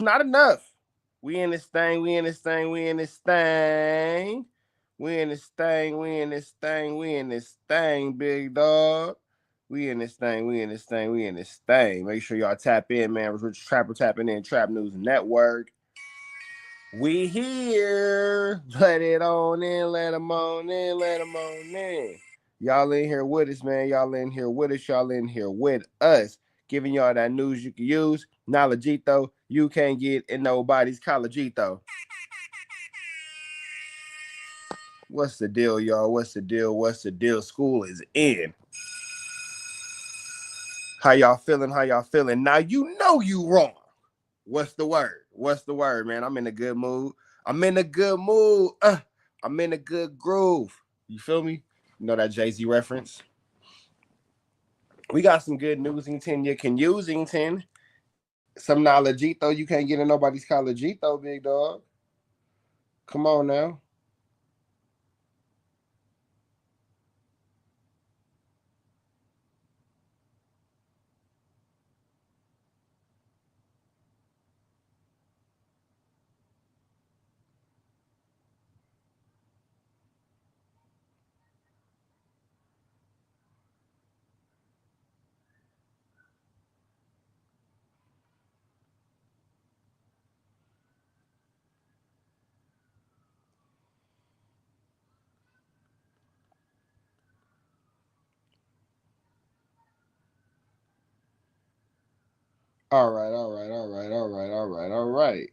It's not enough. We in this thing, we in this thing, we in this thing. We in this thing, we in this thing, we in this thing, big dog. We in this thing, we in this thing, we in this thing. Make sure y'all tap in, man. Rich Trapper tapping in, Trap News Network. We here. Let it on in, let them on in, let them on in. Y'all in here with us, man. Y'all in here with us. Y'all in here with us. Giving y'all that news you can use. Knowledgeito, you can't get in nobody's collegeito. What's the deal, y'all? What's the deal? What's the deal? School is in. How y'all feeling? How y'all feeling? Now you know you wrong. What's the word? What's the word, man? I'm in a good mood. I'm in a good mood. I'm in a good groove. You feel me? You know that Jay-Z reference? We got some good newsington you can usington. Some knowledgeito you can't get in nobody's collegeito, big dog. Come on now. All right. All right. All right. All right.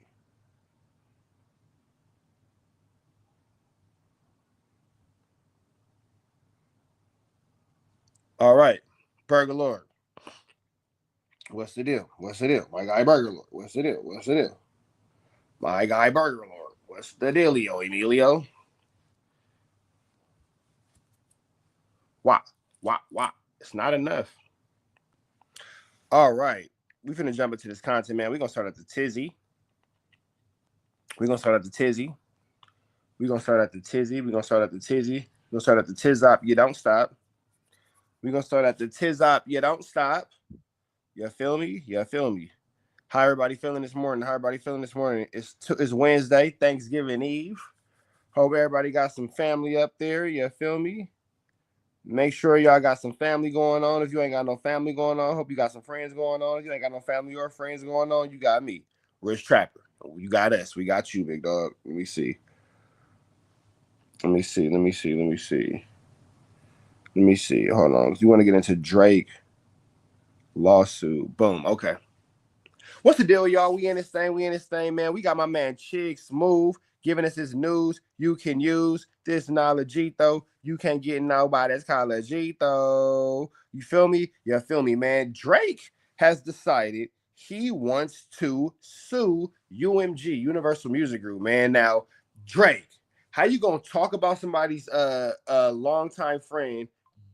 All right. Burger Lord. What's the deal? What's the deal? My guy Burger Lord. What's the deal? What's the deal? My guy Burger Lord. What's the dealio, Emilio? Why? Why? It's not enough. All right. We're finna jump into this content, man. We're gonna start at the tizzy. We're gonna start at the tizzy. We're gonna start at the tizzy. We're gonna start at the tizzy. We're gonna start at the tizop. You don't stop. We're gonna start at the tizop. You don't stop. You feel me? You feel me? How everybody feeling this morning? How everybody feeling this morning? It's Wednesday, Thanksgiving Eve. Hope everybody got some family up there. You feel me? Make sure y'all got some family going on. If you ain't got no family going on, hope you got some friends going on. If you ain't got no family or friends going on, you got me, Rich Trapper. You got us. We got you, big dog. Let me see. Let me see. Let me see. Let me see. Let me see. Hold on. You want to get into Drake lawsuit? Boom. Okay. What's the deal, y'all? We in this thing. We in this thing, man. We got my man Chig Smooth giving us his news you can use. This knowledgeito you can't get nobody's collegeito. You feel me? You feel me, man? Drake has decided he wants to sue UMG, Universal Music Group, man. Now, Drake, how you gonna talk about somebody's longtime friend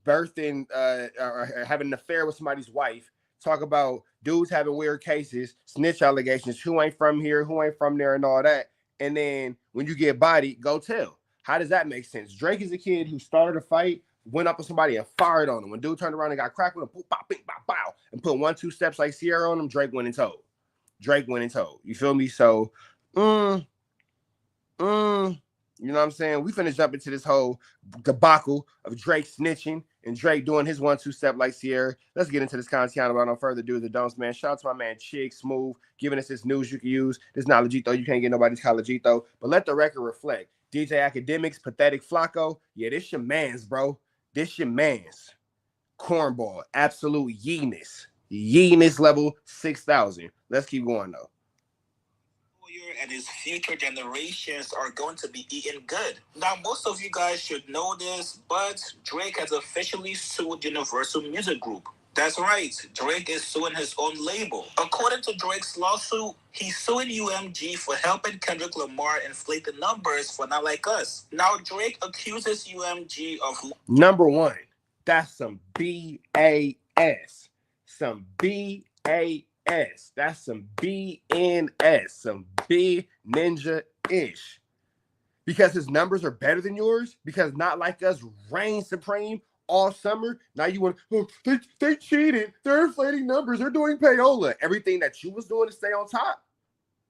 birthing or having an affair with somebody's wife? Talk about dudes having weird cases, snitch allegations, who ain't from here, who ain't from there, and all that. And then when you get bodied, go tell. How does that make sense? Drake is a kid who started a fight, went up on somebody and fired on him. When dude turned around and got cracked with him, boop, bop, bing, bop, bow, and put 1-2 steps like Sierra on him, Drake went and told. Drake went and told. You feel me? So, you know what I'm saying? We finna jump into this whole debacle of Drake snitching and Drake doing his 1-2 step like Sierra. Let's get into this content without no further ado. The don'ts, man. Shout out to my man Chig Smooth giving us this news you can use. This knowledgeito you can't get nobody's collegeito. But let the record reflect. DJ Academics, POETIK, FLAKKO. Yeah, this your man's, bro. This your man's. Cornball. Absolute yeeness. Yeeness level 6,000. Let's keep going though. And his future generations are going to be eating good. Now, most of you guys should know this, but Drake has officially sued Universal Music Group. That's right, Drake is suing his own label. According to Drake's lawsuit, he's suing UMG for helping Kendrick Lamar inflate the numbers for Not Like Us. Now, Drake accuses UMG of... Number one, that's some BAS. Some BAS. That's some BNS. Some B ninja-ish. Because his numbers are better than yours? Because Not Like Us reigns supreme all summer? Now you want, oh, they cheated. They're inflating numbers. They're doing payola. Everything that you was doing to stay on top.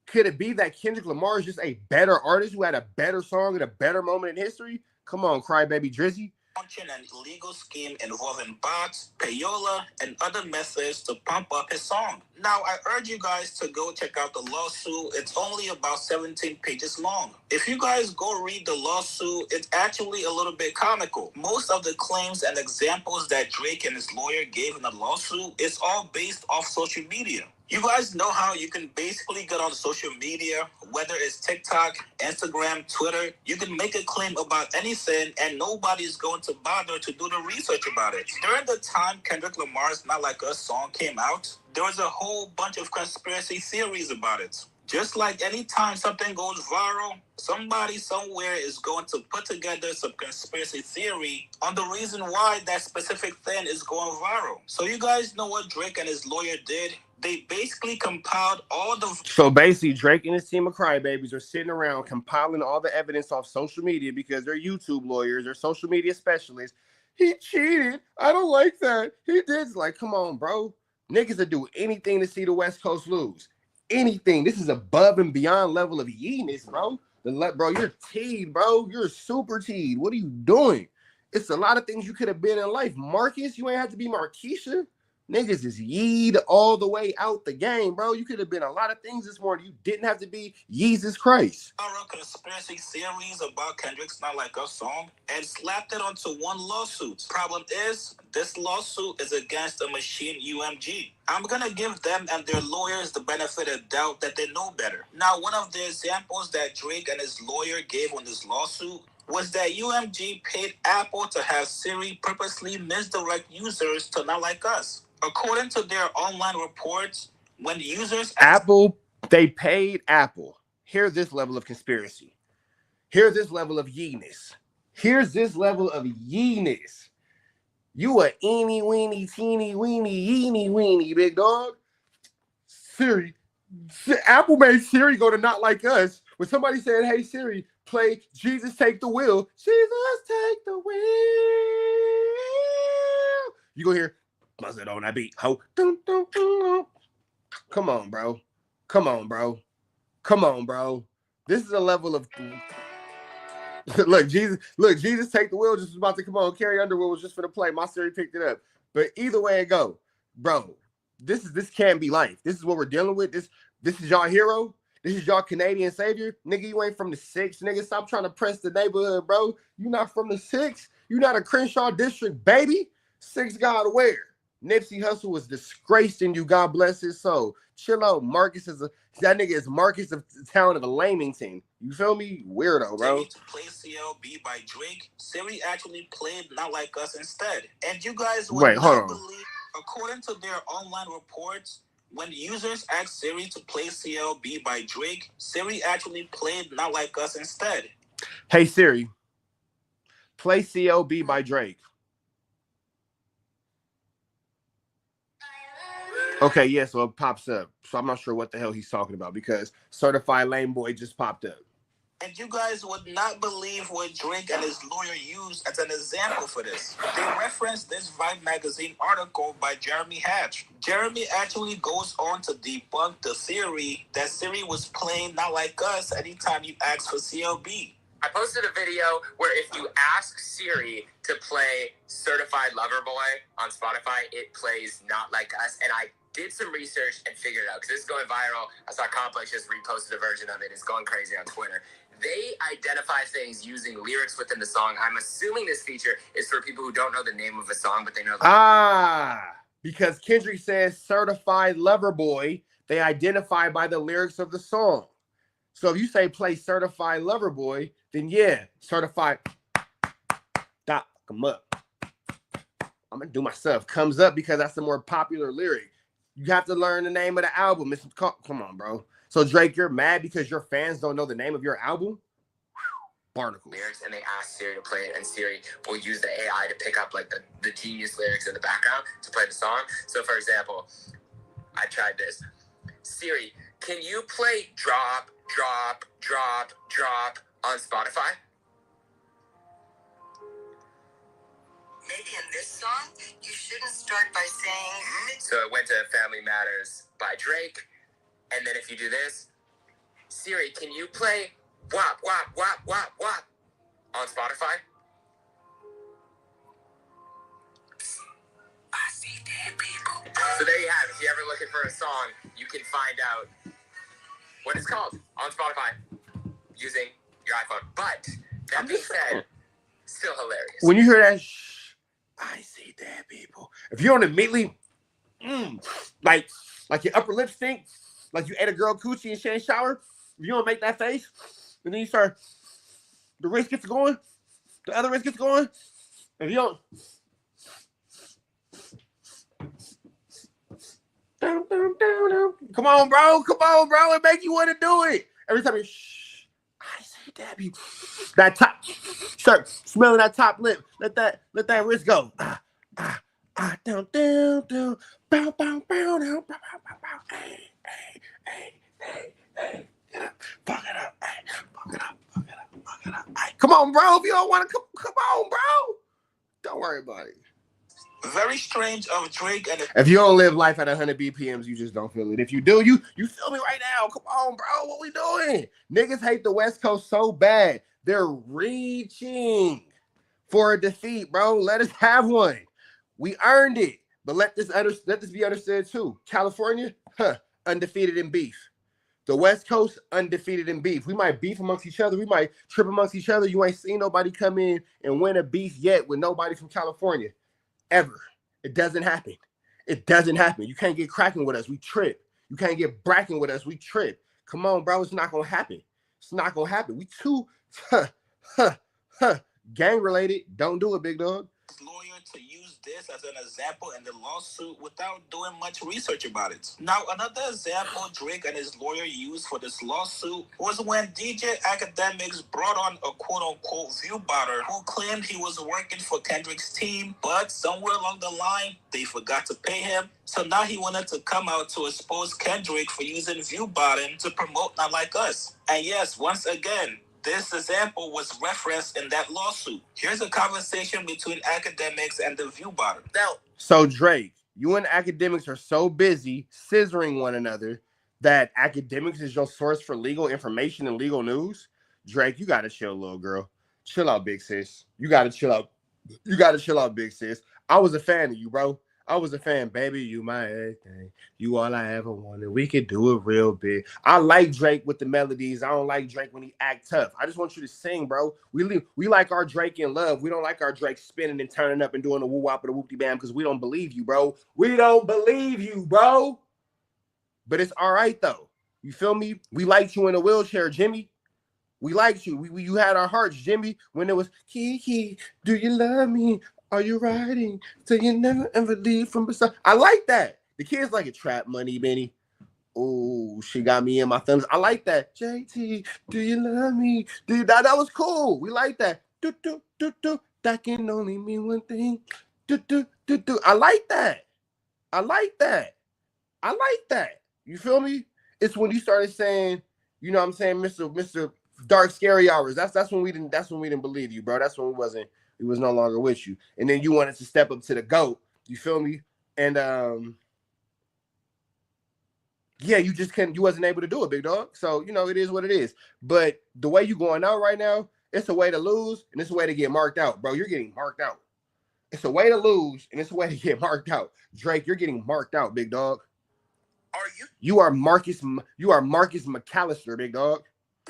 Could it be that Kendrick Lamar is just a better artist who had a better song at a better moment in history? Come on, Crybaby Drizzy. Launching an illegal scheme involving bots, payola, and other methods to pump up his song. Now, I urge you guys to go check out the lawsuit. It's only about 17 pages long. If you guys go read the lawsuit, it's actually a little bit comical. Most of the claims and examples that Drake and his lawyer gave in the lawsuit is all based off social media. You guys know how you can basically get on social media, whether it's TikTok, Instagram, Twitter. You can make a claim about anything and nobody's going to bother to do the research about it. During the time Kendrick Lamar's Not Like Us song came out, there was a whole bunch of conspiracy theories about it. Just like any time something goes viral, somebody somewhere is going to put together some conspiracy theory on the reason why that specific thing is going viral. So you guys know what Drake and his lawyer did? They basically compiled all the... So basically, Drake and his team of crybabies are sitting around compiling all the evidence off social media because they're YouTube lawyers, they're social media specialists. He cheated. I don't like that. He did. It's like, come on, bro. Niggas will do anything to see the West Coast lose. Anything. This is above and beyond level of yeeness, bro. Bro, you're teed, bro. You're super teed. What are you doing? It's a lot of things you could have been in life. Marcus, you ain't have to be Marquisha. Niggas is yeed all the way out the game, bro. You could have been a lot of things this morning. You didn't have to be Jesus Christ. Conspiracy theories about Kendrick's Not Like Us song and slapped it onto one lawsuit. Problem is, this lawsuit is against the machine UMG. I'm gonna give them and their lawyers the benefit of doubt that they know better. Now, one of the examples that Drake and his lawyer gave on this lawsuit was that UMG paid Apple to have Siri purposely misdirect users to Not Like Us. According to their online reports, when users... They paid Apple. Here's this level of conspiracy. Here's this level of yeeness. Here's this level of yeeness. You a eeny, weeny, teeny, weeny, yeeny, weeny, big dog. Siri. Apple made Siri go to Not Like Us. When somebody said, hey, Siri, play Jesus Take the Wheel. Jesus Take the Wheel. You go hear, buzz it on that beat. Ho. Dun, dun, dun, dun. Come on, bro. Come on, bro. Come on, bro. This is a level of... Look, Jesus Take the Wheel just was about to come on. Carrie Underwood was just for the play. My Siri picked it up. But either way it go, bro, this can't be life. This is what we're dealing with. This is y'all hero. This is y'all Canadian savior. Nigga, you ain't from the 6. Nigga, stop trying to press the neighborhood, bro. You not from the 6. You not a Crenshaw district, baby. 6 God where? Nipsey Hussle was disgraced in you. God bless his soul. Chill out. That nigga is Marcus of the town of Lamington. You feel me? Weirdo, bro. To play CLB by Drake, Siri actually played Not Like Us instead. And you guys would not believe, according to their online reports, when users asked Siri to play CLB by Drake, Siri actually played Not Like Us instead. Hey Siri, play CLB by Drake. Okay, yeah, so it pops up. So I'm not sure what the hell he's talking about because Certified Lame Boy just popped up. And you guys would not believe what Drake and his lawyer used as an example for this. They referenced this Vibe magazine article by Jeremy Hatch. Jeremy actually goes on to debunk the theory that Siri was playing Not Like Us anytime you ask for CLB. I posted a video where if you ask Siri to play Certified Lover Boy on Spotify, it plays Not Like Us. And I did some research and figured it out because this is going viral. I saw Complex just reposted a version of it. It's going crazy on Twitter. They identify things using lyrics within the song. I'm assuming this feature is for people who don't know the name of a song, but they know because Kendrick says Certified Lover Boy, they identify by the lyrics of the song. So if you say play Certified Lover Boy, then yeah, Certified Dot come up. I'm gonna do myself. Comes up because that's the more popular lyric. You have to learn the name of the album. Come on, bro. So Drake, you're mad because your fans don't know the name of your album? Barnacles. Lyrics, and they ask Siri to play it, and Siri will use the AI to pick up like the genius lyrics in the background to play the song. So for example, I tried this. Siri, can you play Drop, Drop, Drop, Drop on Spotify? Maybe in this song, you shouldn't start by saying... So it went to Family Matters by Drake. And then if you do this, Siri, can you play Wap, Wap, Wap, Wap, Wap on Spotify? I see dead people. So there you have it. If you're ever looking for a song, you can find out what it's called on Spotify using your iPhone. But that being said, still hilarious. When you hear that, I see dead people. If you don't immediately, like your upper lip stink, like you ate a girl coochie and she ain't shower, if you don't make that face, and then you start, the wrist gets going, the other wrist gets going, if you don't, come on, bro, it make you want to do it. Every time you, I see dead people. That top, start smelling that top lip. Let that wrist go. Down, bow, bow, bow, down, bow, bow, bow. Hey. Fuck it up. Hey, come on, bro. If you don't want to come on, bro. Don't worry about it. Very strange of Drake and if you don't live life at 100 BPMs, you just don't feel it. If you do, you feel me right now. Come on, bro. What we doing? Niggas hate the West Coast so bad. They're reaching for a defeat, bro. Let us have one. We earned it. But let this be understood too. California, undefeated in beef. The West Coast, undefeated in beef. We might beef amongst each other. We might trip amongst each other. You ain't seen nobody come in and win a beef yet with nobody from California. Ever. It doesn't happen. You can't get cracking with us. We trip. You can't get bracking with us. We trip. Come on, bro. It's not going to happen. We too gang related. Don't do it, big dog. Lawyer to use this as an example in the lawsuit without doing much research about it. Now, another example Drake and his lawyer used for this lawsuit was when DJ Academics brought on a quote-unquote view-botter who claimed he was working for Kendrick's team, but somewhere along the line, they forgot to pay him. So now he wanted to come out to expose Kendrick for using view-botting to promote Not Like Us. And yes, once again, this example was referenced in that lawsuit. Here's a conversation between Academics and the view-botter. Now, so Drake, you and Academics are so busy scissoring one another that Academics is your source for legal information and legal news. Drake, you gotta chill, little girl. Chill out, big sis. You gotta chill out. Big sis. I was a fan of you, bro. I was a fan, baby. You my everything. You all I ever wanted. We could do it real big. I like Drake with the melodies. I don't like Drake when he act tough. I just want you to sing, bro. We like our Drake in love. We don't like our Drake spinning and turning up and doing the woo-wop or the whoop-de-bam because we don't believe you, bro. But it's all right, though. You feel me? We liked you in a wheelchair, Jimmy. We liked you. You had our hearts, Jimmy, when it was, Kiki, do you love me? Are you riding till you never ever leave from beside? I like that. The kids like it. Trap money, Benny. Oh, she got me in my thumbs. I like that. JT, do you love me? That was cool. We like that. That can only mean one thing. I like that. You feel me? It's when you started saying, you know what I'm saying, Mr. Dark Scary Hours. That's when we didn't believe you, bro. That's when we was no longer with you. And then you wanted to step up to the GOAT. You feel me? And yeah, you wasn't able to do it, big dog. So, it is what it is. But the way you going out right now, it's a way to lose and it's a way to get marked out, bro. You're getting marked out. It's a way to lose and it's a way to get marked out. Drake, you're getting marked out, big dog. Are you? You are Marcus McAllister, big dog.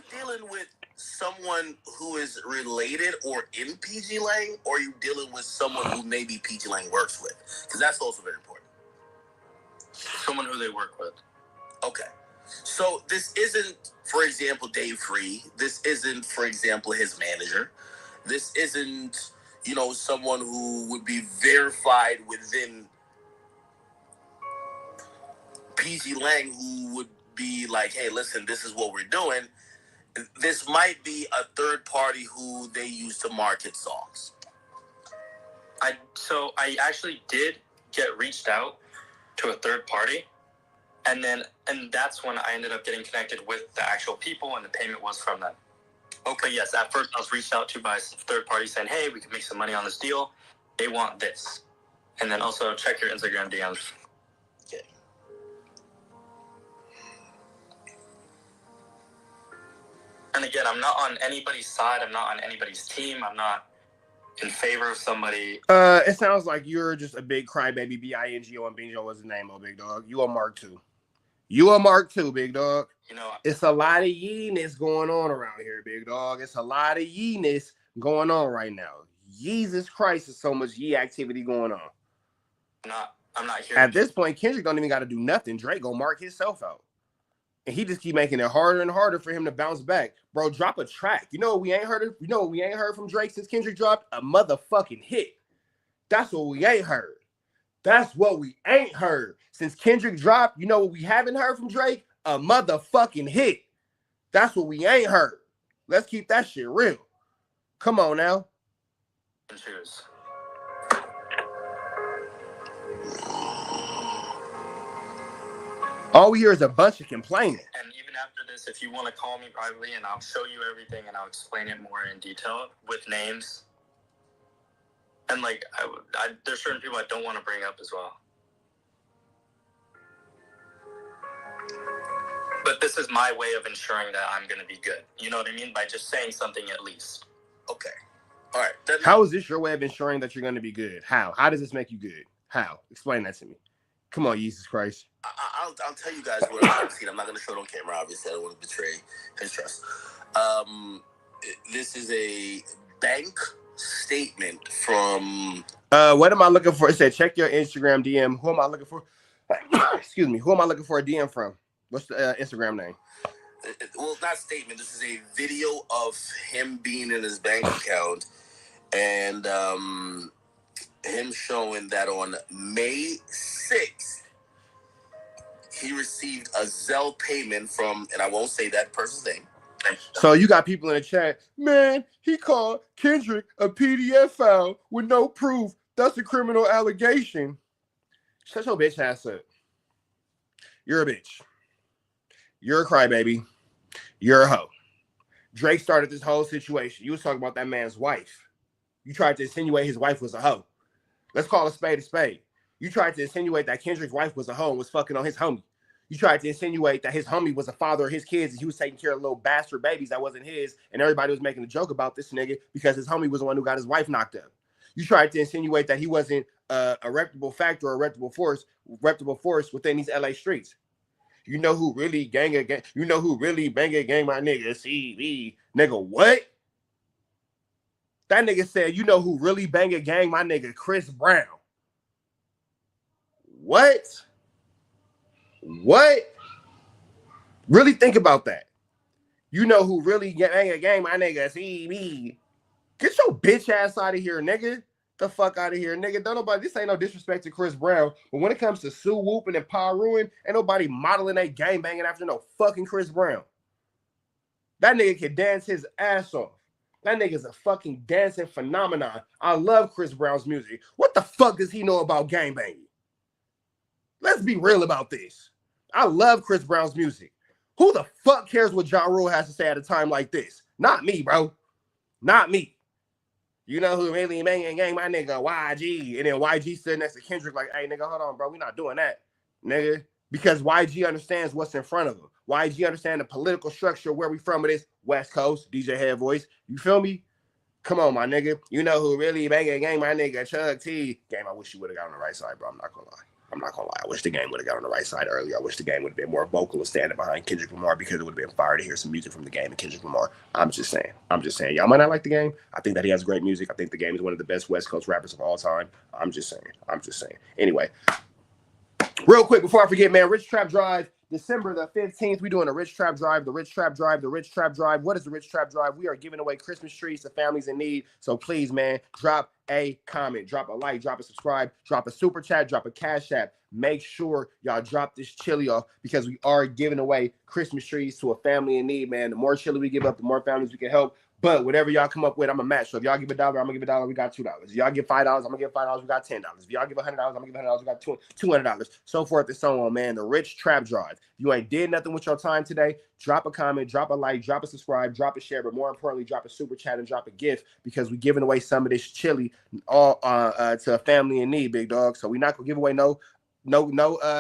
Dealing with someone who is related or in PG Lang, or are you dealing with someone who maybe PG Lang works with? Because that's also very important. Someone who they work with. Okay. So this isn't, for example, Dave Free. This isn't, for example, his manager. This isn't, someone who would be verified within PG Lang, who would be like, hey, listen, this is what we're doing. This might be a third party who they use to market songs. I actually did get reached out to a third party, and that's when I ended up getting connected with the actual people, and the payment was from them. Okay. But yes, at first I was reached out to by a third party saying, hey, we can make some money on this deal. They want this. And then also check your Instagram DMs. Okay. then again, I'm not on anybody's side. I'm not on anybody's team. I'm not in favor of somebody. It sounds like you're just a big crybaby. B-I-N-G-O and Bingo was the name, oh big dog. You a Mark II. You a Mark II, big dog. You know, it's a lot of yeeness going on around here, big dog. It's a lot of yeeness going on right now. Jesus Christ, there's so much yee activity going on. I'm not here. At this point, Kendrick don't even got to do nothing. Drake gonna mark himself out. And he just keep making it harder and harder for him to bounce back. Bro, drop a track. You know what we ain't heard? You know what we ain't heard from Drake since Kendrick dropped? A motherfucking hit. That's what we ain't heard. That's what we ain't heard. Since Kendrick dropped, you know what we haven't heard from Drake? A motherfucking hit. That's what we ain't heard. Let's keep that shit real. Come on now. Cheers. All we hear is a bunch of complaining. And even after this, if you want to call me privately and I'll show you everything and I'll explain it more in detail with names. And like, there's certain people I don't want to bring up as well. But this is my way of ensuring that I'm going to be good. You know what I mean? By just saying something at least. Okay. All right. How is this your way of ensuring that you're going to be good? How? How does this make you good? How? Explain that to me. Come on, Jesus Christ. I'll tell you guys what I've seen. I'm not going to show it on camera, obviously. I don't want to betray his trust. This is a bank statement from... What am I looking for? It said, check your Instagram DM. Who am I looking for? Excuse me. Who am I looking for a DM from? What's the Instagram name? Well, it's not a statement. This is a video of him being in his bank account and him showing that on May 6th, he received a Zelle payment from, and I won't say that person's name. So you got people in the chat, man, he called Kendrick a PDF file with no proof. That's a criminal allegation. Shut your bitch ass up. You're a bitch. You're a crybaby. You're a hoe. Drake started this whole situation. You was talking about that man's wife. You tried to insinuate his wife was a hoe. Let's call a spade a spade. You tried to insinuate that Kendrick's wife was a hoe and was fucking on his homie. You tried to insinuate that his homie was a father of his kids and he was taking care of little bastard babies that wasn't his, and everybody was making a joke about this nigga because his homie was the one who got his wife knocked up. You tried to insinuate that he wasn't a reputable factor or a reputable force within these LA streets. You know who really gang a gang? You know who really bang a gang? My nigga, CV. Nigga, what? That nigga said, you know who really bang a gang? My nigga, Chris Brown. What? What? Really think about that. You know who really bang a gang? My nigga, CV. Get your bitch ass out of here, nigga. The fuck out of here, nigga. Don't nobody, this ain't no disrespect to Chris Brown, but when it comes to Sue whooping and Paw Ruin, ain't nobody modeling a gang banging after no fucking Chris Brown. That nigga can dance his ass off. That nigga's a fucking dancing phenomenon. I love Chris Brown's music. What the fuck does he know about gang banging? Let's be real about this. I love Chris Brown's music. Who the fuck cares what Ja Rule has to say at a time like this? Not me, bro. Not me. You know who really banging gang? My nigga YG. And then YG stood next to Kendrick like, hey, nigga, hold on, bro. We not doing that, nigga. Because YG understands what's in front of him. YG understands the political structure where we from. It is West Coast, DJ Head Voice. You feel me? Come on, my nigga. You know who really banging gang? My nigga Chuck T. Game, I wish you would have got on the right side, bro. I'm not gonna lie. I wish the game would have got on the right side earlier. I wish the game would have been more vocal and standing behind Kendrick Lamar because it would have been fire to hear some music from the game and Kendrick Lamar. I'm just saying. Y'all might not like the game. I think that he has great music. I think the game is one of the best West Coast rappers of all time. I'm just saying. Anyway, real quick before I forget, man, Rich Trap Drive, December the 15th, we're doing a Rich Trap Drive, the Rich Trap Drive. What is the Rich Trap Drive? We are giving away Christmas trees to families in need. So please, man, drop a comment, drop a like, drop a subscribe, drop a super chat, drop a cash app. Make sure y'all drop this chili off because we are giving away Christmas trees to a family in need, man. The more chili we give up, the more families we can help. But whatever y'all come up with, I'm a match. So if y'all give $1, I'm gonna give $1. We got $2. If y'all give $5, I'm gonna give $5. We got $10. If y'all give $100, I'm gonna give $100. We got $200. So forth and so on, man. The Rich Trap Drive. If you ain't did nothing with your time today, drop a comment, drop a like, drop a subscribe, drop a share, but more importantly, drop a super chat and drop a gift because we're giving away some of this chili all to a family in need, big dog. So we're not gonna give away no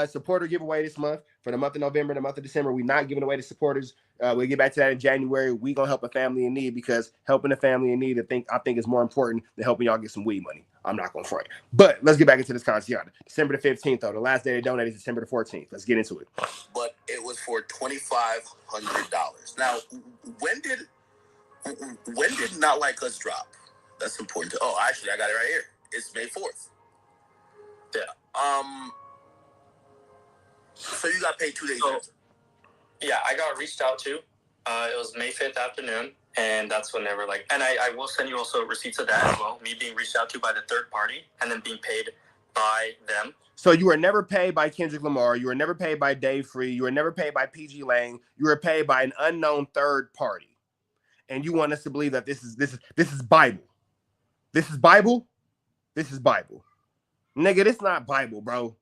supporter giveaway this month. for the month of November, the month of December. We're not giving away to supporters. We'll get back to that in January. We're going to help a family in need because helping a family in need, I think is more important than helping y'all get some weed money. I'm not going to front. But let's get back into this contest. December the 15th, though. The last day they donated is December the 14th. Let's get into it. But it was for $2,500. Now, when did Not Like Us drop? That's important. Actually, I got it right here. It's May 4th. Yeah. So you got paid 2 days after. Yeah, I got reached out to. It was May 5th afternoon, and that's when they were like, and I will send you also receipts of that as well. Me being reached out to by the third party and then being paid by them. So you were never paid by Kendrick Lamar. You were never paid by Dave Free. You were never paid by PG Lang. You were paid by an unknown third party. And you want us to believe that this is Bible. This is Bible? This is Bible. Nigga, this not Bible, bro.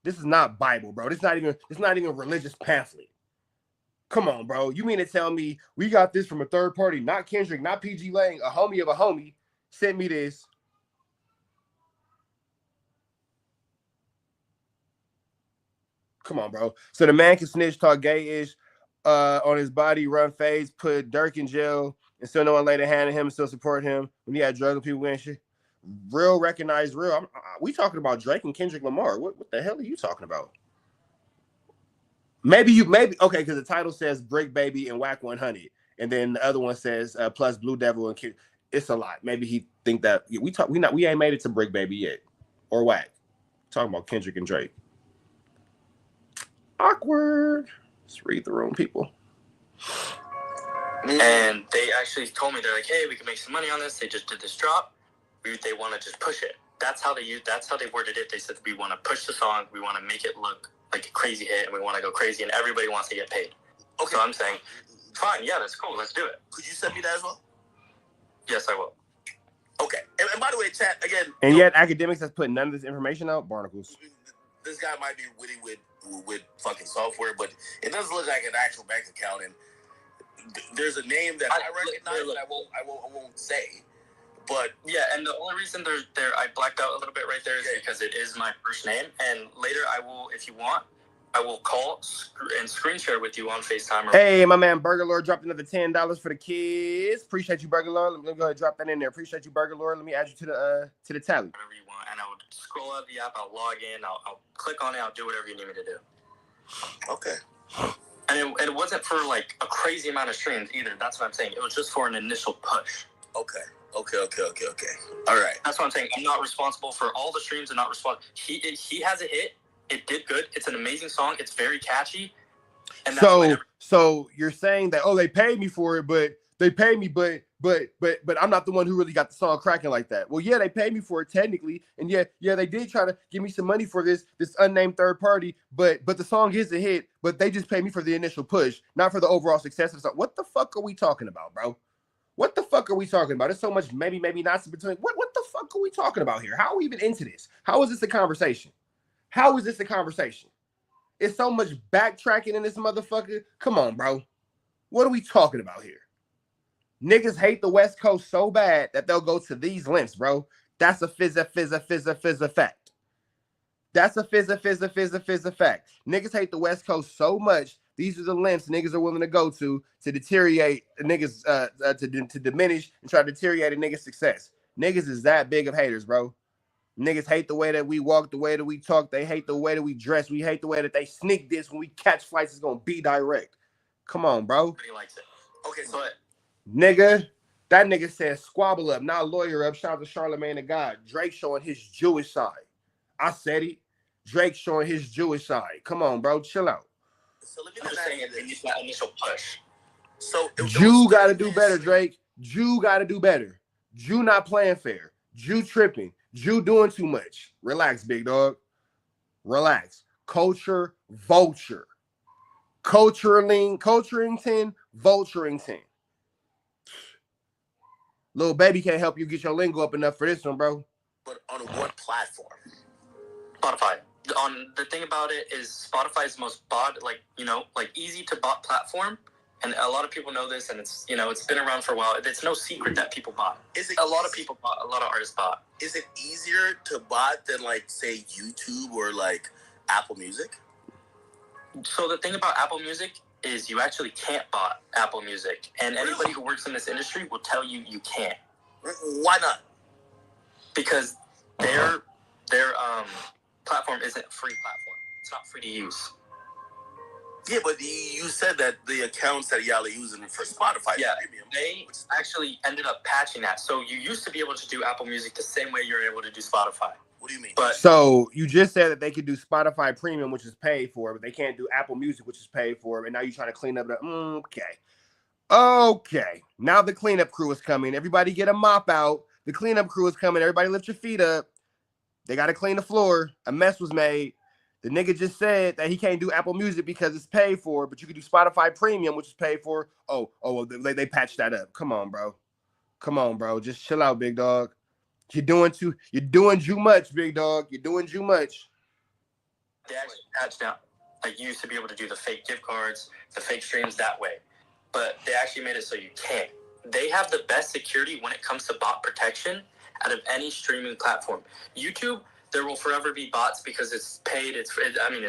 This is not Bible, bro. This not even a religious pamphlet. Come on, bro. You mean to tell me we got this from a third party, not Kendrick, not PG Lang, a homie of a homie sent me this. Come on, bro. So the man can snitch, talk gay-ish on his body, run fades, put Dirk in jail, and still no one laid a hand on him and still support him when he had drugs and people and shit. Real, recognized, real. We talking about Drake and Kendrick Lamar. What the hell are you talking about? Maybe okay, because the title says Bricc Baby and Wack 100, and then the other one says plus Blue Devil and it's a lot. Maybe he think that we ain't made it to Bricc Baby yet or Wack. Talking about Kendrick and Drake. Awkward. Let's read the room, people. And they actually told me, they're like, hey, we can make some money on this. They just did this drop. They want to just push it. That's how they worded it. They said we want to push the song. We want to make it look like a crazy hit, and we want to go crazy, and everybody wants to get paid. Okay. So I'm saying, fine, yeah, that's cool. Let's do it. Could you send me that as well? Yes, I will. Okay. And by the way, chat, again. And yet academics has put none of this information out. Barnacles. This guy might be witty with fucking software, but it doesn't look like an actual bank account. And there's a name that I recognize that I won't say. But yeah, and the only reason I blacked out a little bit right there is because it is my first name. And later I will, if you want, I will call and screen share with you on FaceTime. Hey, my man Burger Lord dropped another $10 for the kids. Appreciate you, Burger Lord. Let me go ahead and drop that in there. Appreciate you, Burger Lord. Let me add you to the tally. Whatever you want, and I would scroll out the app. I'll log in. I'll click on it. I'll do whatever you need me to do. Okay. And it wasn't for like a crazy amount of streams either. That's what I'm saying. It was just for an initial push. Okay. All right. That's what I'm saying. I'm not responsible for all the streams. I'm not responsible. He has a hit. It did good. It's an amazing song. It's very catchy. And that's so you're saying that they paid me for it, but they paid me, but I'm not the one who really got the song cracking like that. Well, yeah, they paid me for it technically, and yeah, they did try to give me some money for this unnamed third party, but the song is a hit, but they just paid me for the initial push, not for the overall success of the song. What the fuck are we talking about, bro? What the fuck are we talking about? There's so much maybe not between. What the fuck are we talking about here? How are we even into this? How is this a conversation? How is this a conversation? It's so much backtracking in this motherfucker. Come on, bro. What are we talking about here? Niggas hate the West Coast so bad that they'll go to these lengths, bro. That's a fizza fact. That's a fizza fact. Niggas hate the West Coast so much. These are the lengths niggas are willing to go to deteriorate niggas, to diminish and try to deteriorate a nigga's success. Niggas is that big of haters, bro. Niggas hate the way that we walk, the way that we talk. They hate the way that we dress. We hate the way that they sneak this when we catch flights. It's going to be direct. Come on, bro. He likes it. Okay, so nigga, that nigga says squabble up, not lawyer up. Shout out to Charlemagne the God. Drake showing his Jewish side. I said it. Drake showing his Jewish side. Come on, bro. Chill out. So let me just saying that initial push. So Jew got to do better, Drake. Jew got to do better. Jew not playing fair. Jew tripping. Jew doing too much. Relax, big dog. Relax. Culture vulture. Culturington, vulturington. Little baby can't help you get your lingo up enough for this one, bro. But on what platform? Spotify. The thing about it is Spotify is the most easy to bot platform, and a lot of people know this, and it's been around for a while. It's no secret that people bot. A lot of people bot. A lot of artists bot. Is it easier to bot than say YouTube or Apple Music? So the thing about Apple Music is you actually can't buy Apple Music, and anybody who works in this industry will tell you you can't. Why not? Because their platform isn't a free platform. It's not free to use. Yeah, but you said that the accounts that y'all are using for Spotify, premium, they actually ended up patching that. So you used to be able to do Apple Music the same way you're able to do Spotify. What do you mean? But so you just said that they could do Spotify Premium, which is paid for, but they can't do Apple Music, which is paid for. And now you're trying to clean up the okay. Now the cleanup crew is coming. Everybody get a mop out. The cleanup crew is coming. Everybody lift your feet up. They got to clean the floor. A mess was made. The nigga just said that he can't do Apple Music because it's paid for, but you can do Spotify Premium, which is paid for. They patched that up. Come on, bro. Come on, bro. Just chill out, big dog. You're doing too much, big dog. You're doing too much. They actually patched out. Like, you used to be able to do the fake gift cards, the fake streams that way. But they actually made it so you can't. They have the best security when it comes to bot protection out of any streaming platform. YouTube, there will forever be bots because it's paid. It's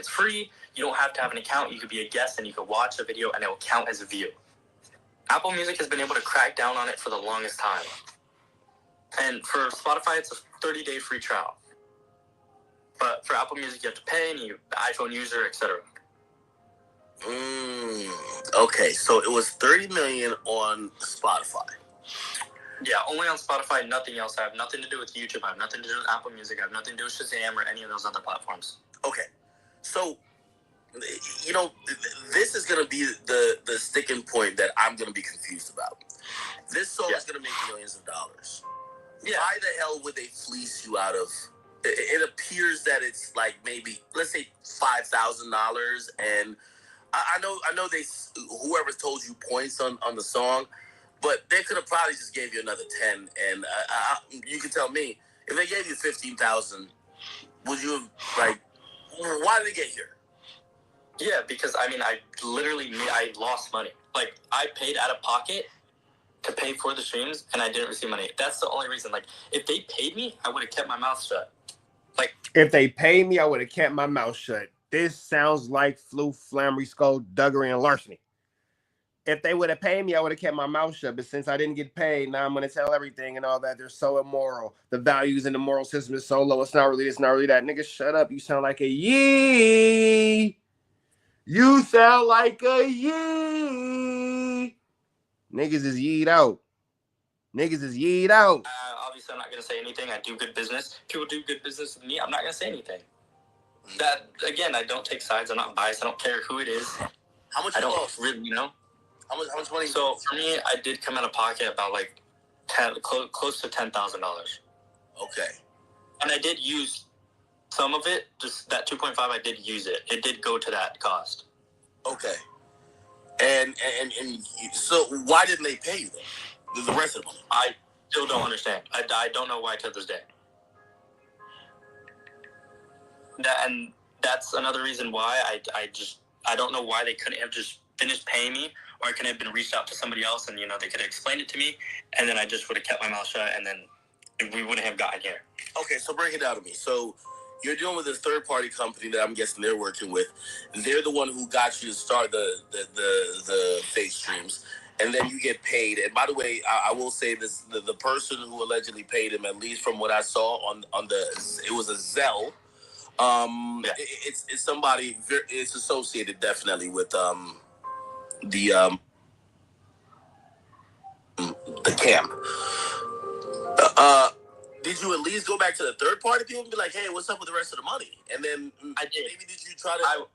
free. You don't have to have an account. You could be a guest and you could watch a video and it will count as a view. Apple Music has been able to crack down on it for the longest time. And for Spotify, it's a 30-day free trial. But for Apple Music, you have to pay, and you iPhone user, etc. Okay, so it was 30 million on Spotify. Yeah, only on Spotify, nothing else. I have nothing to do with YouTube. I have nothing to do with Apple Music. I have nothing to do with Shazam or any of those other platforms. Okay, so, you know, this is going to be the sticking point that I'm going to be confused about. This song is going to make millions of dollars. Yeah. Why the hell would they fleece you out of? It appears that it's like maybe, let's say, $5,000, and I know they, whoever told you points on the song, but they could have probably just gave you another 10, and you can tell me if they gave you 15,000, would you have, like, why did they get here? Yeah, because I lost money. Like, I paid out of pocket to pay for the streams, and I didn't receive money. That's the only reason. Like, if they paid me, I would have kept my mouth shut. Like, if they paid me, I would have kept my mouth shut. This sounds like flu, flammery, skullduggery, and larceny. If they would have paid me, I would have kept my mouth shut. But since I didn't get paid, now I'm going to tell everything and all that. They're so immoral. The values in the moral system is so low. It's not really this, not really that. Nigga, shut up. You sound like a yee. You sound like a yee. Niggas is yeed out. Niggas is yeed out. Obviously, I'm not going to say anything. I do good business. People do good business with me. I'm not going to say anything. That, again, I don't take sides. I'm not biased. I don't care who it is. How much? I don't really, How much money? So for me, I did come out of pocket about like close to $10,000. Okay. And I did use some of it. Just that 2.5, I did use it. It did go to that cost. Okay. And so why didn't they pay you then? The rest of the money? I still don't understand. I don't know why to this day. And that's another reason why I don't know why they couldn't have just finished paying me, or I couldn't have been reached out to somebody else and, they could have explained it to me, and then I just would have kept my mouth shut, and then we wouldn't have gotten here. Okay, so break it down to me. So you're dealing with this third-party company that I'm guessing they're working with. They're the one who got you to start the fake streams, and then you get paid. And by the way, I will say this: the person who allegedly paid him, at least from what I saw on it was a Zelle. It's somebody. It's associated definitely with the camp. Did you at least go back to the third party people and be like, "Hey, what's up with the rest of the money?" And then I did. Maybe did you try to?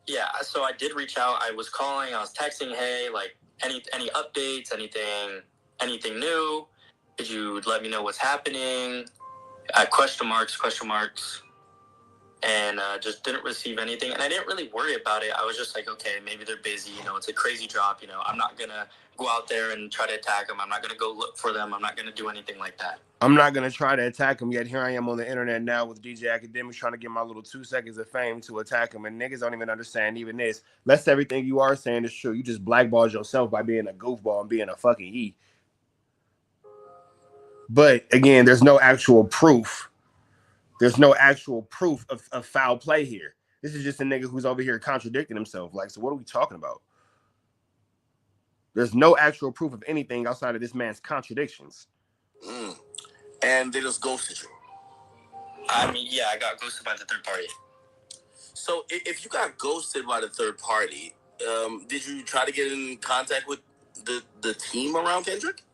Yeah, so I did reach out. I was calling. I was texting. Hey, like any updates? Anything new? Could you let me know what's happening? Question marks. And just didn't receive anything. And I didn't really worry about it. I was just like, okay, maybe they're busy. It's a crazy drop. I'm not going to go out there and try to attack them. I'm not going to go look for them. I'm not going to do anything like that. I'm not going to try to attack them, yet here I am on the internet now with DJ Academics trying to get my little 2 seconds of fame to attack them. And niggas don't even understand even this. Lest everything you are saying is true. You just blackballed yourself by being a goofball and being a fucking E. But again, there's no actual proof. There's no actual proof of foul play here. This is just a nigga who's over here contradicting himself. Like, so what are we talking about? There's no actual proof of anything outside of this man's contradictions. And they just ghosted you. I mean, yeah, I got ghosted by the third party. So if you got ghosted by the third party, did you try to get in contact with the team around Kendrick?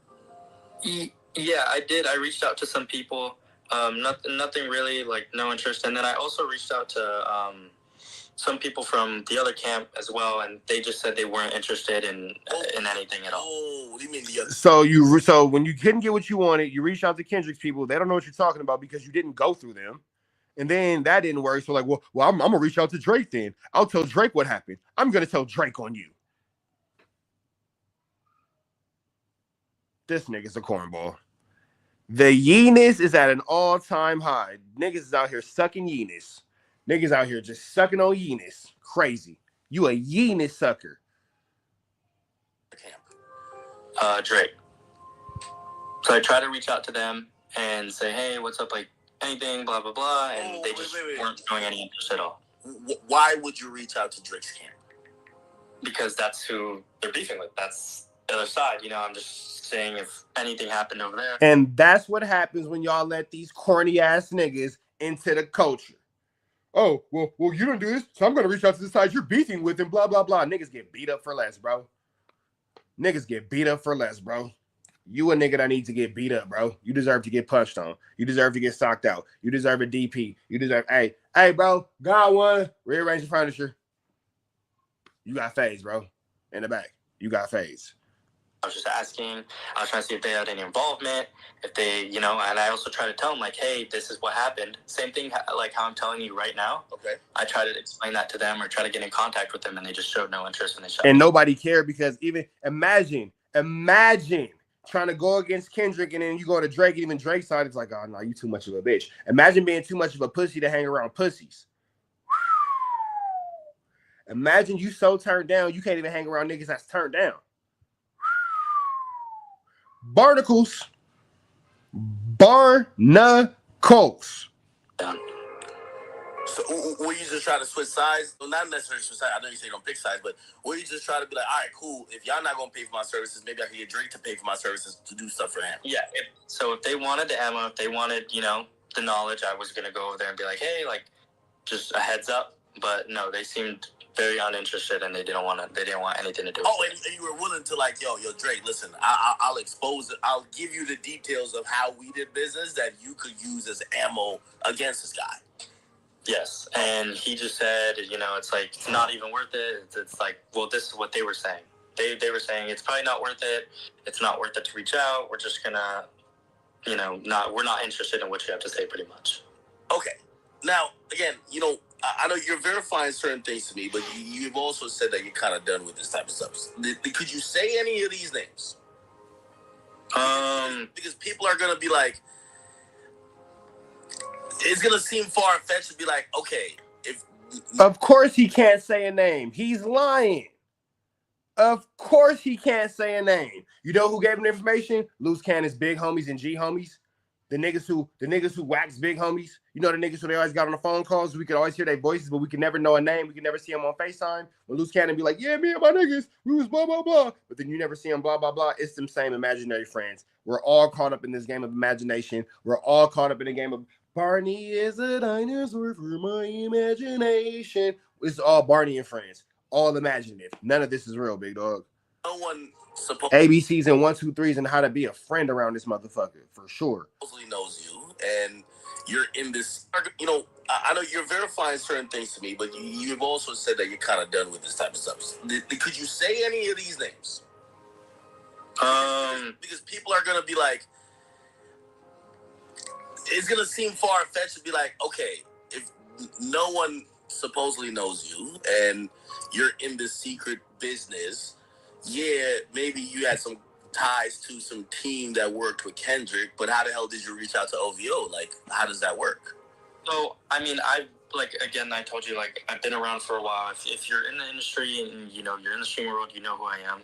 Yeah, I did. I reached out to some people. Nothing really, like no interest. And then I also reached out to some people from the other camp as well, and they just said they weren't interested in anything at all. Oh, what do you mean the other? So when you couldn't get what you wanted, you reached out to Kendrick's people. They don't know what you're talking about because you didn't go through them. And then that didn't work. So like, well, I'm gonna reach out to Drake then. I'll tell Drake what happened. I'm gonna tell Drake on you. This nigga's a cornball. The yeeness is at an all-time high. Niggas is out here sucking yeeness. Niggas out here just sucking on yeeness. Crazy. You a yeeness sucker. Drake. So I try to reach out to them and say, hey, what's up? Like anything, blah, blah, blah. And they just weren't showing any interest at all. Why would you reach out to Drake's camp? Because that's who they're beefing with. That's the other side. You know, I'm just saying if anything happened over there. And that's what happens when y'all let these corny ass niggas into the culture. Oh, well, you don't do this, so I'm going to reach out to the side you're beefing with and blah, blah, blah. Niggas get beat up for less, bro. Niggas get beat up for less, bro. You a nigga that needs to get beat up, bro. You deserve to get punched on. You deserve to get socked out. You deserve a DP. You deserve, hey, bro, got one. Rearrange the furniture. You got phase, bro. In the back. You got phase. I was just asking. I was trying to see if they had any involvement, if they, you know, and I also try to tell them, like, hey, this is what happened. Same thing, like how I'm telling you right now. Okay. I try to explain that to them or try to get in contact with them, and they just showed no interest, and they shut and nobody cared because even imagine trying to go against Kendrick and then you go to Drake, and even Drake's side, it's like, oh, no, you too much of a bitch. Imagine being too much of a pussy to hang around pussies. Imagine you so turned down, you can't even hang around niggas that's turned down. Barnacles. So will you just try to switch sides? Well, not necessarily switch sides. I know you say you don't pick sides, but will you just try to be like, all right, cool. If y'all not going to pay for my services, maybe I can get Drake to pay for my services to do stuff for him. Yeah. So if they wanted the ammo, if they wanted, you know, the knowledge, I was going to go over there and be like, hey, like, just a heads up. But no, they seemed very uninterested, and they didn't want anything to do with it. Oh, and you were willing to like, yo, Drake, listen, I'll expose it. I'll give you the details of how we did business that you could use as ammo against this guy. Yes, and he just said, you know, it's like, it's not even worth it. It's like, well, this is what they were saying. They were saying it's probably not worth it. It's not worth it to reach out. We're just gonna, you know, we're not interested in what you have to say, pretty much. Okay. Now, again, you know, I know you're verifying certain things to me, but you've also said that you're kind of done with this type of stuff. Could you say any of these names? Because people are gonna be like, it's gonna seem far-fetched to be like, okay, if of course he can't say a name. He's lying. Of course he can't say a name. You know who gave him the information? Loose Cannon's big homies and G homies. The niggas who wax big homies. You know the niggas who they always got on the phone calls. We could always hear their voices, but we could never know a name. We could never see them on FaceTime. When Loose Cannon be like, yeah, me and my niggas, we was blah, blah, blah. But then you never see them blah, blah, blah. It's them same imaginary friends. We're all caught up in this game of imagination. We're all caught up in the game of Barney is a dinosaur for my imagination. It's all Barney and friends. All imaginative. None of this is real, big dog. No one ABCs and 1, 2, 3s and how to be a friend around this motherfucker, for sure. Supposedly knows you, and you're in this, you know, I know you're verifying certain things to me, but you've also said that you're kind of done with this type of stuff. Could you say any of these names? Because people are going to be like, it's going to seem far-fetched to be like, okay, if no one supposedly knows you and you're in this secret business, yeah, maybe you had some ties to some team that worked with Kendrick, but how the hell did you reach out to OVO? Like, how does that work? So, I mean, I told you, like, I've been around for a while. If you're in the industry and, you know, you're in the streamer world, you know who I am.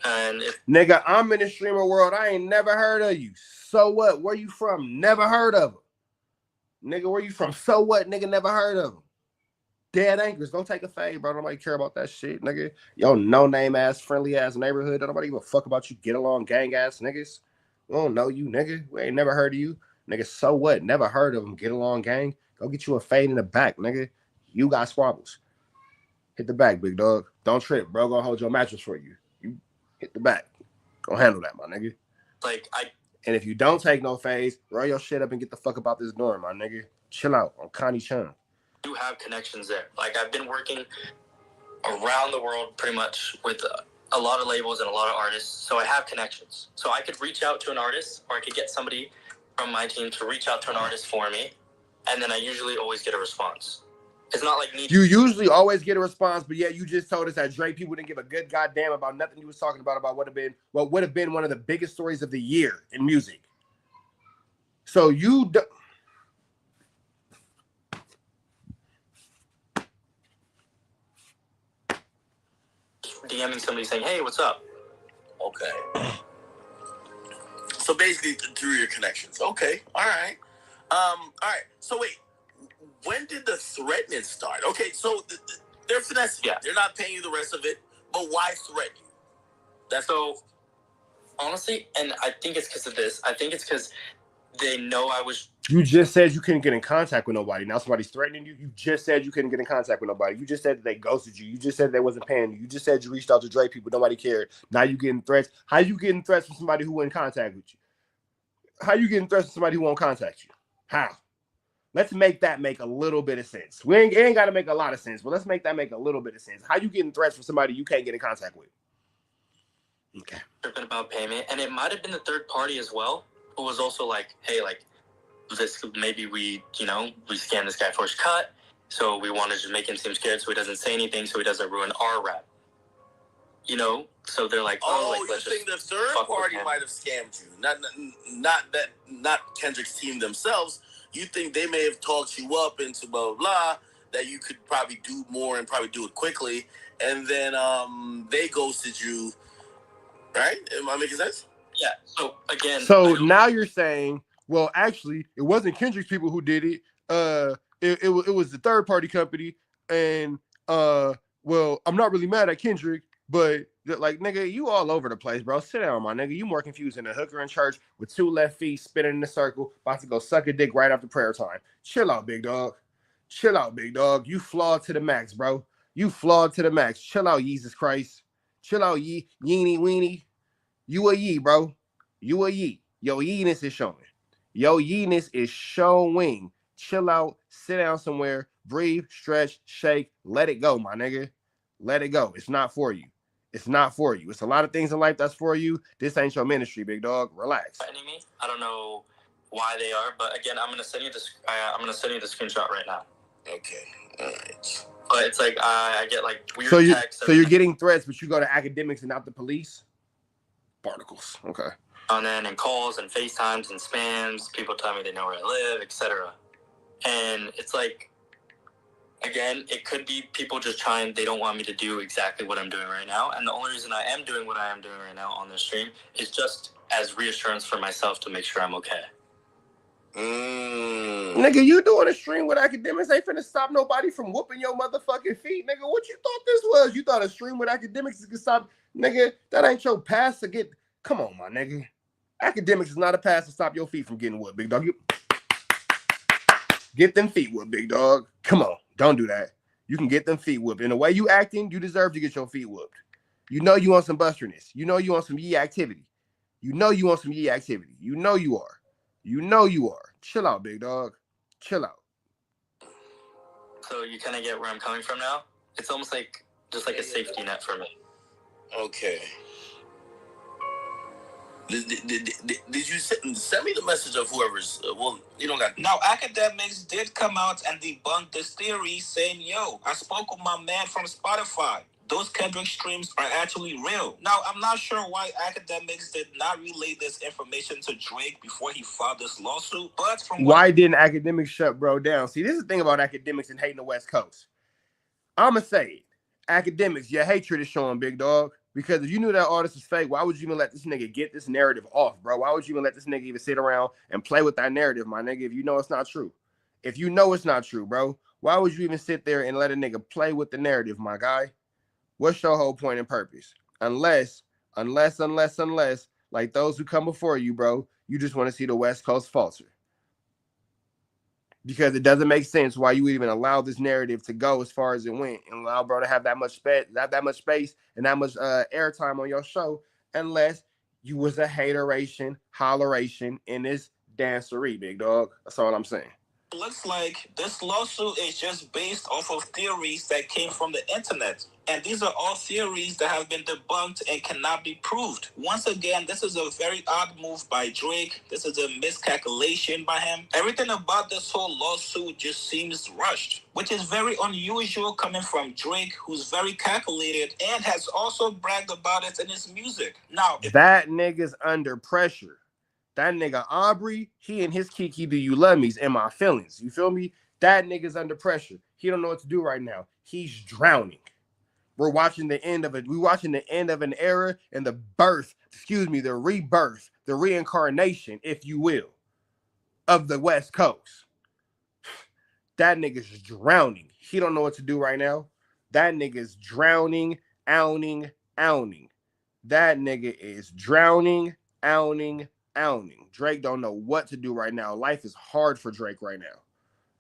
And if... Nigga, I'm in the streamer world. I ain't never heard of you. So what? Where you from? Never heard of him. Nigga, where you from? So what? Nigga, never heard of him. Dead anchors. Don't take a fade, bro. Nobody care about that shit, nigga. Yo, no name ass, friendly ass neighborhood. Don't nobody give a fuck about you. Get along, gang ass niggas. We don't know you, nigga. We ain't never heard of you, nigga. So what? Never heard of them. Get along, gang. Go get you a fade in the back, nigga. You got squabbles. Hit the back, big dog. Don't trip, bro. Gonna hold your mattress for you. You hit the back. Go handle that, my nigga. And if you don't take no fades, roll your shit up and get the fuck about this dorm, my nigga. Chill out on Connie Chung. Do have connections there. Like, I've been working around the world pretty much with a lot of labels and a lot of artists, so I have connections. So I could reach out to an artist, or I could get somebody from my team to reach out to an artist for me, and then I usually always get a response. It's not like me. You usually always get a response, but yeah, you just told us that Drake people didn't give a good goddamn about nothing you was talking about what would have been one of the biggest stories of the year in music. So you DMing somebody saying, "Hey, what's up?" Okay. So basically through your connections. Okay. All right. All right. So wait, when did the threatening start? Okay, so they're finessing. Yeah. They're not paying you the rest of it, but why threaten you? That's so honestly, and I think it's because of this. I think it's because they know I was. You just said you couldn't get in contact with nobody. Now somebody's threatening you. You just said you couldn't get in contact with nobody. You just said that they ghosted you. You just said they wasn't paying you. You just said you reached out to Drake people. Nobody cared. Now you getting threats. How you getting threats from somebody who wouldn't contact with you? How you getting threats from somebody who won't contact you? How? Let's make that make a little bit of sense. We ain't got to make a lot of sense, but let's make that make a little bit of sense. How you getting threats from somebody you can't get in contact with? Okay. Been about payment, and it might have been the third party as well, who was also like, "Hey, like, this maybe we scam this guy for his cut, so we want to just make him seem scared so he doesn't say anything, so he doesn't ruin our rap." So they're like, you think the third party might have scammed you, not Kendrick's team themselves. You think they may have talked you up into blah, blah, blah, that you could probably do more and probably do it quickly, and then they ghosted you, right? Am I making sense? Yeah. So again, now you're saying, well, actually, it wasn't Kendrick's people who did it. It was the third party company, and well, I'm not really mad at Kendrick, but like, nigga, you all over the place, bro. Sit down, my nigga. You more confused than a hooker in church with two left feet spinning in a circle, about to go suck a dick right after prayer time. Chill out, big dog. Chill out, big dog. You flawed to the max, bro. You flawed to the max. Chill out, Jesus Christ. Chill out, yeenie weenie. You a yee, bro. You a yee. Yo, yeeness is showing. Yo, yeeness is showing. Chill out. Sit down somewhere. Breathe, stretch, shake. Let it go, my nigga. Let it go. It's not for you. It's not for you. It's a lot of things in life that's for you. This ain't your ministry, big dog. Relax. Me. I don't know why they are, but again, I'm gonna send you this. I'm gonna send you the screenshot right now. Okay. All right. But it's like I get like weird texts. So you're getting threats, but you go to academics and not the police. Barnacles. Okay. And calls and FaceTimes and spams. People tell me they know where I live, etc. And it's like, again, it could be people just trying. They don't want me to do exactly what I'm doing right now. And the only reason I am doing what I am doing right now on this stream is just as reassurance for myself to make sure I'm okay. Nigga, you doing a stream with academics ain't finna stop nobody from whooping your motherfucking feet, nigga. What you thought this was? You thought a stream with academics is gonna stop, nigga? That ain't your pass to get. Come on, my nigga. Academics is not a pass to stop your feet from getting whooped, big dog. You get them feet whooped, big dog. Come on, don't do that. You can get them feet whooped. In the way you acting, you deserve to get your feet whooped. You know you want some busterness. You know you want some yee activity. You know you want some yee activity. You know you are. You know you are. Chill out, big dog. Chill out. So you kind of get where I'm coming from now? It's almost like just like a safety net for me. Okay. Did you send me the message of whoever's? Well, you don't got. Now, academics did come out and debunk this theory, saying, "Yo, I spoke with my man from Spotify. Those Kendrick streams are actually real." Now, I'm not sure why academics did not relay this information to Drake before he filed this lawsuit, but from why didn't academics shut bro down? See, this is the thing about academics and hating the West Coast. I'ma say it. Academics, your hatred is showing, big dog. Because if you knew that artist is fake, why would you even let this nigga get this narrative off, bro? Why would you even let this nigga even sit around and play with that narrative, my nigga, if you know it's not true? If you know it's not true, bro, Why would you even sit there and let a nigga play with the narrative, my guy? What's your whole point and purpose? Unless, like those who come before you, bro, you just want to see the West Coast falter. Because it doesn't make sense why you would even allow this narrative to go as far as it went and allow bro to have that much space and that much airtime on your show, unless you was a hateration, holleration in this dancery, big dog. That's all I'm saying. Looks like this lawsuit is just based off of theories that came from the internet. And these are all theories that have been debunked and cannot be proved. Once again, this is a very odd move by Drake. This is a miscalculation by him. Everything about this whole lawsuit just seems rushed, which is very unusual coming from Drake, who's very calculated and has also bragged about it in his music. Now, that nigga's under pressure. That nigga Aubrey, he and his Kiki Do You Love Me's in my feelings. You feel me? That nigga's under pressure. He don't know what to do right now. He's drowning. We're watching the end of it. We're watching the end of an era and the rebirth, the reincarnation, if you will, of the West Coast. That nigga's drowning. He don't know what to do right now. That nigga's drowning, owning. That nigga is drowning, owning. Drake don't know what to do right now. Life is hard for Drake right now.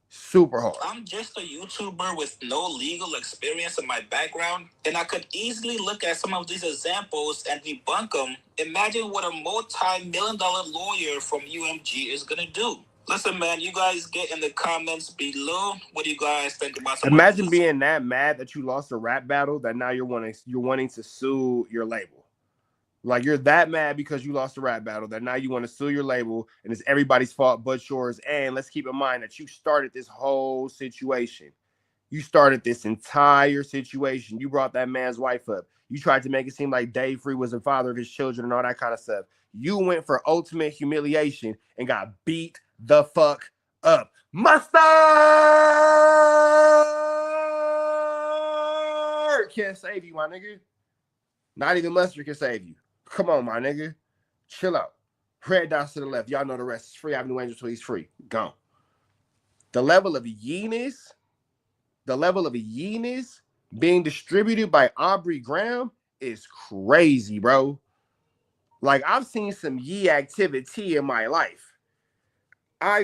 Super hard. I'm just a YouTuber with no legal experience in my background, and I could easily look at some of these examples and debunk them. Imagine what a multi-million-dollar lawyer from UMG is gonna do. Listen, man, you guys get in the comments below. What do you guys think about? Imagine being that mad that you lost a rap battle that now you're wanting to sue your label. Like, you're that mad because you lost a rap battle that now you want to sue your label and it's everybody's fault but yours. And let's keep in mind that you started this whole situation. You started this entire situation. You brought that man's wife up. You tried to make it seem like Dave Free was the father of his children and all that kind of stuff. You went for ultimate humiliation and got beat the fuck up. Mustard can't save you, my nigga. Not even Mustard can save you. Come on, my nigga. Chill out. Red dots to the left. Y'all know the rest. It's free. Avenue Angel till he's free. Gone. The level of yeeness being distributed by Aubrey Graham is crazy, bro. Like, I've seen some yee activity in my life. This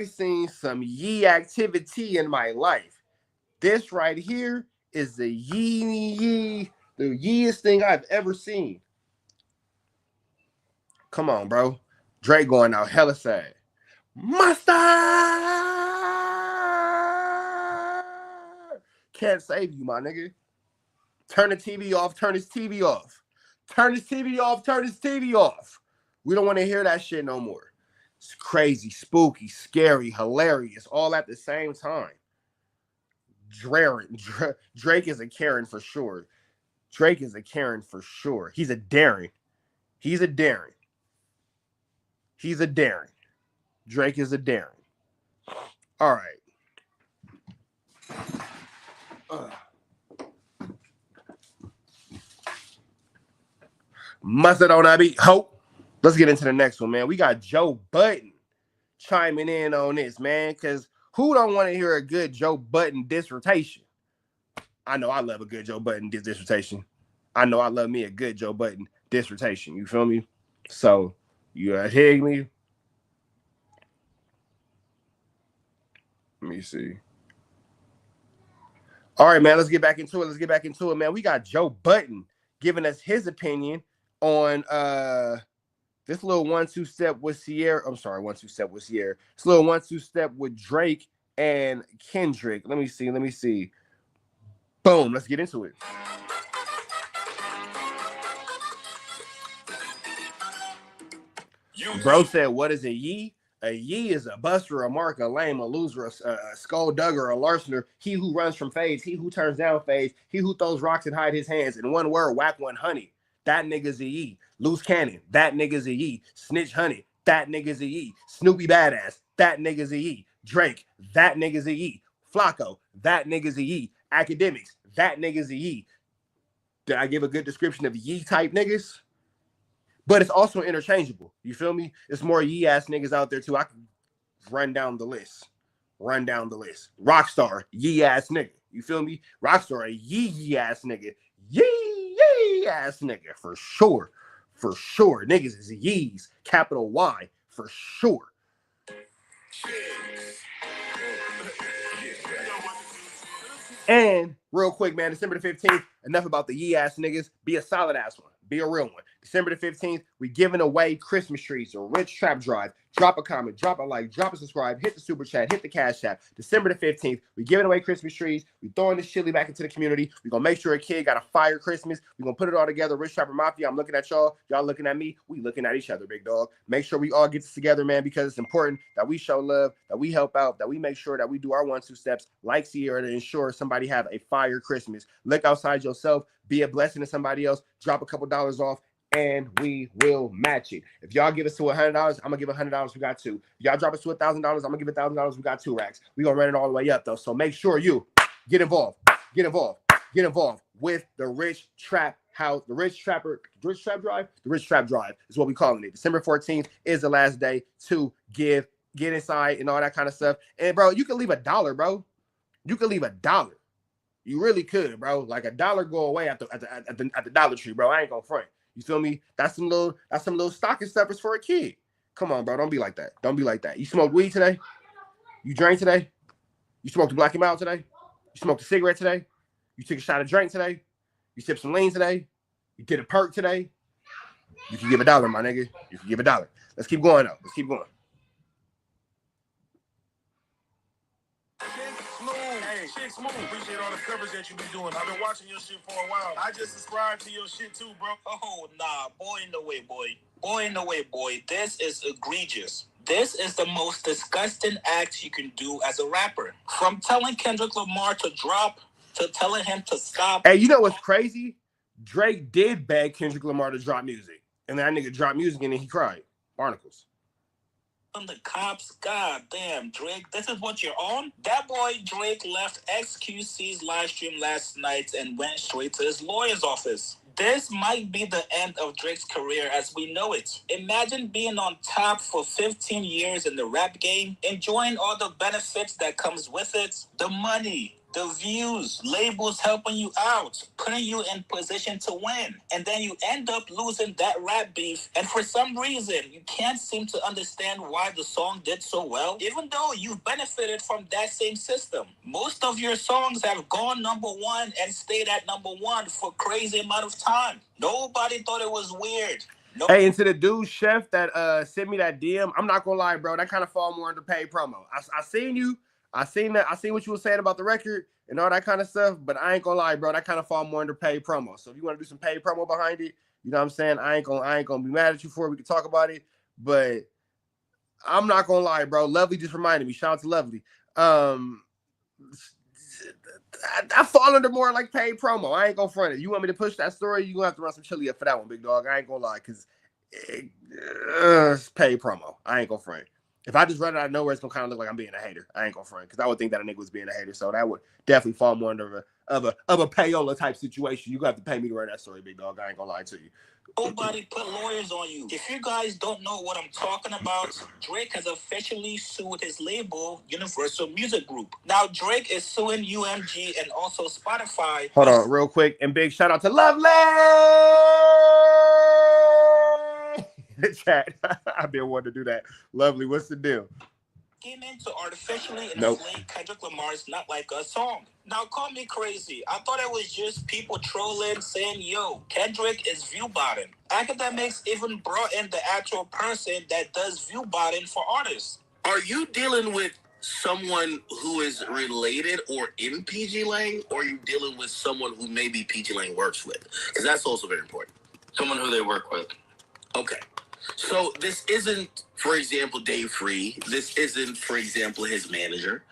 right here is the yeeest thing I've ever seen. Come on, bro. Drake going out hella sad. Mustard can't save you, my nigga. Turn the TV off. Turn his TV off. We don't want to hear that shit no more. It's crazy, spooky, scary, hilarious, all at the same time. Drake is a Karen for sure. He's a daring. Drake is a daring. All right. Mustard on that beat. Hope. Let's get into the next one, man. We got Joe Budden chiming in on this, man, because who don't want to hear a good Joe Budden dissertation? I know I love a good Joe Budden dissertation. I know I love me a good Joe Budden dissertation. You feel me? So, you dig me? Let me see. All right, man, let's get back into it. Man. We got Joe Budden giving us his opinion on this little 1-2 step with Sierra. This little 1-2 step with Drake and Kendrick. Let me see. Boom, let's get into it. Bro said, what is a yee? A yee is a buster, a mark, a lame, a loser, a skulldugger, a larcener, he who runs from fades, he who turns down fades, he who throws rocks and hide his hands. In one word, whack one honey. That nigga's a yee. Loose cannon. That nigga's a yee. Snitch honey. That nigga's a yee. Snoopy Badass. That nigga's a yee. Drake. That nigga's a yee. FLAKKO. That nigga's a yee. Academics. That nigga's a yee. Did I give a good description of yee type niggas? But it's also interchangeable. You feel me? It's more yee ass niggas out there too. I can run down the list. run down the list. Rockstar, yee ass nigga. You feel me? Rockstar, a yee ass nigga. Yee ass nigga for sure. For sure. Niggas is yees, capital Y, for sure. And real quick, man, December the 15th, enough about the yee ass niggas. Be a solid ass one. Be a real one. December the 15th, we giving away Christmas trees. A rich trap drive. Drop a comment, drop a like, drop a subscribe, hit the super chat, hit the cash app. December the 15th, we giving away Christmas trees. We throwing this chili back into the community. We're going to make sure a kid got a fire Christmas. We're going to put it all together. Rich Trapper Mafia, I'm looking at y'all. Y'all looking at me. We looking at each other, big dog. Make sure we all get this together, man, because it's important that we show love, that we help out, that we make sure that we do our 1-2 steps like Sierra to ensure somebody have a fire Christmas. Look outside yourself. Be a blessing to somebody else. Drop a couple dollars off, and we will match it. If y'all give us to $100, I'm gonna give $100. We got two. If y'all drop us to $1,000, I'm gonna give $1,000. We got 2 racks. We gonna run it all the way up though. So make sure you get involved. Get involved. Get involved with the Rich Trap House, the Rich Trap Drive. The Rich Trap Drive is what we calling it. December 14th is the last day to get inside and all that kind of stuff. And bro, you can leave $1, bro. You can leave $1. You really could, bro. Like $1 go away at the Dollar Tree, bro. I ain't gonna front. You feel me? That's some little stocking stuffers for a kid. Come on, bro. Don't be like that. Don't be like that. You smoked weed today? You drank today? You smoked a Black and Mild today? You smoked a cigarette today? You took a shot of drink today? You sipped some lean today? You did a perk today? You can give $1, my nigga. You can give $1. Let's keep going though. Let's keep going. Smooth. Appreciate all the coverage that you be doing. I've been watching your shit for a while. I just subscribed to your shit too, bro. Oh, nah. Boy in the way, boy. Boy in the way, boy. This is egregious. This is the most disgusting act you can do as a rapper. From telling Kendrick Lamar to drop to telling him to stop. Hey, you know what's crazy? Drake did beg Kendrick Lamar to drop music. And that nigga dropped music and then he cried. Barnacles. The cops, god damn, Drake, this is what you're on? That boy Drake left XQC's live stream last night and went straight to his lawyer's office. This might be the end of Drake's career as we know it. Imagine being on top for 15 years in the rap game, enjoying all the benefits that comes with it, the money, the views, labels helping you out, putting you in position to win. And then you end up losing that rap beef. And for some reason, you can't seem to understand why the song did so well, even though you've benefited from that same system. Most of your songs have gone #1 and stayed at #1 for crazy amount of time. Nobody thought it was weird. No. Hey, and to the dude, Chef, that sent me that DM, I'm not gonna lie, bro, that kind of fall more under paid promo. I seen you. I seen that. I seen what you were saying about the record and all that kind of stuff, but I ain't gonna lie, bro. That kind of fall more under paid promo. So if you want to do some paid promo behind it, you know what I'm saying? I ain't gonna be mad at you for it. We can talk about it, but I'm not gonna lie, bro. Lovely just reminded me. Shout out to Lovely. I fall under more like paid promo. I ain't gonna front it. You want me to push that story? You gonna have to run some chili up for that one, big dog. I ain't gonna lie, cause it's paid promo. I ain't gonna front. If I just run it out of nowhere, it's gonna kind of look like I'm being a hater. I ain't gonna front, because I would think that a nigga was being a hater. So that would definitely fall more under a payola type situation. You gonna have to pay me to run that story, big dog. I ain't gonna lie to you. Nobody put lawyers on you. If you guys don't know what I'm talking about, Drake has officially sued his label, Universal Music Group. Now, Drake is suing UMG and also Spotify. Hold on, real quick, and big shout out to Lovely in the chat. I've been wanting to do that. Lovely, what's the deal? Came in to artificially inflate Kendrick Lamar's Not Like Us song. Now, call me crazy. I thought it was just people trolling, saying, yo, Kendrick is view-botting. Academics even brought in the actual person that does view-botting for artists. Are you dealing with someone who is related or in PG Lang, or are you dealing with someone who maybe PG Lang works with? Because that's also very important. Someone who they work with. Okay. So this isn't, for example, Dave Free. This isn't, for example, his manager.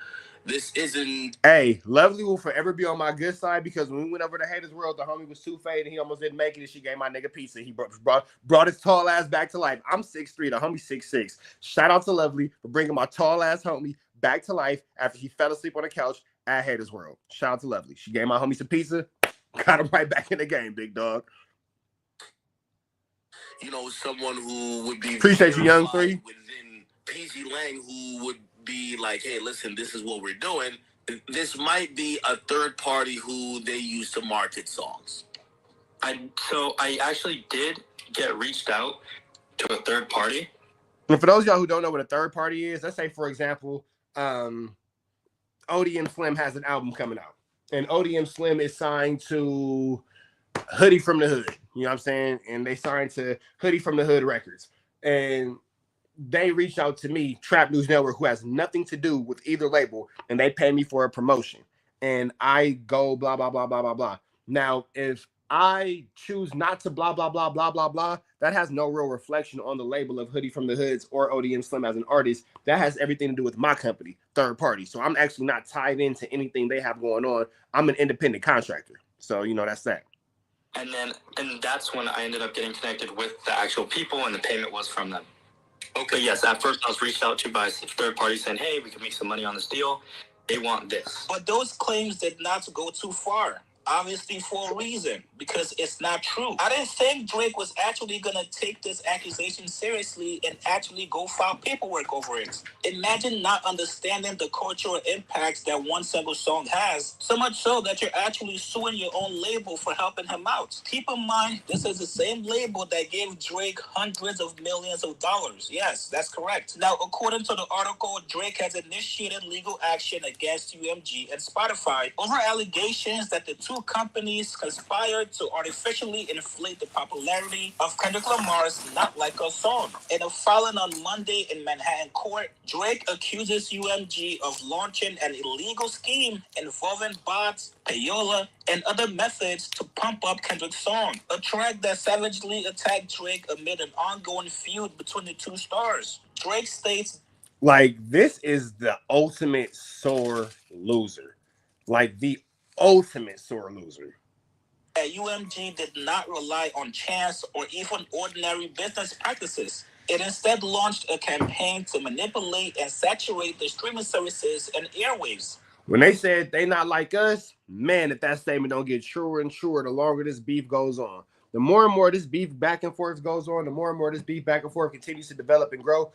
This isn't... Hey, Lovely will forever be on my good side, because when we went over to Haters World, the homie was too fade and he almost didn't make it, and she gave my nigga pizza. He brought his tall ass back to life. I'm 6'3", the homie 6'6". Shout out to Lovely for bringing my tall ass homie back to life after he fell asleep on the couch at Haters World. Shout out to Lovely. She gave my homie some pizza, got him right back in the game, big dog. You know, someone who would be... Appreciate you, Young 3. Within PG Lang, who would be like, hey, listen, this is what we're doing. This might be a third party who they use to market songs. So I actually did get reached out to a third party. And for those of y'all who don't know what a third party is, let's say, for example, ODM Slim has an album coming out, and ODM Slim is signed to Hoodie from the Hood. You know what I'm saying? And they signed to Hoodie from the Hood Records. And they reached out to me, Trap News Network, who has nothing to do with either label, and they pay me for a promotion. And I go blah, blah, blah, blah, blah, blah. Now, if I choose not to blah, blah, blah, blah, blah, blah, that has no real reflection on the label of Hoodie from the Hoods or ODM Slim as an artist. That has everything to do with my company, third party. So I'm actually not tied into anything they have going on. I'm an independent contractor. So, you know, that's that. And that's when I ended up getting connected with the actual people, and the payment was from them. Okay. But yes, at first I was reached out to by a third party saying, hey, we can make some money on this deal. They want this. But those claims did not go too far. Obviously for a reason, because it's not true. I didn't think Drake was actually going to take this accusation seriously and actually go file paperwork over it. Imagine not understanding the cultural impacts that one single song has, so much so that you're actually suing your own label for helping him out. Keep in mind, this is the same label that gave Drake hundreds of millions of dollars. Yes, that's correct. Now, according to the article, Drake has initiated legal action against UMG and Spotify over allegations that the two companies conspired to artificially inflate the popularity of Kendrick Lamar's Not Like Us song. In a filing on Monday in Manhattan court, Drake accuses UMG of launching an illegal scheme involving bots, payola, and other methods to pump up Kendrick's song, a track that savagely attacked Drake amid an ongoing feud between the two stars. Drake states, like, this is the ultimate sore loser. Like, the ultimate sore loser. UMG did not rely on chance or even ordinary business practices. It instead launched a campaign to manipulate and saturate the streaming services and airwaves. When they said they not like us, man, if that statement don't get truer and truer the longer this beef goes on. The more and more this beef back and forth goes on, the more and more this beef back and forth continues to develop and grow,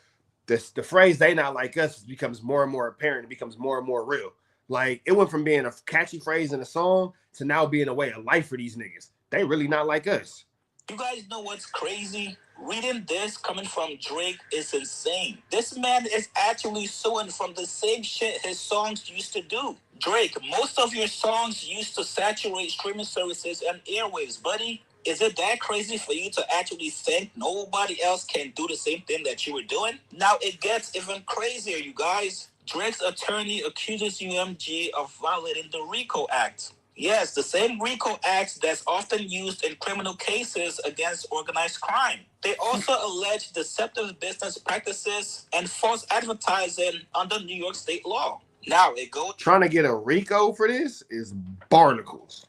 the phrase they not like us becomes more and more apparent. It becomes more and more real. Like, it went from being a catchy phrase in a song to now being a way of life for these niggas. They really not like us. You guys know what's crazy? Reading this coming from Drake is insane. This man is actually suing from the same shit his songs used to do. Drake, most of your songs used to saturate streaming services and airwaves, buddy. Is it that crazy for you to actually think nobody else can do the same thing that you were doing? Now it gets even crazier, you guys. Drake's attorney accuses UMG of violating the RICO Act. Yes, the same RICO Act that's often used in criminal cases against organized crime. They also allege deceptive business practices and false advertising under New York state law. Now it goes... Trying to get a RICO for this is barnacles.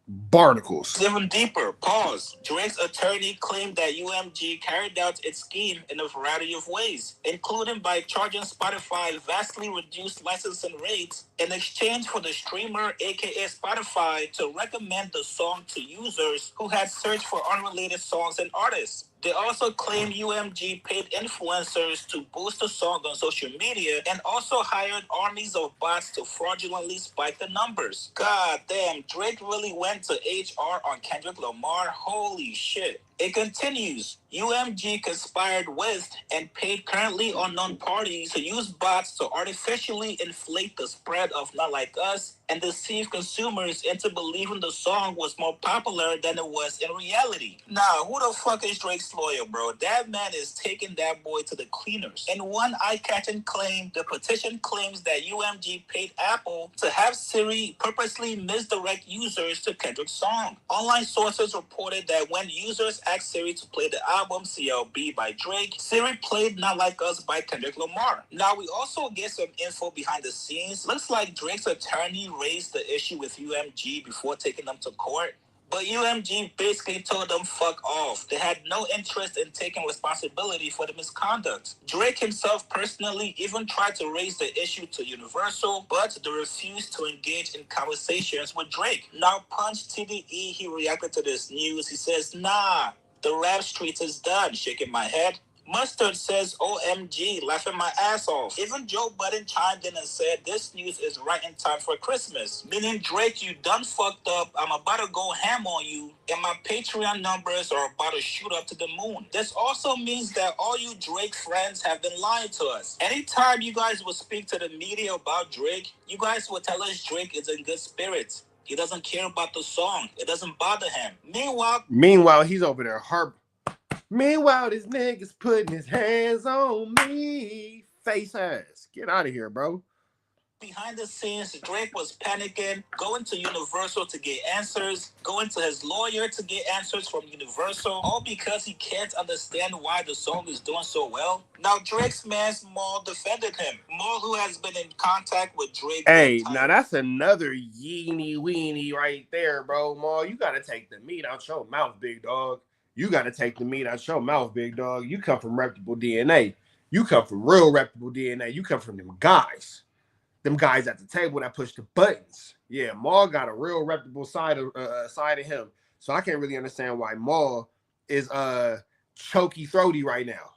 Barnacles. Even deeper. Pause. Drake's attorney claimed that UMG carried out its scheme in a variety of ways, including by charging Spotify vastly reduced licensing rates in exchange for the streamer, aka Spotify, to recommend the song to users who had searched for unrelated songs and artists. They also claim UMG paid influencers to boost the song on social media and also hired armies of bots to fraudulently spike the numbers. God damn, Drake really went to HR on Kendrick Lamar? Holy shit. It continues. UMG conspired with and paid currently unknown parties to use bots to artificially inflate the spread of Not Like Us and deceive consumers into believing the song was more popular than it was in reality. Nah, who the fuck is Drake's lawyer, bro? That man is taking that boy to the cleaners. In one eye-catching claim, the petition claims that UMG paid Apple to have Siri purposely misdirect users to Kendrick's song. Online sources reported that when users asked Siri to play the album CLB by Drake, Siri played Not Like Us by Kendrick Lamar. Now, we also get some info behind the scenes. Looks like Drake's attorney raised the issue with UMG before taking them to court. But UMG basically told them fuck off. They had no interest in taking responsibility for the misconduct. Drake himself personally even tried to raise the issue to Universal, but they refused to engage in conversations with Drake. Now, Punch TDE, he reacted to this news. He says, nah, the rap streets is done. Shaking my head. Mustard says, OMG, laughing my ass off. Even Joe Budden chimed in and said, this news is right in time for Christmas. Meaning, Drake, you done fucked up. I'm about to go ham on you. And my Patreon numbers are about to shoot up to the moon. This also means that all you Drake friends have been lying to us. Anytime you guys will speak to the media about Drake, you guys will tell us Drake is in good spirits. He doesn't care about the song. It doesn't bother him. Meanwhile, he's over there Meanwhile, this nigga's putting his hands on me. Face ass. Get out of here, bro. Behind the scenes, Drake was panicking, going to Universal to get answers, going to his lawyer to get answers from Universal, all because he can't understand why the song is doing so well. Now, Drake's man, Maul, defended him. Maul, who has been in contact with Drake. Hey, now that's another yeeny weenie right there, bro. Maul, you got to take the meat out your mouth, big dog. You got to take the meat out your mouth, big dog. You come from reputable DNA. You come from real reputable DNA. You come from them guys. Them guys at the table that push the buttons. Yeah, Maul got a real reputable side of him. So I can't really understand why Maul is choky throaty right now.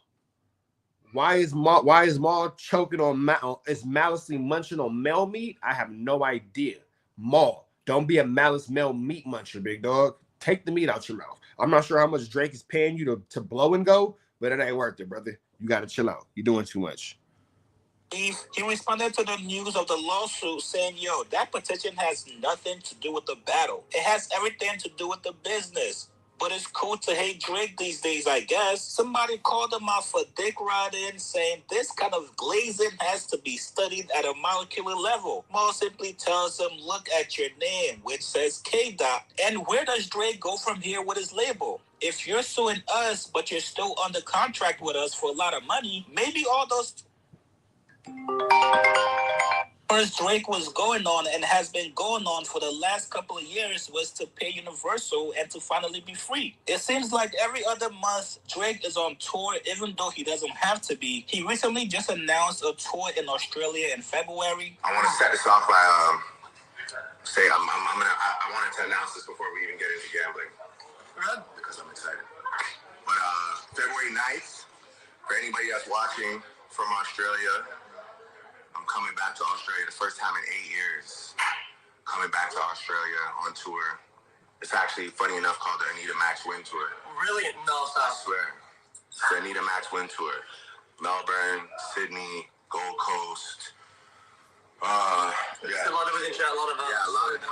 Why is Maul choking on is maliciously munching on male meat? I have no idea. Maul, don't be a malice male meat muncher, big dog. Take the meat out your mouth. I'm not sure how much Drake is paying you to blow and go, but it ain't worth it, brother. You got to chill out. You're doing too much. He responded to the news of the lawsuit saying, yo, that petition has nothing to do with the battle. It has everything to do with the business. But it's cool to hate Drake these days, I guess. Somebody called him out for dick riding, saying this kind of glazing has to be studied at a molecular level. Maul simply tells him, look at your name, which says K-Dot. And where does Drake go from here with his label? If you're suing us, but you're still under contract with us for a lot of money, maybe all those first Drake was going on and has been going on for the last couple of years was to pay Universal and to finally be free. It seems like every other month Drake is on tour, even though he doesn't have to be. He recently just announced a tour in Australia in February. I want to set this off by I wanted to announce this before we even get into gambling. Good. Because I'm excited. But February 9th, for anybody that's watching from Australia, I'm coming back to Australia the first time in 8 years. Coming back to Australia on tour. It's actually, funny enough, called the Anita Max Win Tour. Really? No, stop. I swear. It's the Anita Max Win Tour. Melbourne, Sydney, Gold Coast. A lot of it in chat. A lot of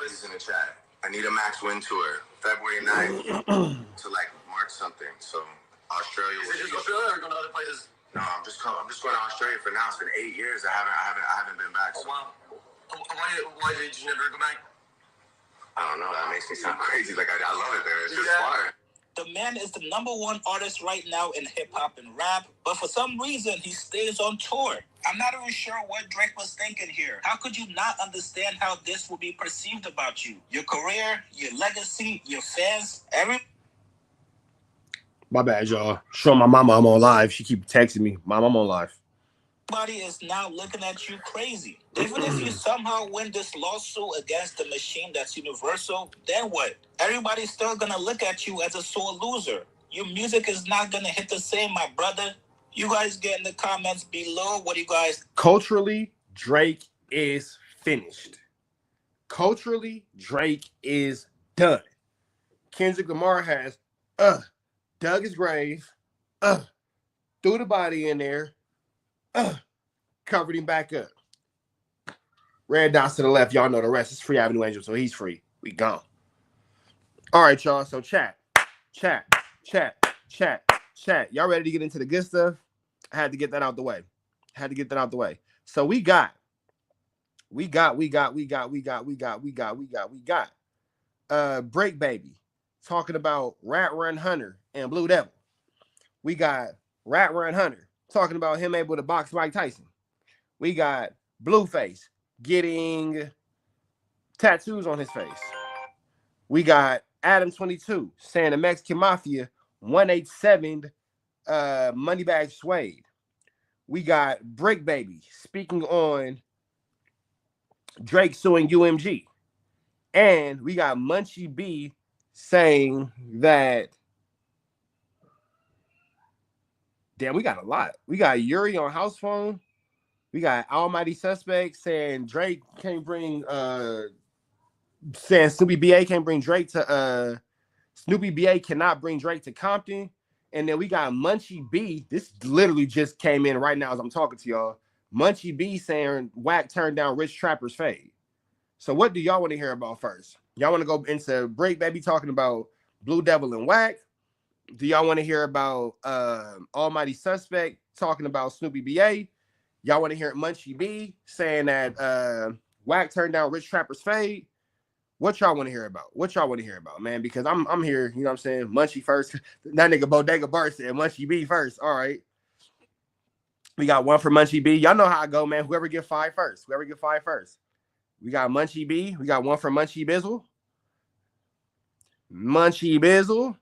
noise in the chat. Anita Max Win Tour, February 9th to like March something. So Australia. Is it just Australia or going to other places? No, I'm just going to Australia for now. It's been 8 years. I haven't been back. So. Oh, wow. Why did you never go back? I don't know. That makes me sound crazy. Like I love it there. It's just fun. The man is the #1 artist right now in hip-hop and rap, but for some reason, he stays on tour. I'm not even sure what Drake was thinking here. How could you not understand how this will be perceived about you? Your career, your legacy, your fans, My bad, y'all. Show my mama I'm on live. She keep texting me. Mom, I'm on live. Everybody is now looking at you crazy. Even if you somehow win this lawsuit against the machine that's Universal, then what? Everybody's still gonna look at you as a sore loser. Your music is not gonna hit the same, my brother. You guys get in the comments below. What do you guys? Culturally, Drake is finished. Culturally, Drake is done. Kendrick Lamar has dug his grave, threw the body in there, covered him back up. Red dots to the left. Y'all know the rest. It's Free Avenue Angel, so he's free. We gone. All right, y'all. So chat. Y'all ready to get into the good stuff? I had to get that out the way. So we got Bricc Baby talking about Rat Run Hunter and Blue Devil. We got Rat Run Hunter talking about him able to box Mike Tyson. We got Blueface getting tattoos on his face. We got Adam 22 saying the Mexican Mafia 187 Moneybag Suede. We got Bricc Baby speaking on Drake suing UMG. And we got Munchie B saying that Damn, we got a lot. We got Yuri on house phone. We got Almighty Suspect saying Drake can't bring saying Snoopy BA can't bring Drake to Snoopy BA cannot bring Drake to Compton. And then we got Munchie B. This literally just came in right now as I'm talking to y'all. Munchie B saying Wack turned down Rich Trapper's fade. So what do y'all want to hear about first? Y'all want to go into Bricc Baby talking about Blue Devil and Wack? Do y'all want to hear about Almighty Suspect talking about Snoopy BA? Y'all want to hear Munchie B saying that Wack turned down Rich Trapper's fade? What y'all want to hear about? What y'all want to hear about, man? Because I'm here, you know what I'm saying? Munchie first. That nigga Bodega Bart said Munchie B first. All right. We got one for Munchie B. Y'all know how I go, man. Whoever get five first. Whoever get five first. We got Munchie B. We got one for Munchie Bizzle. Munchie Bizzle.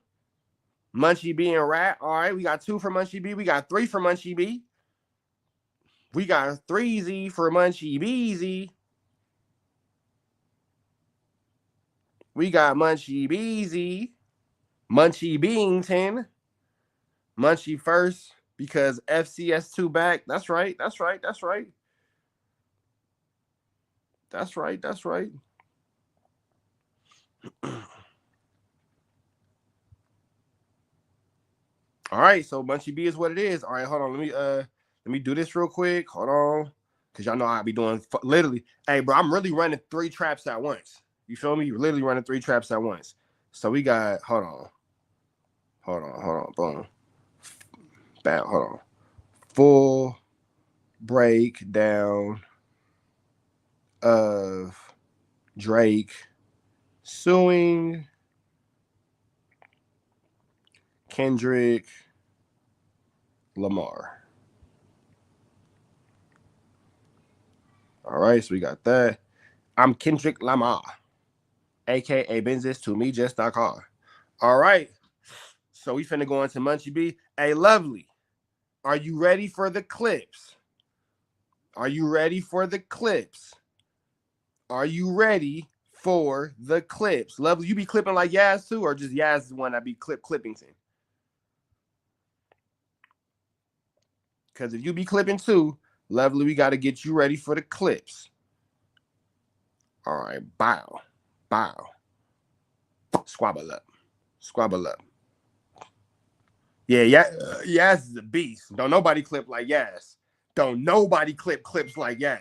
Munchie B and Rat. All right. We got two for Munchie B. We got three for Munchie B. We got 3Z for Munchie Beezy. We got Munchie Beezy. Munchie Beington. Munchie first because FCS2 back. That's right. That's right. That's right. That's right. That's right. All right. So Munchie B is what it is. All right. Hold on. Let me do this real quick. Hold on. Because y'all know I be doing literally. Hey, bro, I'm really running 3 traps at once. You feel me? You're literally running 3 traps at once. So we got, hold on. Boom. Bam, hold on. Full breakdown of Drake suing Kendrick Lamar. All right, so we got that. I'm Kendrick Lamar, aka Benzis2me.just.com. All right, so we finna go into Munchie B. Hey, Lovely, are you ready for the clips? Are you ready for the clips? Are you ready for the clips? Lovely, you be clipping like Yaz too, or just Yaz is the one that be clipping to? Because if you be clipping too, Lovely, we got to get you ready for the clips. All right, bow. Squabble up. Yeah, Yaz is a beast. Don't nobody clip like Yaz. Don't nobody clip clips like Yaz.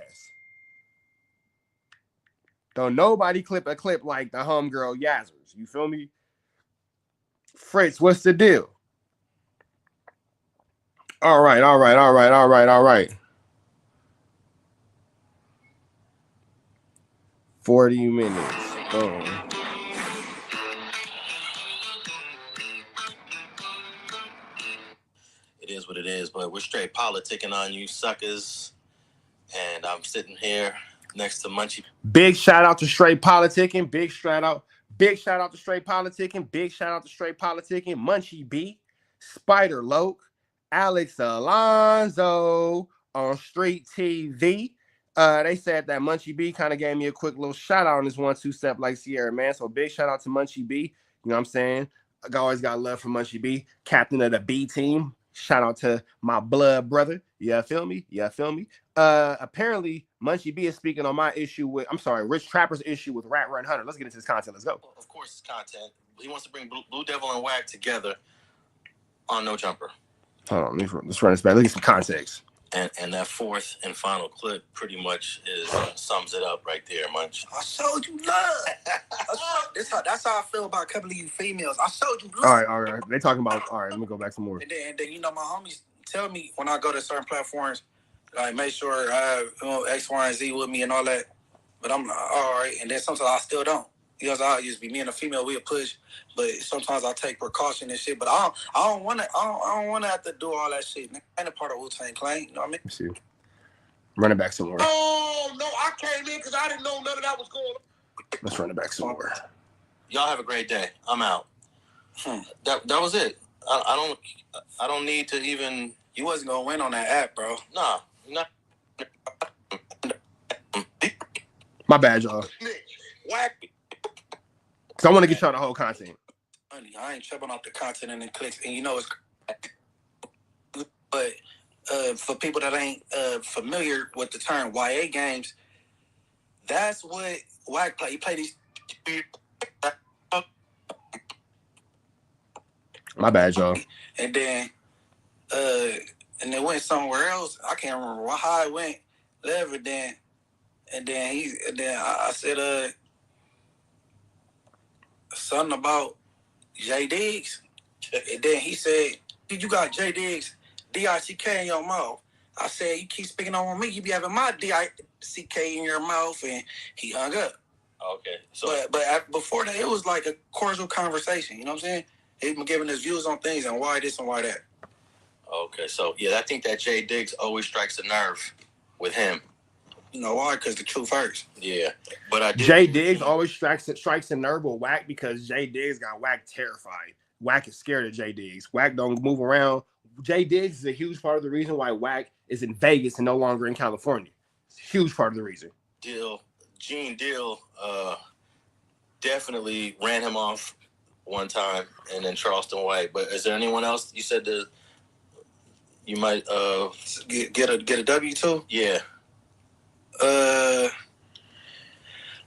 Don't nobody clip a clip like the homegirl Yazzers. You feel me? Fritz, what's the deal? All right. 40 minutes. Boom. It is what it is, but we're straight politicking on you suckers. And I'm sitting here next to Munchie. Big shout out to Straight Politicking. Big shout out to Straight Politicking. Munchie B, Spider Loke, Alex Alonzo on Street TV. They said that Munchie B kind of gave me a quick little shout out on this 1-2 step like Sierra, man. So big shout out to Munchie B. You know what I'm saying? I always got love for Munchie B, captain of the B team. Shout out to my blood brother. You feel me? Apparently, Munchie B is speaking on my issue with, Rich Trapper's issue with Rat Run Hunter. Let's get into this content. Let's go. Of course, it's content. He wants to bring Blue Devil and Wack together on No Jumper. Hold on, let's run this back. Look at some context. And that fourth and final clip pretty much sums it up right there, Munch. I showed you love. That's how I feel about a couple of you females. I showed you love. All right. They talking about, all right, let me go back some more. And then you know, my homies tell me when I go to certain platforms, like make sure X, Y, and Z with me and all that. But I'm like, all right. And then sometimes I still don't. Because I used to be me and a female, we'll push, but sometimes I take precaution and shit. But I don't want to have to do all that shit. I ain't a part of Wu-Tang Clan, you know what I mean? Let's see. Run it back some more. Oh no, I came in because I didn't know none of that was going on. Let's run it back some more. Y'all have a great day. I'm out. That was it. I don't need to even. You wasn't gonna win on that app, bro. Nah. My bad, y'all. Wack. Because I want to get y'all the whole content. Honey, I ain't tripping off the content and the clicks, and you know it's. But for people that ain't familiar with the term YA games, that's what Wack play. He play these. My bad, y'all. And then went somewhere else. I can't remember how it went. Whatever. Then I said something about J Diggs. And then he said, "You got J Diggs DICK in your mouth." I said, "You keep speaking on me, you be having my DICK in your mouth," and he hung up. Okay. So, but before that, it was like a cordial conversation. You know what I'm saying? He been giving his views on things and why this and why that. Okay, so yeah, I think that J Diggs always strikes a nerve with him. You know why? Because the truth hurts. Yeah, but J Diggs always strikes a nerve with Wack because J Diggs got Wack terrified. Wack is scared of J Diggs. Wack don't move around. J Diggs is a huge part of the reason why Wack is in Vegas and no longer in California. It's a huge part of the reason. Gene Deal definitely ran him off one time, and then Charleston White. But is there anyone else you said that you might get a W too? Yeah. Let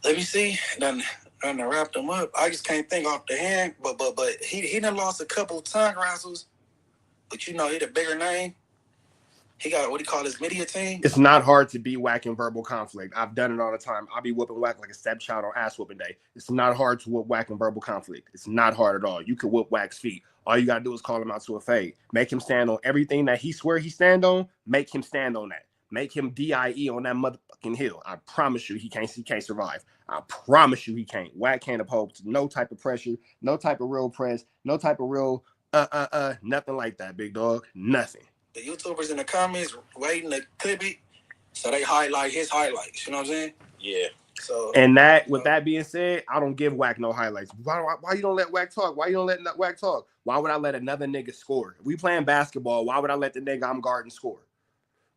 me see. Then wrap them up. I just can't think off the hand. But he done lost a couple of tongue wrestles. But you know he the bigger name. He got what he call his media team. It's not hard to be Wack in verbal conflict. I've done it all the time. I'll be whooping Wack like a stepchild on ass whooping day. It's not hard to whoop Wack in verbal conflict. It's not hard at all. You can whoop Wack's feet. All you gotta do is call him out to a fade. Make him stand on everything that he swear he stand on. Make him stand on that. Make him DIE on that motherfucking hill. I promise you he can't survive. I promise you he can't. Wack can't uphold to no type of pressure, no type of real press, no type of real nothing like that, big dog. Nothing. The YouTubers in the comments waiting to clip it, so they highlight his highlights. You know what I'm saying? Yeah. So and that, with that being said, I don't give Wack no highlights. Why you don't let Wack talk? Why you don't let Wack talk? Why would I let another nigga score? If we playing basketball, why would I let the nigga I'm guarding score?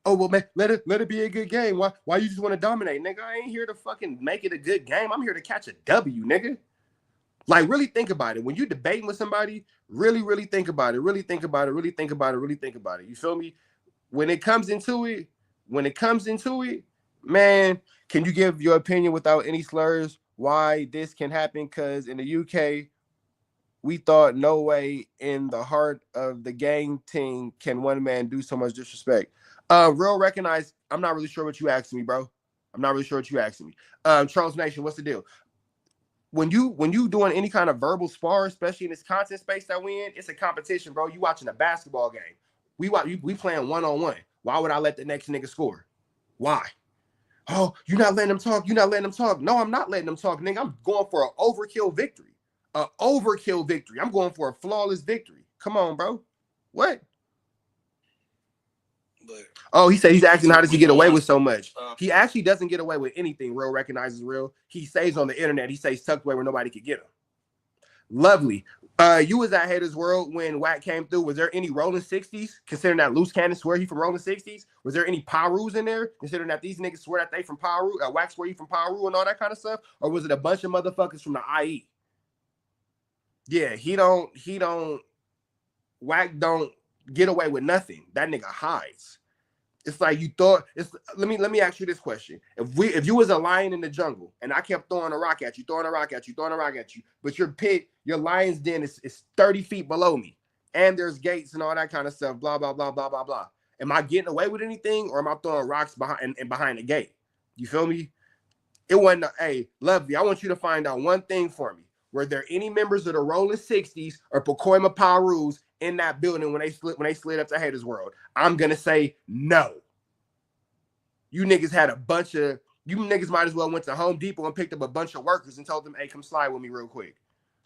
Oh well, man, let it be a good game. Why you just want to dominate, nigga? I ain't here to fucking make it a good game. I'm here to catch a W, nigga. Like, really think about it. When you debating with somebody, really think about it. Really think about it. Really think about it. Really think about it. You feel me? When it comes into it, man, can you give your opinion without any slurs why this can happen? Because in the UK, we thought no way in the heart of the gang team can one man do so much disrespect. Real recognize, I'm not really sure what you asking me, bro. I'm not really sure what you asking me. Charles Nation, what's the deal? When you doing any kind of verbal spar, especially in this content space that we in, it's a competition, bro. You watching a basketball game. We playing one-on-one. Why would I let the next nigga score? Why? Oh, you're not letting them talk. You're not letting them talk. No, I'm not letting them talk, nigga. I'm going for an overkill victory. An overkill victory. I'm going for a flawless victory. Come on, bro. What? Oh, he said he's asking how does he get away with so much? He actually doesn't get away with anything. Real recognizes real. He stays on the internet. He stays tucked away where nobody could get him. Lovely. You was at Haters World when Wack came through. Was there any Rolling 60s? Considering that Loose Cannon swear he from Rolling 60s. Was there any Pirus in there? Considering that these niggas swear that they from Piru, Wack swear he from Piru and all that kind of stuff? Or was it a bunch of motherfuckers from the IE? Yeah, Wack don't get away with nothing. That nigga hides. It's like you thought. Let me ask you this question: If you was a lion in the jungle and I kept throwing a rock at you, but your lion's den is 30 feet below me, and there's gates and all that kind of stuff, blah blah blah blah blah blah. Am I getting away with anything, or am I throwing rocks behind the gate? You feel me? It wasn't. Hey, Lovely, I want you to find out one thing for me. Were there any members of the Rolling 60s or Pacoima Pirus in that building when they slid up to Haters World? I'm gonna say no. You niggas had you niggas might as well went to Home Depot and picked up a bunch of workers and told them, hey, come slide with me real quick.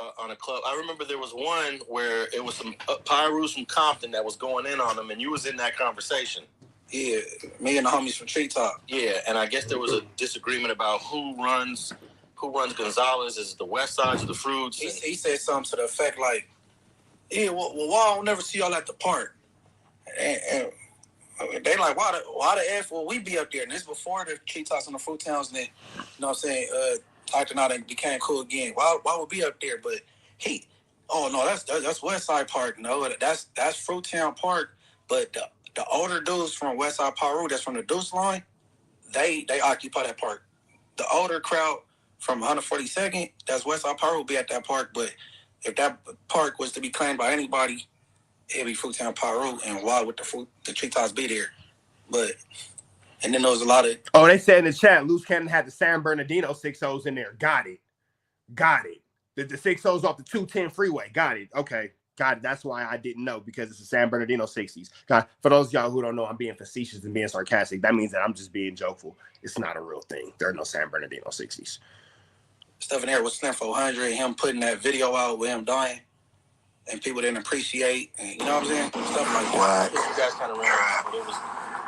On a club, I remember there was one where it was some Pirus from Compton that was going in on them, and you was in that conversation. Yeah, me and the homies from Treetop. Yeah, and I guess there was a disagreement about who runs Gonzalez. Is it the West Side or the Fruits? He said something to the effect like, yeah, well, why I don't never see y'all at the park? And they like, why the F will we be up there? And this before the Treetops and the Fruit Towns, and then, you know what I'm saying, acting out and became cool again. Why would be up there? But oh no, that's West Side Park. No, that's Fruit Town Park. But The older dudes from Westside Paru, that's from the Deuce line, they occupy that park. The older crowd from 142nd, that's Westside Paru, will be at that park. But if that park was to be claimed by anybody, it'd be Fruittown Paru, and why would the treetops be there? But and then there was a lot of. Oh, they said in the chat, Loose Cannon had the San Bernardino 6.0s in there. Got it. The 6.0s off the 210 freeway. Got it. Okay. Got it. That's why I didn't know, because it's the San Bernardino 60s. God, for those of y'all who don't know, I'm being facetious and being sarcastic. That means that I'm just being jokeful. It's not a real thing. There are no San Bernardino 60s. Stuff in there with Slim 400, him putting that video out with him dying, and people didn't appreciate, and you know what I'm saying? Stuff like that. You guys kind of ran, but it was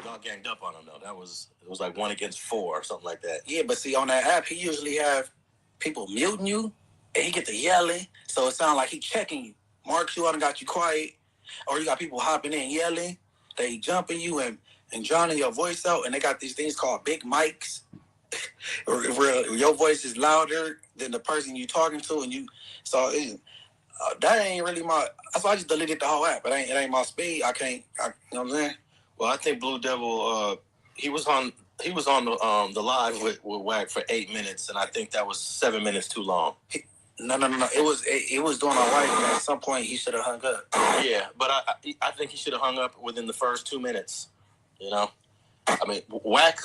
y'all ganged up on him though. It was like 1 against 4 or something like that. Yeah, but see, on that app, he usually have people muting you, and he get to yelling, so it sounds like he checking you, marks you out and got you quiet, or you got people hopping in yelling, they jumping you and drowning your voice out, and they got these things called big mics. Where your voice is louder than the person you talking to, and that ain't really my. That's why I just deleted the whole app. It ain't my speed. I can't. You know what I'm saying? Well, I think Blue Devil. He was on the live with Wack for 8 minutes, and I think that was 7 minutes too long. No. It was doing all right, and at some point he should have hung up. Yeah, but I think he should have hung up within the first 2 minutes. You know. I mean, Wack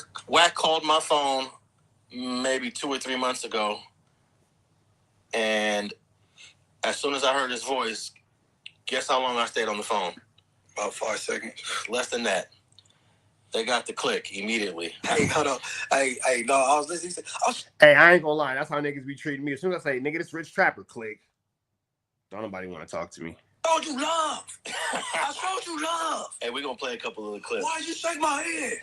called my phone maybe 2 or 3 months ago, and as soon as I heard his voice, guess how long I stayed on the phone? About 5 seconds. Less than that. They got the click immediately. Hey, hold on. Hey, no, I was listening. Hey, I ain't gonna lie. That's how niggas be treating me. As soon as I say, nigga, this Rich Trapper, click. Don't nobody want to talk to me. I showed you love. I showed you love. Hey, we're going to play a couple of the clips. Why did you shake my head?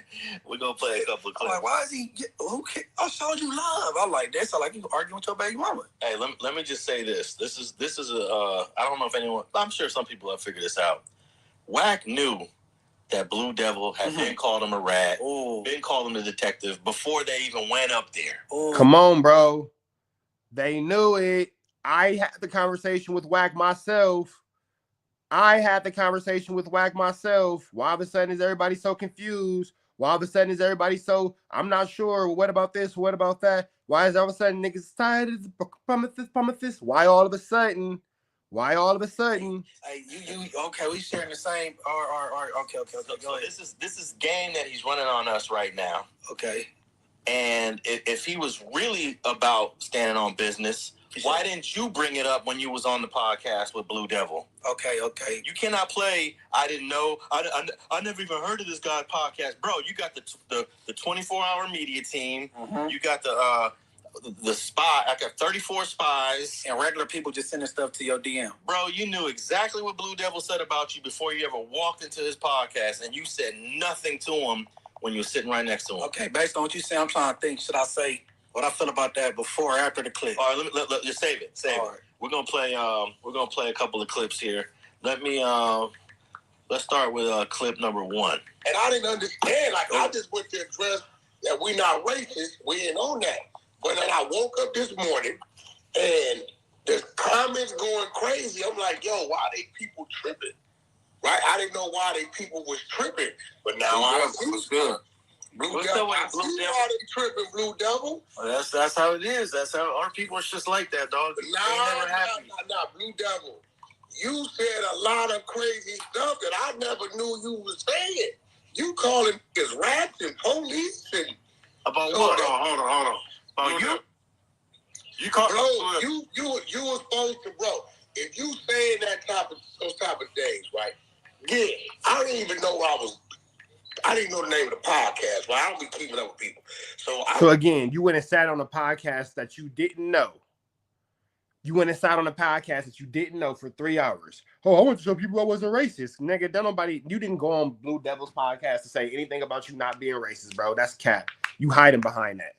We're going to play a couple of clips. I'm like, why is he... Okay, I showed you love. I'm like, that's like you arguing with your baby mama. Hey, let me just say this. This is I don't know if anyone... I'm sure some people have figured this out. Wack knew that Blue Devil had been called him a rat, been called him the detective before they even went up there. Ooh. Come on, bro. They knew it. I had the conversation with Wack myself. Why all of a sudden is everybody so confused? Why all of a sudden is everybody so, I'm not sure. What about this? What about that? Why is all of a sudden niggas tired? Promise? Why all of a sudden? Hey, you okay, we sharing the same, okay. So this is game that he's running on us right now. Okay. And if he was really about standing on business, why didn't you bring it up when you was on the podcast with Blue Devil? Okay. You cannot play, I didn't know, I never even heard of this guy's podcast. Bro, you got the 24-hour media team. Mm-hmm. You got the spy. I got 34 spies. And regular people just sending stuff to your DM. Bro, you knew exactly what Blue Devil said about you before you ever walked into his podcast, and you said nothing to him when you were sitting right next to him. Okay, based on what you say, I'm trying to think, should I say what I feel about that before or after the clip? All right, let just save it. Right. We're gonna play a couple of clips here. Let's start with clip number 1. And I didn't understand. Like, I just went to address that we not racist. We ain't on that. But then I woke up this morning and there's comments going crazy. I'm like, yo, why they people tripping? Right? I didn't know why they people was tripping. But now I see what's good. Blue Devil. I see why they tripping, Blue Devil. Well, that's how it is. That's how our people are just like that, dog. Nah, Blue Devil. You said a lot of crazy stuff that I never knew you was saying. You calling niggas rats and police and about what? Hold on. You call bro, you was supposed to, bro. If you saying those type of things, right? Yeah, I didn't even know I didn't know the name of the podcast, right? I don't be keeping up with people. So again, you went and sat on a podcast that you didn't know. For 3 hours. Oh, I want to show people I wasn't racist. Nigga, you didn't go on Blue Devil's podcast to say anything about you not being racist, bro. That's cap. You hiding behind that.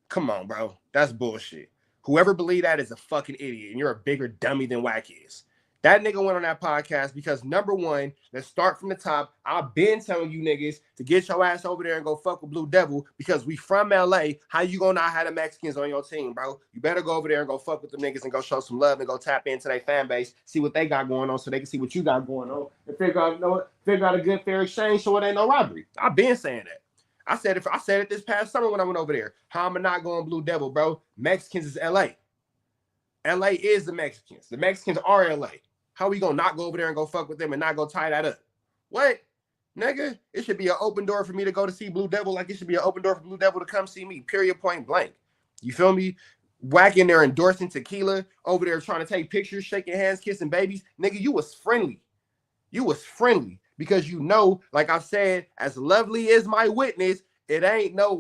Come on, bro. That's bullshit. Whoever believed that is a fucking idiot, and you're a bigger dummy than Wack is. That nigga went on that podcast because, number one, let's start from the top. I've been telling you niggas to get your ass over there and go fuck with Blue Devil because we from LA. How you gonna not have the Mexicans on your team, bro? You better go over there and go fuck with them niggas and go show some love and go tap into their fan base, see what they got going on so they can see what you got going on and figure out a good fair exchange so it ain't no robbery. I've been saying that. I said it this past summer when I went over there. How am I not going Blue Devil, bro? Mexicans is LA. LA is the Mexicans. The Mexicans are LA. How we gonna not go over there and go fuck with them and not go tie that up? What? Nigga, it should be an open door for me to go to see Blue Devil like it should be an open door for Blue Devil to come see me, period, point blank. You feel me? Wack in there endorsing tequila, over there trying to take pictures, shaking hands, kissing babies. Nigga, you was friendly. You was friendly because you know, like I said, as lovely as my witness, it ain't no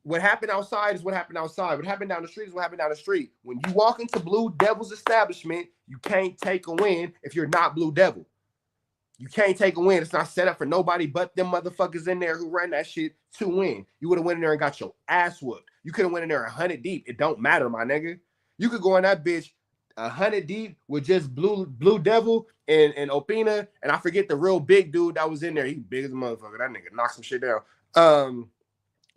what happened outside is what happened outside. What happened down the street is what happened down the street. When you walk into Blue Devil's establishment, you can't take a win if you're not Blue Devil. You can't take a win. It's not set up for nobody but them motherfuckers in there who ran that shit to win. You would have went in there and got your ass whooped. You could have went in there 100 deep. It don't matter, my nigga. You could go in that bitch 100 deep with just Blue Devil and Opina, and I forget the real big dude that was in there. He big as a motherfucker. That nigga knocked some shit down.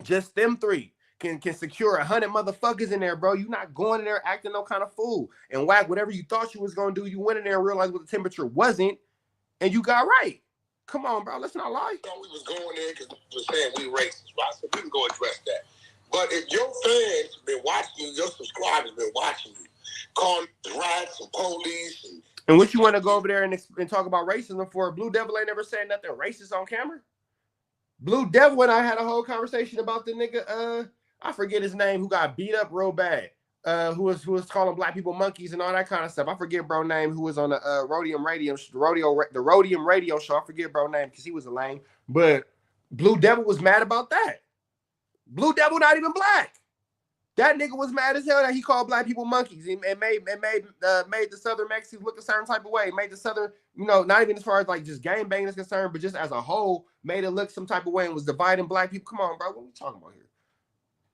Just them three can secure 100 motherfuckers in there, bro. You not going in there acting no kind of fool. And Wack, whatever you thought you was gonna do, you went in there and realized what the temperature wasn't, and you got right. Come on, bro. Let's not lie. We was going there because we were saying we racist, right? So we can go address that. But if your fans been watching you, your subscribers been watching you, calling rats and police, and what you want to go over there and talk about racism for? Blue Devil ain't never said nothing racist on camera. Blue Devil and I had a whole conversation about the nigga, I forget his name, who got beat up real bad, who was calling black people monkeys and all that kind of stuff. I forget bro name, who was on the Rhodium Radio show. I forget bro name because he was a lame. But Blue Devil was mad about that. Blue Devil not even black. That nigga was mad as hell that he called black people monkeys and made the Southern Mexicans look a certain type of way. Made the Southern, not even as far as like just gang banging is concerned, but just as a whole, made it look some type of way and was dividing black people. Come on, bro. What are we talking about here?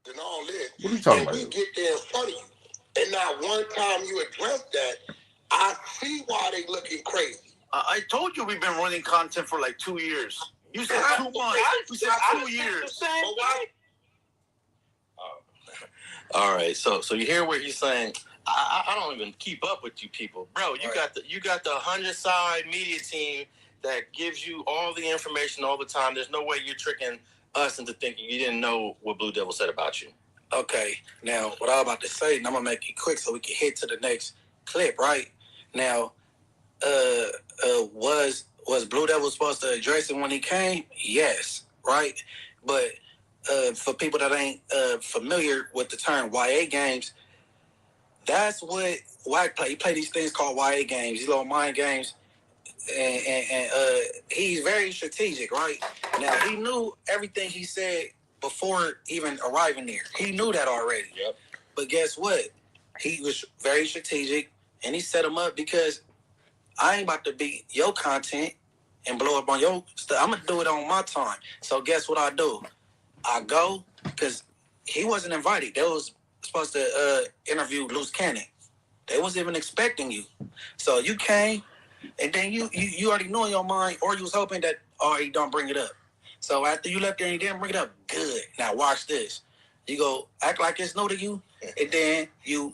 And all this. What are we talking about? We get there in front of you. And not one time you address that, I see why they looking crazy. I told you we've been running content for like 2 years. You said 2 months. You said 2 years. All right, so you hear what he's saying? I don't even keep up with you people, bro. You got the 100-side media team that gives you all the information all the time. There's no way you're tricking us into thinking you didn't know what Blue Devil said about you. Okay, now what I'm about to say, and I'm gonna make it quick so we can hit to the next clip. Right now, was Blue Devil supposed to address it when he came? Yes, right, but. For people that ain't familiar with the term YA games, that's what Wack play. He play these things called YA games, these little mind games, and he's very strategic, right? Now, he knew everything he said before even arriving there. He knew that already. Yep. But guess what? He was very strategic, and he set him up because I ain't about to beat your content and blow up on your stuff. I'm going to do it on my time. So guess what I do? I go because he wasn't invited. They was supposed to interview Loose Cannon. They wasn't even expecting you. So you came, and then you already know in your mind, or you was hoping that, he don't bring it up. So after you left there and he didn't bring it up, good. Now watch this. You go act like it's new to you, and then you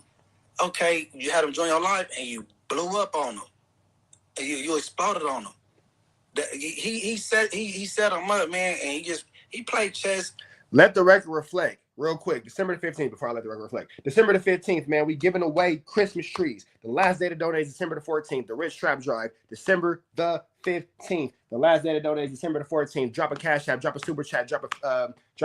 had him join your life, and you blew up on him. And you exploded on him. He set him up, man, and he played chess. Let the record reflect real quick. December the 15th, before I let the record reflect. December the 15th, man, we giving away Christmas trees. The last day to donate is December the 14th. The Rich Trap Drive, December the 15th. The last day to donate is December the 14th. Drop a cash app, drop a super chat, drop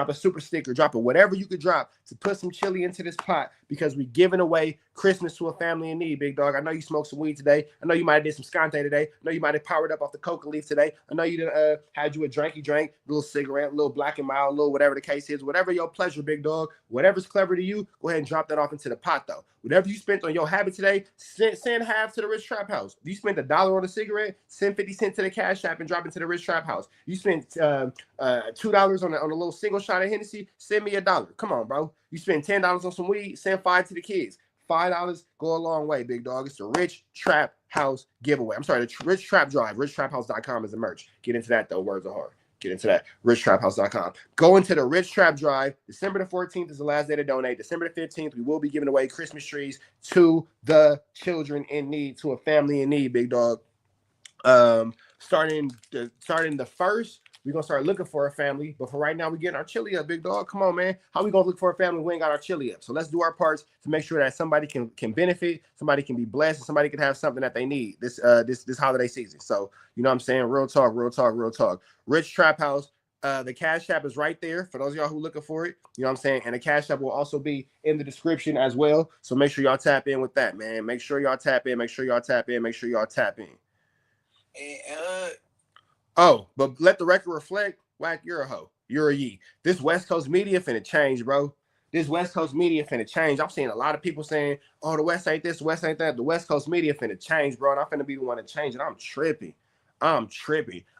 a super sticker, drop it, whatever you could drop to put some chili into this pot because we giving away Christmas to a family in need, big dog. I know you smoked some weed today. I know you might have did some scante today. I know you might have powered up off the coca leaf today. I know you had you a dranky drink, a little cigarette, a little Black and Mild, a little whatever the case is. Whatever your pleasure, big dog. Whatever's clever to you, go ahead and drop that off into the pot, though. Whatever you spent on your habit today, send half to the Rich Trap House. If you spent $1 on a cigarette, send 50 cents to the cash app and drop it to the Rich Trap House. You spent $2 on a little single shot of Hennessy, send me $1. Come on, bro. You spend $10 on some weed, send $5 to the kids. $5 go a long way, big dog. It's the Rich Trap House giveaway. I'm sorry, the Rich Trap Drive. RichTrapHouse.com is the merch. Get into that though. Words are hard. Get into that. RichTrapHouse.com. Go into the Rich Trap Drive. December the 14th is the last day to donate. December the 15th, we will be giving away Christmas trees to the children in need, to a family in need, big dog. Starting the first, we're gonna start looking for a family, but for right now, we're getting our chili up, big dog. Come on, man. How we gonna look for a family? We ain't got our chili up. So let's do our parts to make sure that somebody can benefit, somebody can be blessed, and somebody can have something that they need this holiday season. So you know what I'm saying? Real talk, real talk, real talk. Rich Trap House. The Cash App is right there for those of y'all who looking for it. You know what I'm saying? And the Cash App will also be in the description as well. So make sure y'all tap in with that, man. Make sure y'all tap in. Make sure y'all tap in. Make sure y'all tap in. And oh, but let the record reflect. Wack, you're a hoe. You're a yee. This West Coast media finna change, bro. This West Coast media finna change. I'm seeing a lot of people saying, oh, the West ain't this, the West ain't that. The West Coast media finna change, bro. And I'm finna be the one to change it. I'm tripping.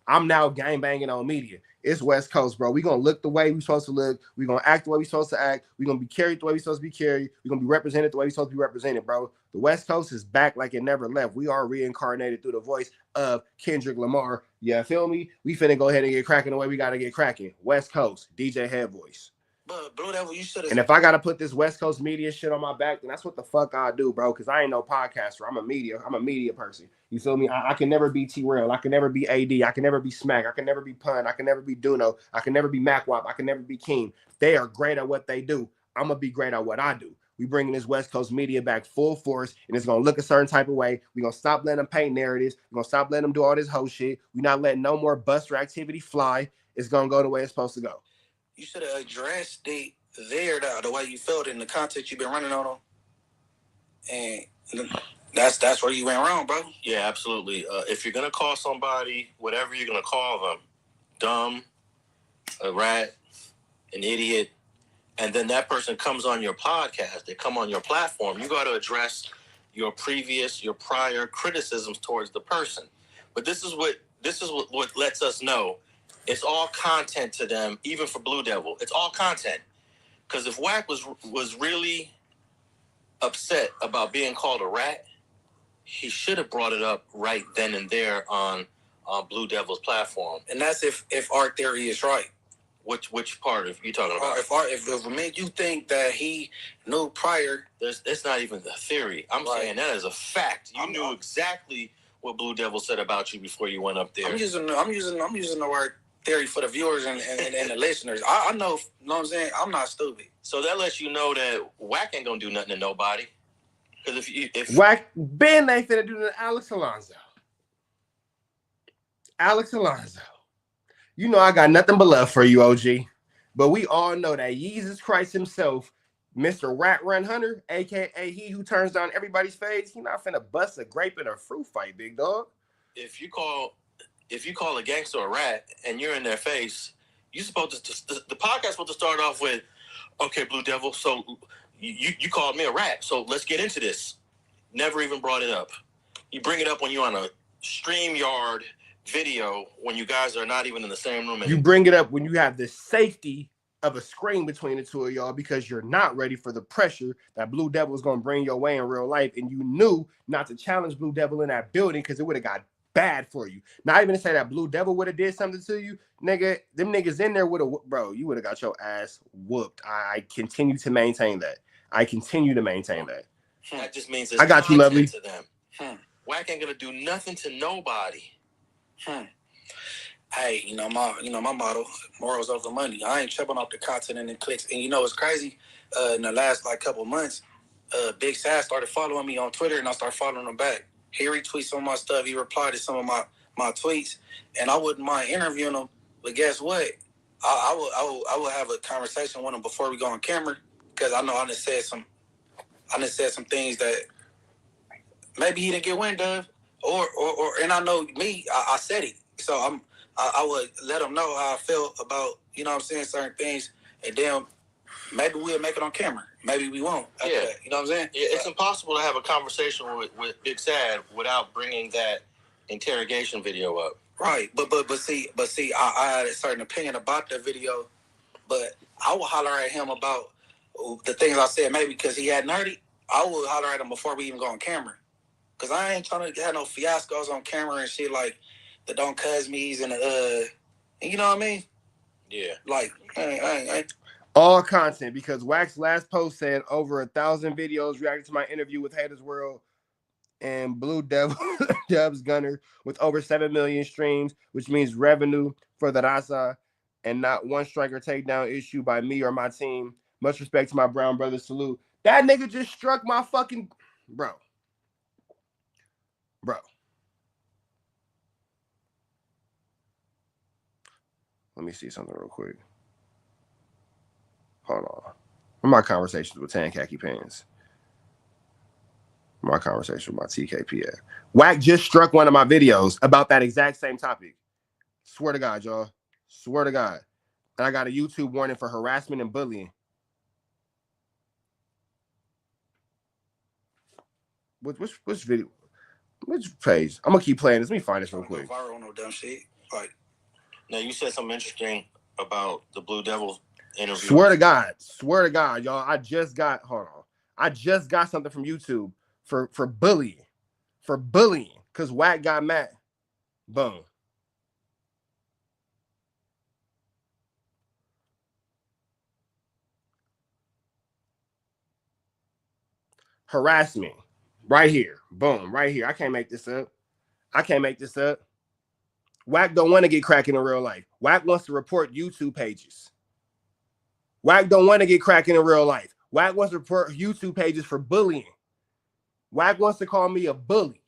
I'm now gangbanging on media. It's West Coast, bro. We're going to look the way we're supposed to look. We're going to act the way we're supposed to act. We're going to be carried the way we're supposed to be carried. We're going to be represented the way we're supposed to be represented, bro. The West Coast is back like it never left. We are reincarnated through the voice of Kendrick Lamar. You feel me? We finna go ahead and get cracking the way we got to get cracking. West Coast, DJ Head Voice. But Blue Devil, you should have. And if I got to put this West Coast media shit on my back, then that's what the fuck I do, bro. Because I ain't no podcaster. I'm a media person. You feel me? I can never be T-Rail. I can never be AD. I can never be Smack. I can never be Pun. I can never be Duno. I can never be MacWop. I can never be King. They are great at what they do. I'm going to be great at what I do. We bringing this West Coast media back full force, and it's going to look a certain type of way. We're going to stop letting them paint narratives. We're going to stop letting them do all this whole shit. We're not letting no more buster activity fly. It's going to go the way it's supposed to go. You should have addressed the way you felt in the content you've been running on, and that's where you went wrong, bro. Yeah, absolutely. If you're gonna call somebody whatever you're gonna call them, dumb, a rat, an idiot, and then that person comes on your podcast, they come on your platform, you got to address your prior criticisms towards the person. But this is what lets us know it's all content to them, even for Blue Devil. It's all content. Because if Wack was really upset about being called a rat, he should have brought it up right then and there on Blue Devil's platform. And that's if our theory is right. Which part are you talking about? If made you think that he knew prior, it's not even the theory. I'm saying that is a fact. You knew exactly what Blue Devil said about you before you went up there. I'm using the word theory for the viewers and the listeners. I know, you know what I'm saying? I'm not stupid. So that lets you know that Wack ain't gonna do nothing to nobody. Because if Wack Ben ain't finna do to Alex Alonso. You know I got nothing but love for you, OG. But we all know that Jesus Christ himself, Mr. Rat Run Hunter, aka he who turns down everybody's face, he not finna bust a grape in a fruit fight, big dog. If you call a gangster a rat and you're in their face, you supposed to the podcast supposed to start off with, okay, Blue Devil, so you called me a rat, so let's get into this. Never even brought it up. You bring it up when you're on a StreamYard video when you guys are not even in the same room. You bring it up when you have the safety of a screen between the two of y'all because you're not ready for the pressure that Blue Devil is going to bring your way in real life, and you knew not to challenge Blue Devil in that building because it would have got bad for you. Not even to say that Blue Devil would have did something to you, nigga. Them niggas in there would have, bro. You would have got your ass whooped. I continue to maintain that. That just means I got you, lovely. To them. Wack ain't gonna do nothing to nobody. Hey, my motto, morals over money. I ain't tripping off the content and the clicks. And it's crazy. In the last couple months, Big Sad started following me on Twitter, and I started following him back. He retweets some of my stuff. He replied to some of my tweets, and I wouldn't mind interviewing him. But guess what? I would have a conversation with him before we go on camera because I know I just said some things that maybe he didn't get wind of, or and I know me, I said it, so I would let him know how I felt about certain things, and then maybe we'll make it on camera. Maybe we won't. Yeah, that, you know what I'm saying? Yeah, it's impossible to have a conversation with Big Sad without bringing that interrogation video up. Right, but see, I had a certain opinion about that video, but I would holler at him about the things I said. Maybe because he had nerdy, I would holler at him before we even go on camera, Because I ain't trying to have no fiascos on camera and shit like the Don't Cuz Me's and you know what I mean? Yeah. Like, I All content, because Wack's last post said over 1,000 videos reacting to my interview with Haters World and Blue Devil Dubs Gunner with over 7 million streams, which means revenue for the Raza and not one strike or takedown issue by me or my team. Much respect to my brown brother. Salute. That nigga just struck my fucking bro. Let me see something real quick. Hold on. My conversations with Tan Khaki Pants. My conversation with my TKPA. Wack just struck one of my videos about that exact same topic. Swear to God, y'all. Swear to God. And I got a YouTube warning for harassment and bullying. Which video? Which page? I'm gonna keep playing this. Let me find this real quick. viral on no dumb shit. Like, now you said something interesting about the Blue Devil interview. Swear to God, y'all. I just got something from YouTube for bullying. For bullying. Because Wack got mad. Boom. Harassment. Right here. Boom. Right here. I can't make this up. Wack don't want to get cracking in real life. Wack wants to report YouTube pages. Wack don't want to get cracking in real life. Wack wants to report YouTube pages for bullying. Wack wants to call me a bully.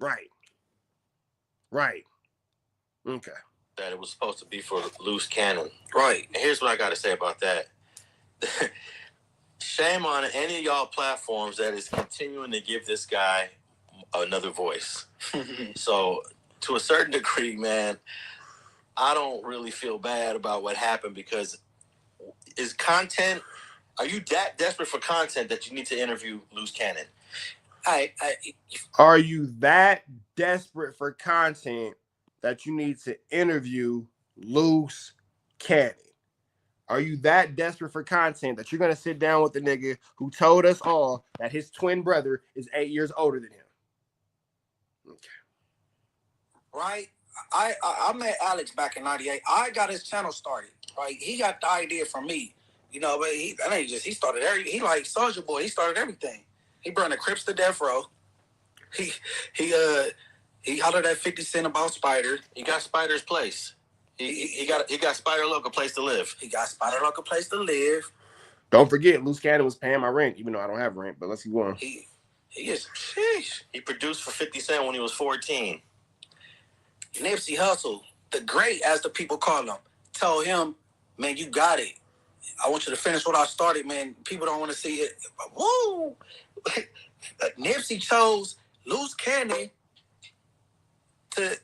Right. Okay. That it was supposed to be for loose cannon. Right. And here's what I got to say about that. Shame on any of y'all platforms that is continuing to give this guy another voice. So, to a certain degree, man, I don't really feel bad about what happened because are you that desperate for content that you need to interview loose cannon? Are you that desperate for content that you need to interview loose cannon? Are you that desperate for content that you're going to sit down with the nigga who told us all that his twin brother is 8 years older than him? Okay. Right? I met Alex back in '98. I got his channel started. Right? He got the idea from me. You know, but he started everything. He like Soulja Boy. He started everything. He burned the Crips to death row. He hollered at 50 Cent about Spider. He got Spider's place. He got Spider Local place to live. He got Spider Local place to live. Don't forget, Loose Cannon was paying my rent, even though I don't have rent. But let's keep going. He is. Sheesh. He produced for 50 Cent when he was 14. Nipsey Hussle, the great, as the people call him, told him, "Man, you got it. I want you to finish what I started, man. People don't want to see it." Woo! Nipsey chose Loose Cannon to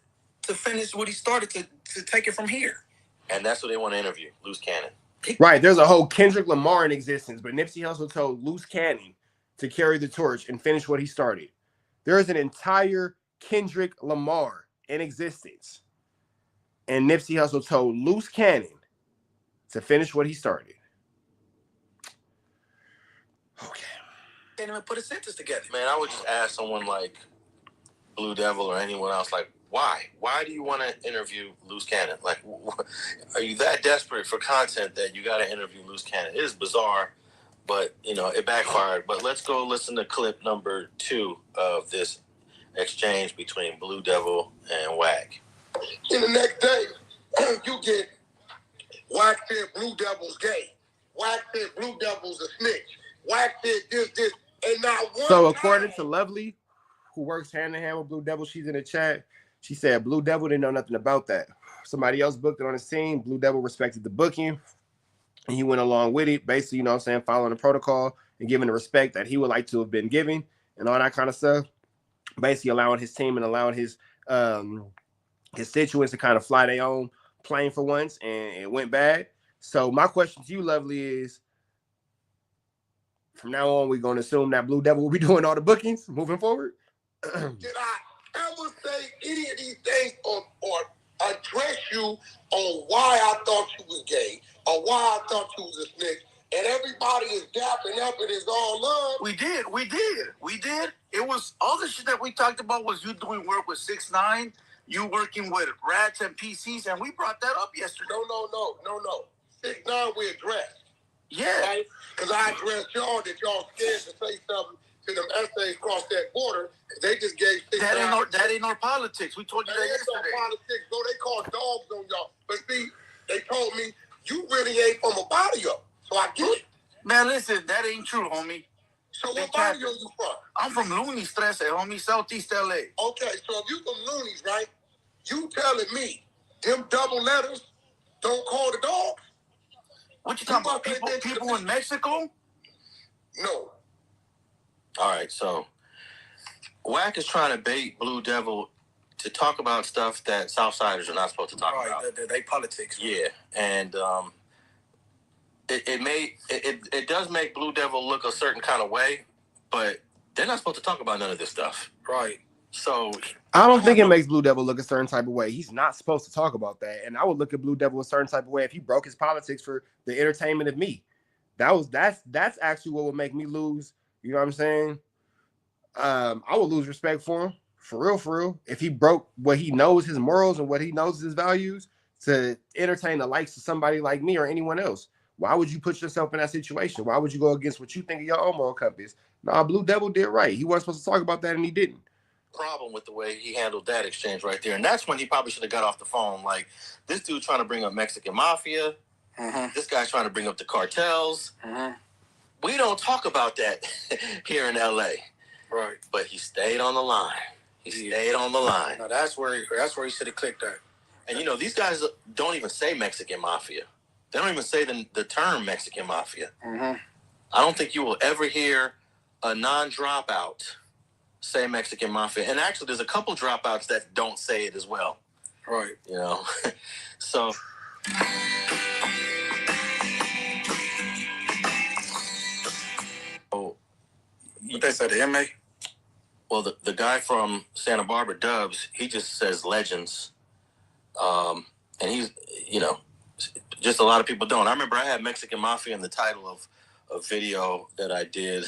finish what he started, to take it from here. And that's what they want to interview, Loose Cannon. Right, there's a whole Kendrick Lamar in existence, but Nipsey Hussle told Loose Cannon to carry the torch and finish what he started. There is an entire Kendrick Lamar in existence, and Nipsey Hussle told Loose Cannon to finish what he started. Okay. Can't even put a sentence together. Man, I would just ask someone like Blue Devil or anyone else, like, why? Why do you want to interview Loose Cannon? Like, are you that desperate for content that you got to interview Loose Cannon? It is bizarre, but, you know, it backfired. But let's go listen to clip number 2 of this exchange between Blue Devil and Wack. In the next day, you get Wack said Blue Devil's gay. Wack said Blue Devil's a snitch. Wack said this, and not one. So according to Lovely, who works hand in hand with Blue Devil, she's in the chat. She said Blue Devil didn't know nothing about that. Somebody else booked it on his team. Blue Devil respected the booking, and he went along with it. Basically, you know what I'm saying, following the protocol and giving the respect that he would like to have been giving and all that kind of stuff. Basically allowing his team and allowing his constituents to kind of fly their own plane for once, and it went bad. So my question to you, Lovely, is from now on, we're going to assume that Blue Devil will be doing all the bookings moving forward? Did I ever say any of these things or address you on why I thought you was gay or why I thought you was a snitch and everybody is dapping up and it's all love. We did. It was all the shit that we talked about was you doing work with 6ix9ine, you working with Rats and PCs, and we brought that up yesterday. No. 6ix9ine we addressed. Yeah. Right? Because I addressed y'all that y'all scared to say something to them essays across that border. They just gave 6ix9ine. That ain't no politics. We told you that yesterday. No politics, bro. They called dogs on y'all. But see, they told me you really ain't from a barrio. So I get it. Man, listen, that ain't true, homie. So what barrio you from? I'm from Looney's, homie, Southeast LA. Okay, so if you from Looney's, right? You telling me them double letters don't call the dogs? What you talking about? People in Mexico? No. All right, so Wack is trying to bait Blue Devil to talk about stuff that Southsiders are not supposed to talk about. They politics. Yeah, and it does make Blue Devil look a certain kind of way, but they're not supposed to talk about none of this stuff. Right. So I don't think it makes Blue Devil look a certain type of way. He's not supposed to talk about that. And I would look at Blue Devil a certain type of way if he broke his politics for the entertainment of me. That's actually what would make me lose. You know what I'm saying? I would lose respect for him. For real. If he broke what he knows, his morals and what he knows his values to entertain the likes of somebody like me or anyone else. Why would you put yourself in that situation? Why would you go against what you think of your own moral compass? Nah, Blue Devil did right. He wasn't supposed to talk about that and he didn't. Problem with the way he handled that exchange right there. And that's when he probably should have got off the phone. Like, this dude trying to bring up Mexican mafia. Mm-hmm. This guy's trying to bring up the cartels. Mm-hmm. We don't talk about that here in LA. Right. But he stayed on the line. Stayed on the line. Now that's where he should have clicked that. And, you know, these guys don't even say Mexican mafia. They don't even say the term Mexican mafia. Mm-hmm. I don't think you will ever hear a non-dropout say Mexican mafia. And actually, there's a couple dropouts that don't say it as well. Right. You know? So... What they say, the MA? Well, the guy from Santa Barbara, Dubs, he just says legends. And he's, you know, just a lot of people don't. I remember I had Mexican Mafia in the title of a video that I did.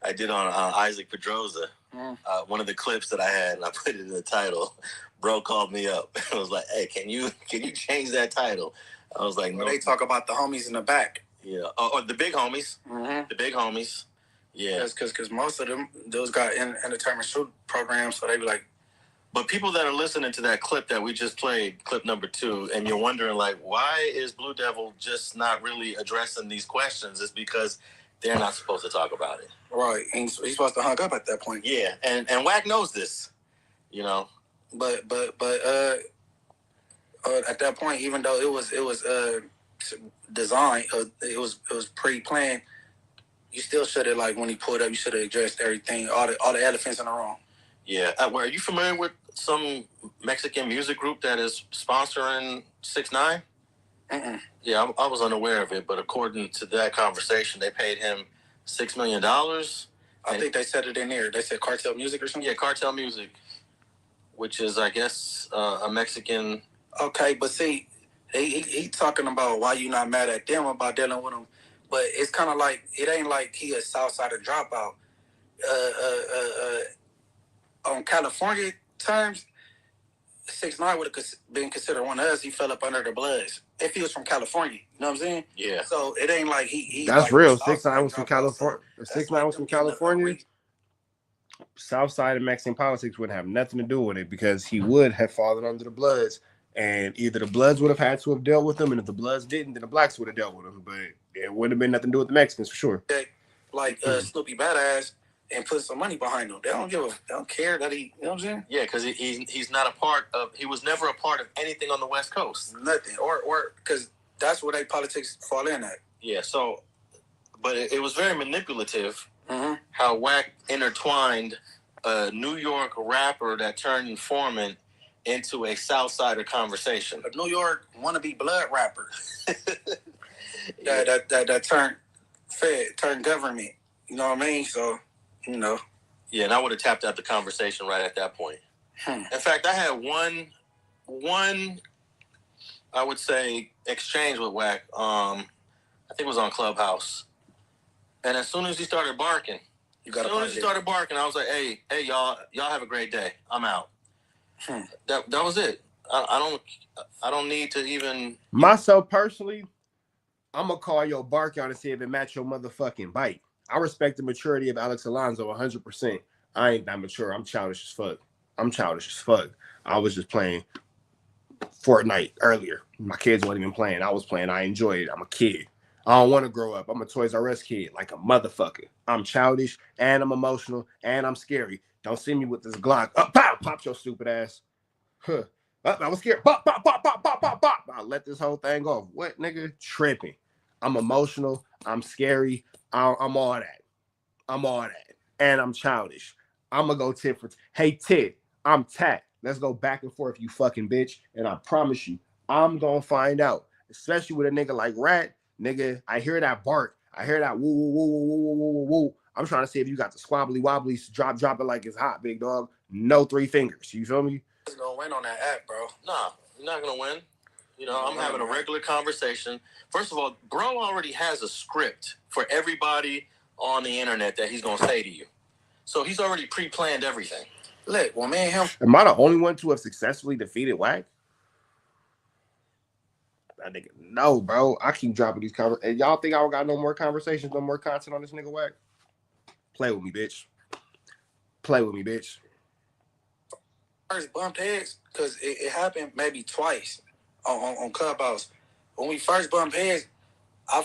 I did on Isaac Pedroza. One of the clips that I had, and I put it in the title. Bro called me up. I was like, hey, can you change that title? I was like, no. They talk about the homies in the back. Yeah. Or the big homies. Mm-hmm. The big homies. Yeah. Because most of them, those got entertainment shoot programs, so they be like. But people that are listening to that clip that we just played, clip number 2, and you're wondering, like, why is Blue Devil just not really addressing these questions? It's because they're not supposed to talk about it. Right. And he's supposed to hung up at that point. Yeah. And Wack knows this, you know. But at that point, even though it was designed, it was pre-planned, you still should have, like, when he pulled up, you should have addressed everything, all the elephants in the room. Yeah. Are you familiar with some Mexican music group that is sponsoring 6ix9ine? Mm-mm. Yeah, I was unaware of it, but according to that conversation, they paid him $6 million. I think they said it in there. They said Cartel Music or something? Yeah, Cartel Music, which is, I guess, a Mexican... Okay, but see, he talking about why you not mad at them about dealing with them, but it's kind of like, it ain't like he a Southsider dropout. On California terms, 6ix9ine would have been considered one of us. He fell up under the Bloods if he was from California. You know what I'm saying? Yeah. So it ain't like he That's like, real. 6ix9ine was from California. If 6ix9ine was from California, Southside and Mexican politics wouldn't have nothing to do with it because he would have fallen under the Bloods. And either the Bloods would have had to have dealt with him, and if the Bloods didn't, then the Blacks would have dealt with him. But it wouldn't have been nothing to do with the Mexicans for sure. Like Snoopy Badass and put some money behind him. They don't care that he, you know what I'm saying? Yeah, because he's not a part of, he was never a part of anything on the West Coast. Nothing. Or because that's where they politics fall in at. Yeah, so, but it was very manipulative how Wack intertwined a New York rapper that turned informant into a Southsider conversation. A New York wannabe blood rapper. that turned government. You know what I mean? So, you know. Yeah, and I would have tapped out the conversation right at that point. In fact, I had one I would say exchange with Wack. I I think it was on Clubhouse. And as soon as he started barking, I was like, hey, y'all have a great day. I'm out. That was it. I don't need to even. Myself personally, I'm gonna call your bark out and see if it match your motherfucking bite. I respect the maturity of Alex Alonso 100%. I ain't that mature. I'm childish as fuck. I was just playing Fortnite earlier. My kids weren't even playing. I was playing. I enjoyed it. I'm a kid. I don't want to grow up. I'm a Toys R Us kid, like a motherfucker. I'm childish and I'm emotional and I'm scary. Don't see me with this Glock. Pow! Pop your stupid ass. Huh. I was scared. Bop, bop, bop, bop, bop, bop, bop. I let this whole thing off. What, nigga? Tripping. I'm emotional. I'm scary. I'm all that. And I'm childish. I'm going to go tit for tat. Hey, Tit, I'm Tat. Let's go back and forth, you fucking bitch. And I promise you, I'm going to find out. Especially with a nigga like Rat. Nigga, I hear that bark. I hear that woo, woo, woo, woo, woo, woo, woo, woo. I'm trying to see if you got the squabbly wobblies. Drop it like it's hot, big dog. No 3 fingers. You feel me? You're gonna win on that app, bro. Nah, you're not gonna win. You know, I'm having a regular conversation. First of all, bro already has a script for everybody on the internet that he's gonna say to you. So he's already pre-planned everything. Look, well, me and him. Am I the only one to have successfully defeated Wack? That nigga, no, bro. I keep dropping these conversations. Y'all think I don't got no more conversations, no more content on this nigga Wack? Play with me, bitch. First bumped heads, because it happened maybe twice on Clubhouse. When we first bumped heads, I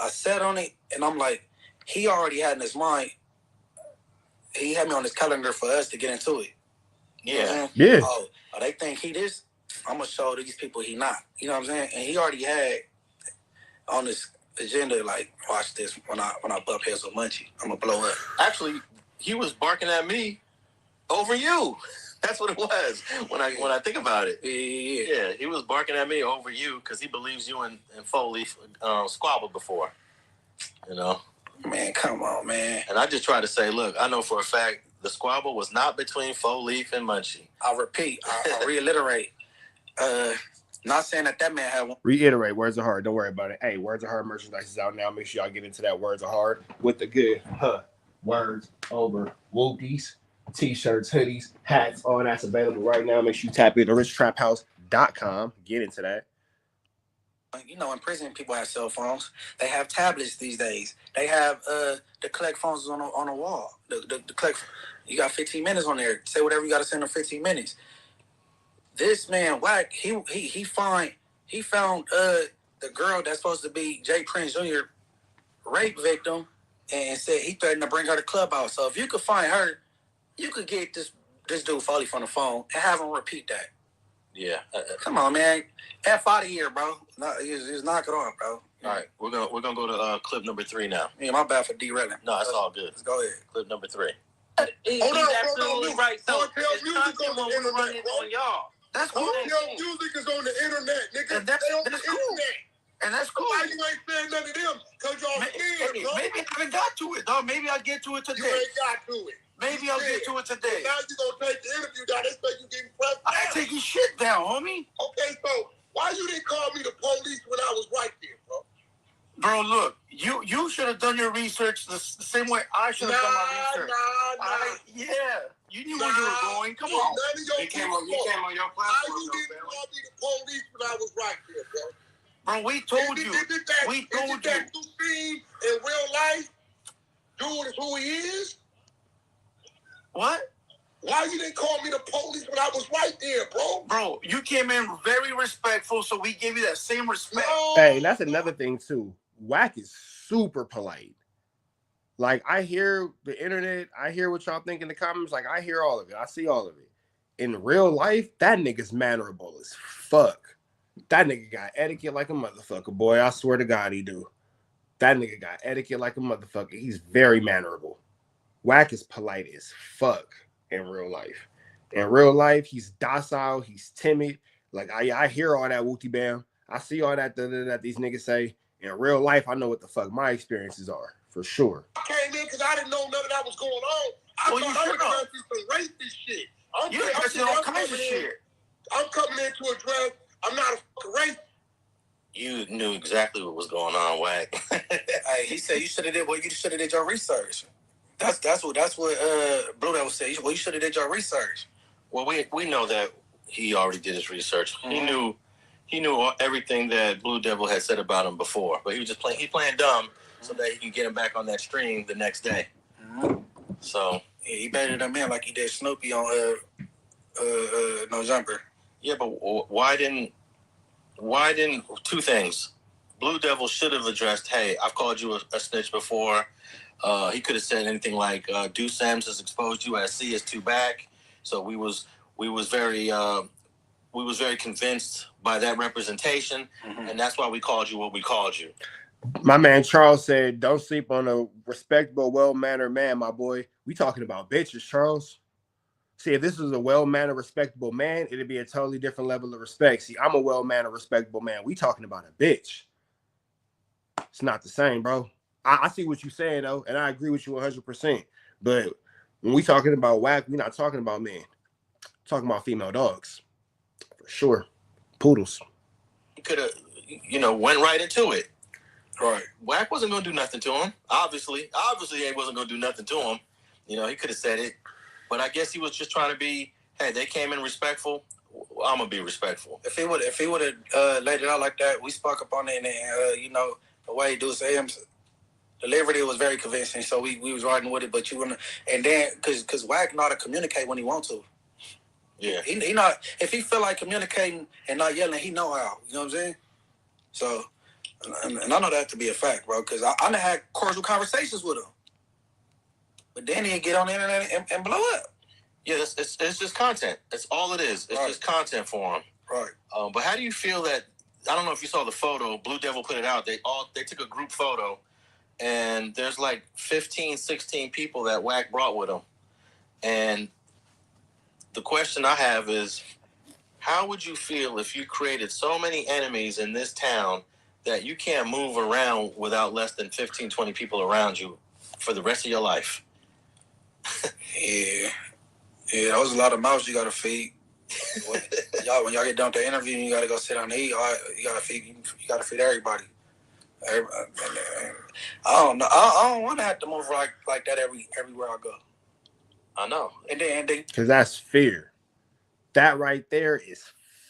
sat on it, and I'm like, he already had in his mind, he had me on his calendar for us to get into it. You know what I'm saying? Yeah. Oh, they think he this? I'm going to show these people he not. You know what I'm saying? And he already had on his agenda, like, watch this, when I bump heads with Munchie, I'm going to blow up. Actually, he was barking at me over you. That's what it was when I think about it. Yeah, he was barking at me over you because he believes you and Foley squabbled before. You know? Man, come on, man. And I just try to say, look, I know for a fact the squabble was not between Foley and Munchie. I'll repeat. I'll reiterate. Not saying that man had one. Reiterate, Words Are Hard. Don't worry about it. Hey, Words Are Hard merchandise is out now. Make sure y'all get into that Words Are Hard with the good words over whoopies, t-shirts, hoodies, hats, all that's available right now. Make sure you tap into richtraphouse.com. Get into that. You know, in prison, people have cell phones. They have tablets these days. They have the collect phones on the wall. The collect. You got 15 minutes on there. Say whatever you got to say in 15 minutes. This man Wack, he found the girl that's supposed to be Jay Prince Jr. rape victim, and said he threatened to bring her to Clubhouse. So if you could find her, you could get this dude Foley from the phone and have him repeat that. Yeah. Come on, man. F out of here, bro. No, just knock it off, bro. All right, we're gonna go to clip number 3 now. Yeah, my bad for derailing. No, it's all good. Let's go ahead. Clip number 3. He's absolutely right. So it's content when we're running on y'all. That's cool. Your music is on the internet, nigga. And that's they on the cool. internet. And that's cool. Why you ain't saying none of them? Because y'all scared, bro. Maybe I haven't got to it, dog. Maybe I'll get to it today. You ain't got to it. Maybe I'll get to it today. Now you gonna take the interview down. They say you getting pressed down. I ain't taking shit down, homie. Okay, so why you didn't call me the police when I was right there, bro? Bro, look, you should have done your research the same way I should have done my research. Yeah, you knew where you were going. Come on. He came on your platform. Why you didn't call me the police when I was right there, bro? Bro, we told you. We told you. That you seen in real life, dude is who he is? What? Why you didn't call me the police when I was right there, bro? Bro, you came in very respectful, so we gave you that same respect. Hey, that's another thing too. Wack is super polite. Like, I hear the internet, I hear what y'all think in the comments. Like, I hear all of it. I see all of it. In real life, that nigga's mannerable as fuck. That nigga got etiquette like a motherfucker, boy. I swear to God he do. That nigga got etiquette like a motherfucker. He's very mannerable. Wack is polite as fuck in real life. In real life, he's docile. He's timid. Like, I hear all that wooty bam. I see all that these niggas say. In real life, I know what the fuck my experiences are, for sure. I came in because I didn't know none of that was going on. I thought I was going to do some racist shit. I'm coming in to address, I'm not a fucking racist. You knew exactly exactly what was going on, Wack. Hey, he said you should have did your research. That's what Blue Devil said. Well, you should have did your research. Well, we know that he already did his research. Mm-hmm. He knew everything that Blue Devil had said about him before, but he was just playing dumb so that he can get him back on that stream the next day. Mm-hmm. So yeah, he baited him in like he did Snoopy on No Jumper. Yeah, but why didn't two things? Blue Devil should have addressed, hey, I've called you a snitch before. He could have said anything like, Deuce Sams has exposed you as C is too back. So we was very convinced by that representation, and that's why we called you what we called you. My man Charles said, don't sleep on a respectable, well-mannered man, my boy. We talking about bitches, Charles. See, if this was a well-mannered, respectable man, it'd be a totally different level of respect. See, I'm a well-mannered, respectable man. We talking about a bitch. It's not the same, bro. I see what you're saying, though, and I agree with you 100%. But when we talking about Wack, we're not talking about men. We're talking about female dogs. For sure. Poodles. He could have, went right into it. Right. Wack wasn't going to do nothing to him. Obviously, he wasn't going to do nothing to him. He could have said it. But I guess he was just trying to be, hey, they came in respectful. I'm going to be respectful. If he would have laid it out like that, we spoke up on it, and, the way Deuce Sams delivered it was very convincing. So we was riding with it, but and then, because Wack know how to communicate when he wants to. Yeah. He not, if he feel like communicating and not yelling, he know how. You know what I'm saying? So, and I know that to be a fact, bro, because I done had cordial conversations with him. But then he'd get on the internet and blow up. Yeah, it's just content. That's all it is. It's just content for him. Right. But how do you feel that, I don't know if you saw the photo, Blue Devil put it out, they took a group photo, and there's like 15, 16 people that Wack brought with him. And the question I have is, how would you feel if you created so many enemies in this town that you can't move around without less than 15, 20 people around you for the rest of your life? Yeah, that was a lot of mouths you got to feed. When y'all get done with the interview, you got to go sit down and eat. You got to feed everybody. I don't know. I don't want to have to move like that everywhere I go. I know. And then because that's fear. That right there is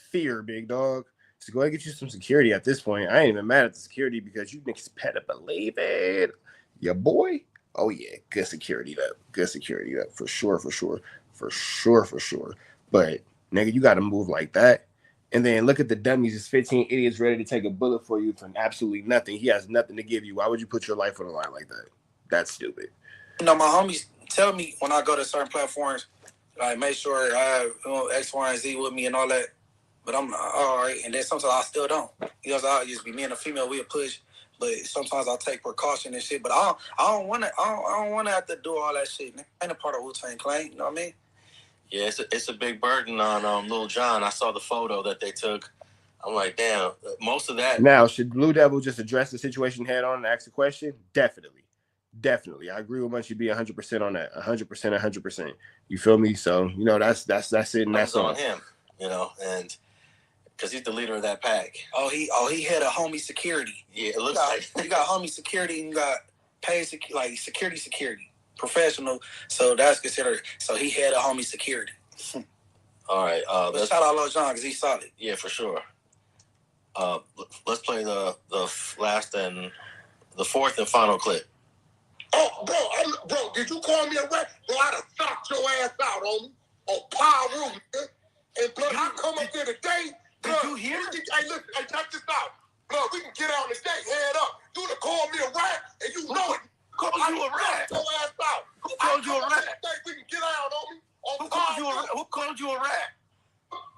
fear, big dog. So go ahead and get you some security at this point. I ain't even mad at the security because you niggas better believe it. Your boy. Oh yeah, good security up. Good security up. For sure. But nigga, you gotta move like that. And then look at the dummies. It's 15 idiots ready to take a bullet for you for absolutely nothing. He has nothing to give you. Why would you put your life on the line like that? That's stupid. My homies tell me when I go to certain platforms, like make sure I have X, Y, and Z with me and all that. But I'm all right. And then sometimes I still don't. I'll just be me and a female, we'll push. But sometimes I take precaution and shit. But I don't want to have to do all that shit. Ain't a part of Wu-Tang Clan. You know what I mean? Yeah, it's a big burden on Lil Jon. I saw the photo that they took. I'm like, damn. Most of that. Now, should Blue Devil just address the situation head on and ask a question? Definitely. I agree with much. You'd be 100% on that. 100%. You feel me? So that's it, and that's on him. And. Because he's the leader of that pack. Oh, he had a homie security. Yeah, it looks like you got homie security and you got paid security, professional. So that's considered. So he had a homie security. All right. Let's shout out Lil Jon because he's solid. Yeah, for sure. Let's play the last and the fourth and final clip. Oh, bro, did you call me a rat? Bro, I'd have knocked your ass out, homie. On power room, man. And blood, I come up there today. Did you hear? Hey, look, check this out. Blood, we can get out today, head up. You done called me a rat, and you know it. Who called you a rat? Your ass out. Who called you a rat? We can get out, homie. Who called you a rat?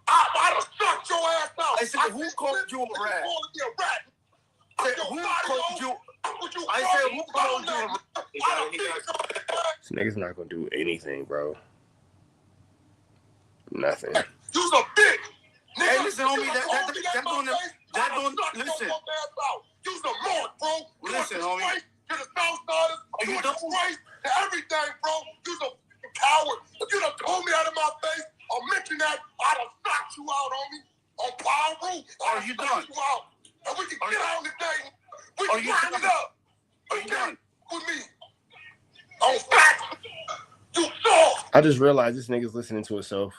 I'd have sucked your ass out. I said, who called you a rat? Calling me a rat. I said, who called you? I said, who called you a rat? This nigga's not gonna do anything, bro. Nothing. You's a bitch. Hey, listen, homie, that don't listen. You's a mark, bro. Listen, homie. You're the Southsiders. You're the disgrace to everything, bro. You's a coward. If you done told me out of my face or mentioned that, I'd have knocked you out, homie. On power room. Are you done? You out. And we can get out today, I just realized this nigga's listening to himself.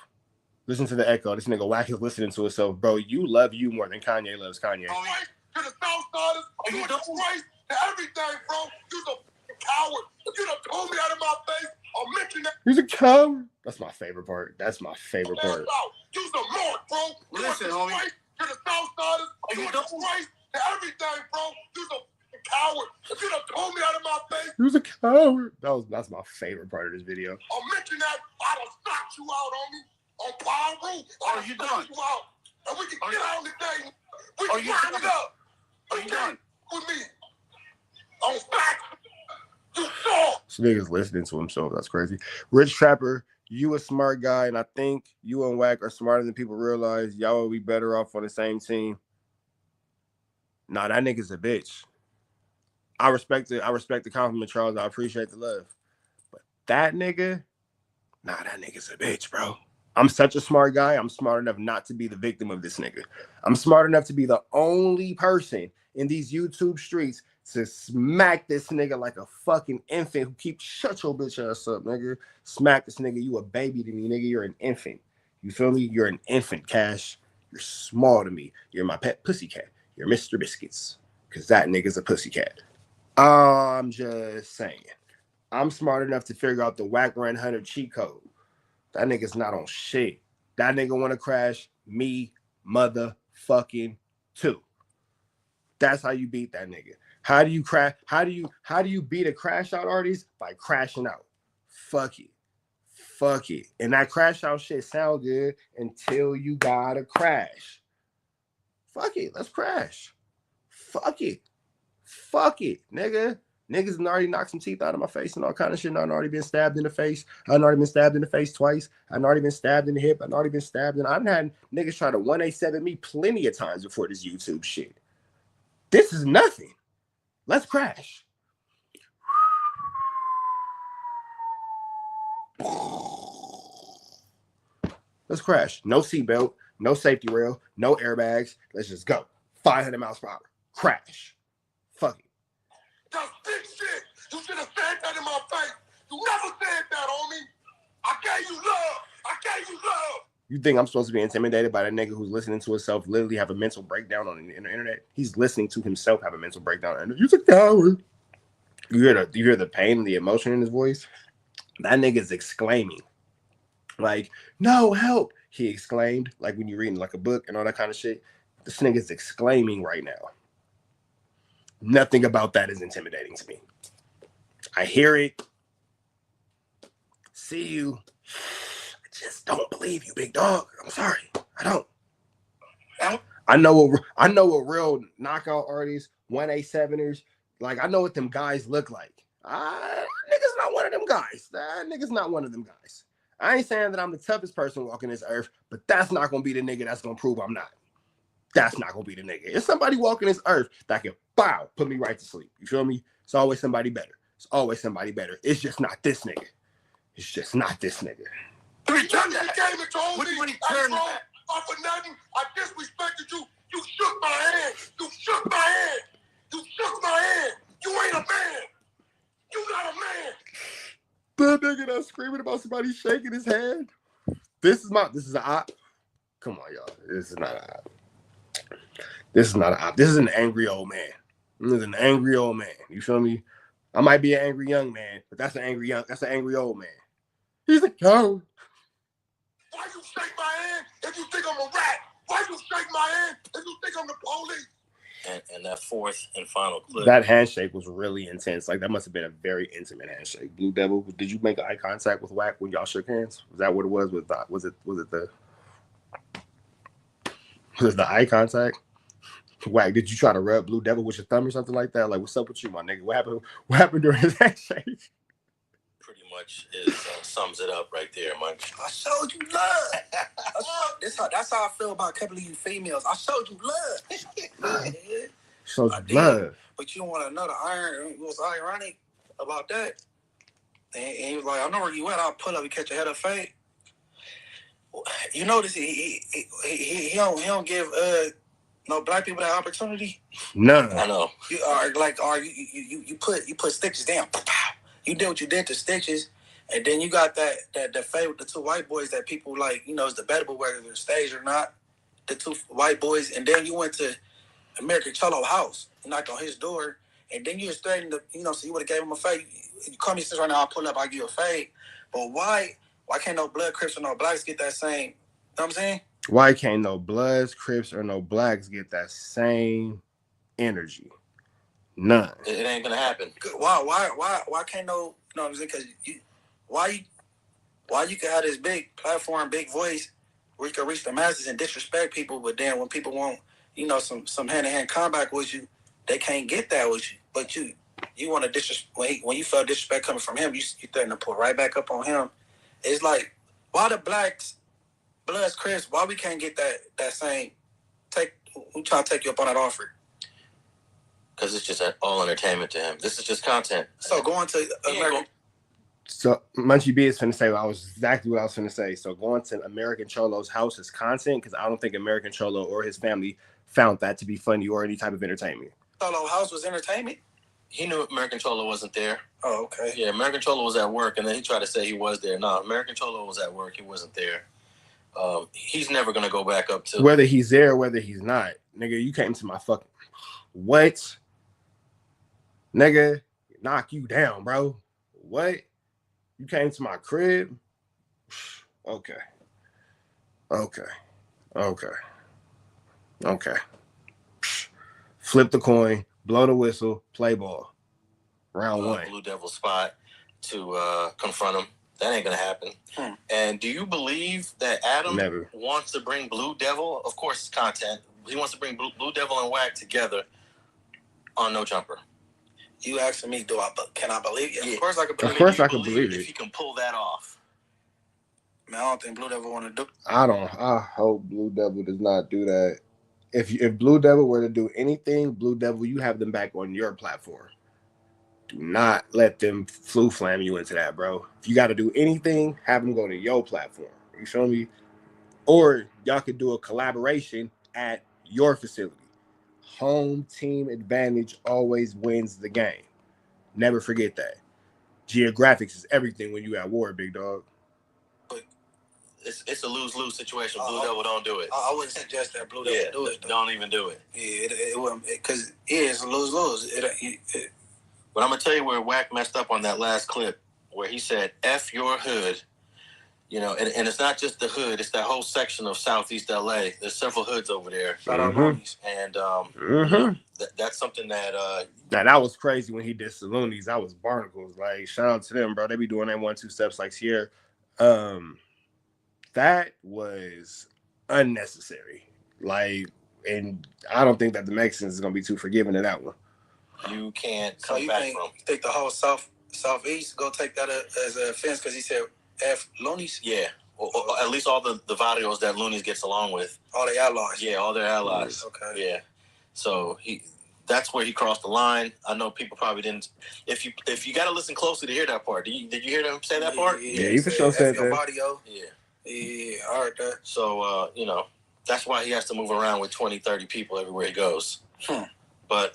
Listen to the echo. This nigga Wack is listening to himself. Bro, you love you more than Kanye loves Kanye. To the Southsiders, you a disgrace to everything, bro. You's a coward. You done told me out of my face. I'll mention that. He's a coward. That's my favorite part. That's my favorite part. You's a mark, bro. Listen, homie. To the Southsiders, you a disgrace to everything, bro. You's a coward. You done told me out of my face. He was a coward. That's my favorite part of this video. I'll mention that. I done knocked you out, homie. On Power Room. Are you done? You out. And we can get out today. We Are can you wrap it up. Are you done? With me. On back. You saw. This nigga's listening to himself. That's crazy. Rich Trapper, you a smart guy, and I think you and Wack are smarter than people realize. Y'all will be better off on the same team. Nah, that nigga's a bitch. I respect it. I respect the compliment, Charles. I appreciate the love. But that nigga, nah, that nigga's a bitch, bro. I'm such a smart guy. I'm smart enough not to be the victim of this nigga. I'm smart enough to be the only person in these YouTube streets to smack this nigga like a fucking infant who keeps shut your bitch ass up, nigga. Smack this nigga. You a baby to me, nigga. You're an infant. You feel me? You're an infant, Cash. You're small to me. You're my pet pussycat. You're Mr. Biscuits. Because that nigga's a pussycat. I'm just saying. I'm smart enough to figure out the Wack Run 100 cheat code. That nigga's not on shit. That nigga want to crash me motherfucking too. That's how you beat that nigga. How do you crash? How do you beat a crash out artist? By crashing out. Fuck it. Fuck it. And that crash out shit sound good until you gotta crash. Fuck it. Let's crash. Fuck it. Fuck it, nigga. Niggas already knocked some teeth out of my face and all kind of shit. And I've already been stabbed in the face. I've already been stabbed in the face twice. I've already been stabbed in the hip. I've already been stabbed in. I've had niggas try to 187 me plenty of times before this YouTube shit. This is nothing. Let's crash. Let's crash. No seatbelt, no safety rail, no airbags. Let's just go. 500 miles per hour. Crash. Fuck it. That's big shit. You should have said that in my face. You never said that, homie. I gave you love. I gave you love. You think I'm supposed to be intimidated by that nigga who's listening to himself literally have a mental breakdown on the internet? He's listening to himself have a mental breakdown. And you're a coward. You hear the pain and the emotion in his voice? That nigga's exclaiming. Like, no, help. He exclaimed, like when you're reading like a book and all that kind of shit. This nigga's exclaiming right now. Nothing about that is intimidating to me. I hear it. See you. I just don't believe you, big dog. I'm sorry. I don't. I know a real knockout artist, 187ers. Like, I know what them guys look like. Nigga's not one of them guys. Nigga's not one of them guys. I ain't saying that I'm the toughest person walking this earth, but that's not going to be the nigga that's going to prove I'm not. That's not going to be the nigga. It's somebody walking this earth that can, bow, put me right to sleep. You feel me? It's always somebody better. It's always somebody better. It's just not this nigga. It's just not this nigga. 3 times you came and told me, when he turned off for nothing, I disrespected you. You shook my hand. You shook my hand. You shook my hand. You ain't a man. You not a man. The nigga that's screaming about somebody shaking his hand. This is an op. Come on, y'all. This is not an op. This is not an op. This is an angry old man. This is an angry old man. You feel me? I might be an angry young man, but that's an angry old man. He's a coward. Why you shake my hand if you think I'm a rat? Why you shake my hand if you think I'm the police? And that fourth and final clip. That handshake was really intense. Like, that must have been a very intimate handshake. Blue Devil, did you make eye contact with Wack when y'all shook hands? Was that what it was? Was it the eye contact? Wack, did you try to rub Blue Devil with your thumb or something like that? Like, what's up with you, my nigga? What happened during his handshake? Pretty much sums it up right there, Mike. I showed you love. That's how I feel about a couple of you females. I showed you love. Showed you love. But you want to know it was ironic about that. And he was like, I know where you at. I'll pull up and catch a head of fade. You notice he don't give no black people that opportunity. No, I know. You put stitches down. You did what you did to stitches, And then you got that fade with the two white boys that people like, you know, it's debatable whether they're staged or not. The two white boys, and then you went to American Cholo house, you knocked on his door, and then you was threatening to, you know, so you would have gave him a fade. You call me since right now, I'll pull up, I'll give you a fade. But why can't no blood, Crips, or no blacks get that same, you know what I'm saying? Why can't no Bloods, Crips, or no blacks get that same energy? None. It ain't gonna happen. Why can't no, you know what I'm saying? Because why you can have this big platform, big voice, where you can reach the masses and disrespect people, but then when people want, you know, some hand-to-hand combat with you, they can't get that with you. But you want to disrespect, when you felt disrespect coming from him, you threaten to pull right back up on him. It's like, why the blacks, Bloods, Crips, why we can't get that same, we trying to take you up on that offer? Because it's just all entertainment to him. This is just content. So going to American... So Munchie B is finna say exactly what I was finna say. So going to American Cholo's house is content, because I don't think American Cholo or his family found that to be funny or any type of entertainment. Cholo house was entertainment? He knew American Cholo wasn't there. Oh, okay. Yeah, American Cholo was at work, and then he tried to say he was there. No, American Cholo was at work. He wasn't there. He's never gonna go back up to whether he's there or whether he's not. Nigga, you came to my fucking what? Nigga, knock you down, bro. What? You came to my crib? Okay. Flip the coin, blow the whistle, play ball. Round one. Blue Devil spot to confront him. That ain't gonna happen. And do you believe that Adam wants to bring Blue Devil? Of course, it's content. He wants to bring Blue Devil and Wack together on No Jumper. You asking me, can I believe you? Yeah. Of course I can believe it. Of course I can believe it. If he can pull that off. Man, I don't think Blue Devil want to do. I hope Blue Devil does not do that. If Blue Devil were to do anything, Blue Devil, you have them back on your platform. Do not let them flam you into that, bro. If you got to do anything, have them go to your platform. You feel me? Or y'all could do a collaboration at your facility. Home team advantage always wins the game. Never forget that. Geographics is everything when you at war, big dog. But it's a lose-lose situation. Blue Devil don't do it. I wouldn't suggest that Blue Devil do it. Don't even do it. Yeah, it wouldn't, because it's a lose-lose. But I'm gonna tell you where Wack messed up on that last clip, where he said "F your hood," you know, and it's not just the hood; it's that whole section of Southeast LA. There's several hoods over there, and that's something that that was crazy when he did Saloonies. That was Barnacles. Like, shout out to them, bro. They be doing that 1-2 steps like here. That was unnecessary. Like, and I don't think that the Mexicans is gonna be too forgiving in that one. You can't come back from. You think the whole Southeast go take that as an offense because he said F Loonies? Yeah, or at least all the varios that Loonies gets along with. All their allies. Yeah, all their allies. Okay. Yeah, so that's where he crossed the line. I know people probably didn't. If you got to listen closely to hear that part. Did you hear them say that part? Yeah, he for sure said that. Yeah, I heard that. So you know, that's why he has to move around with 20, 30 people everywhere he goes. But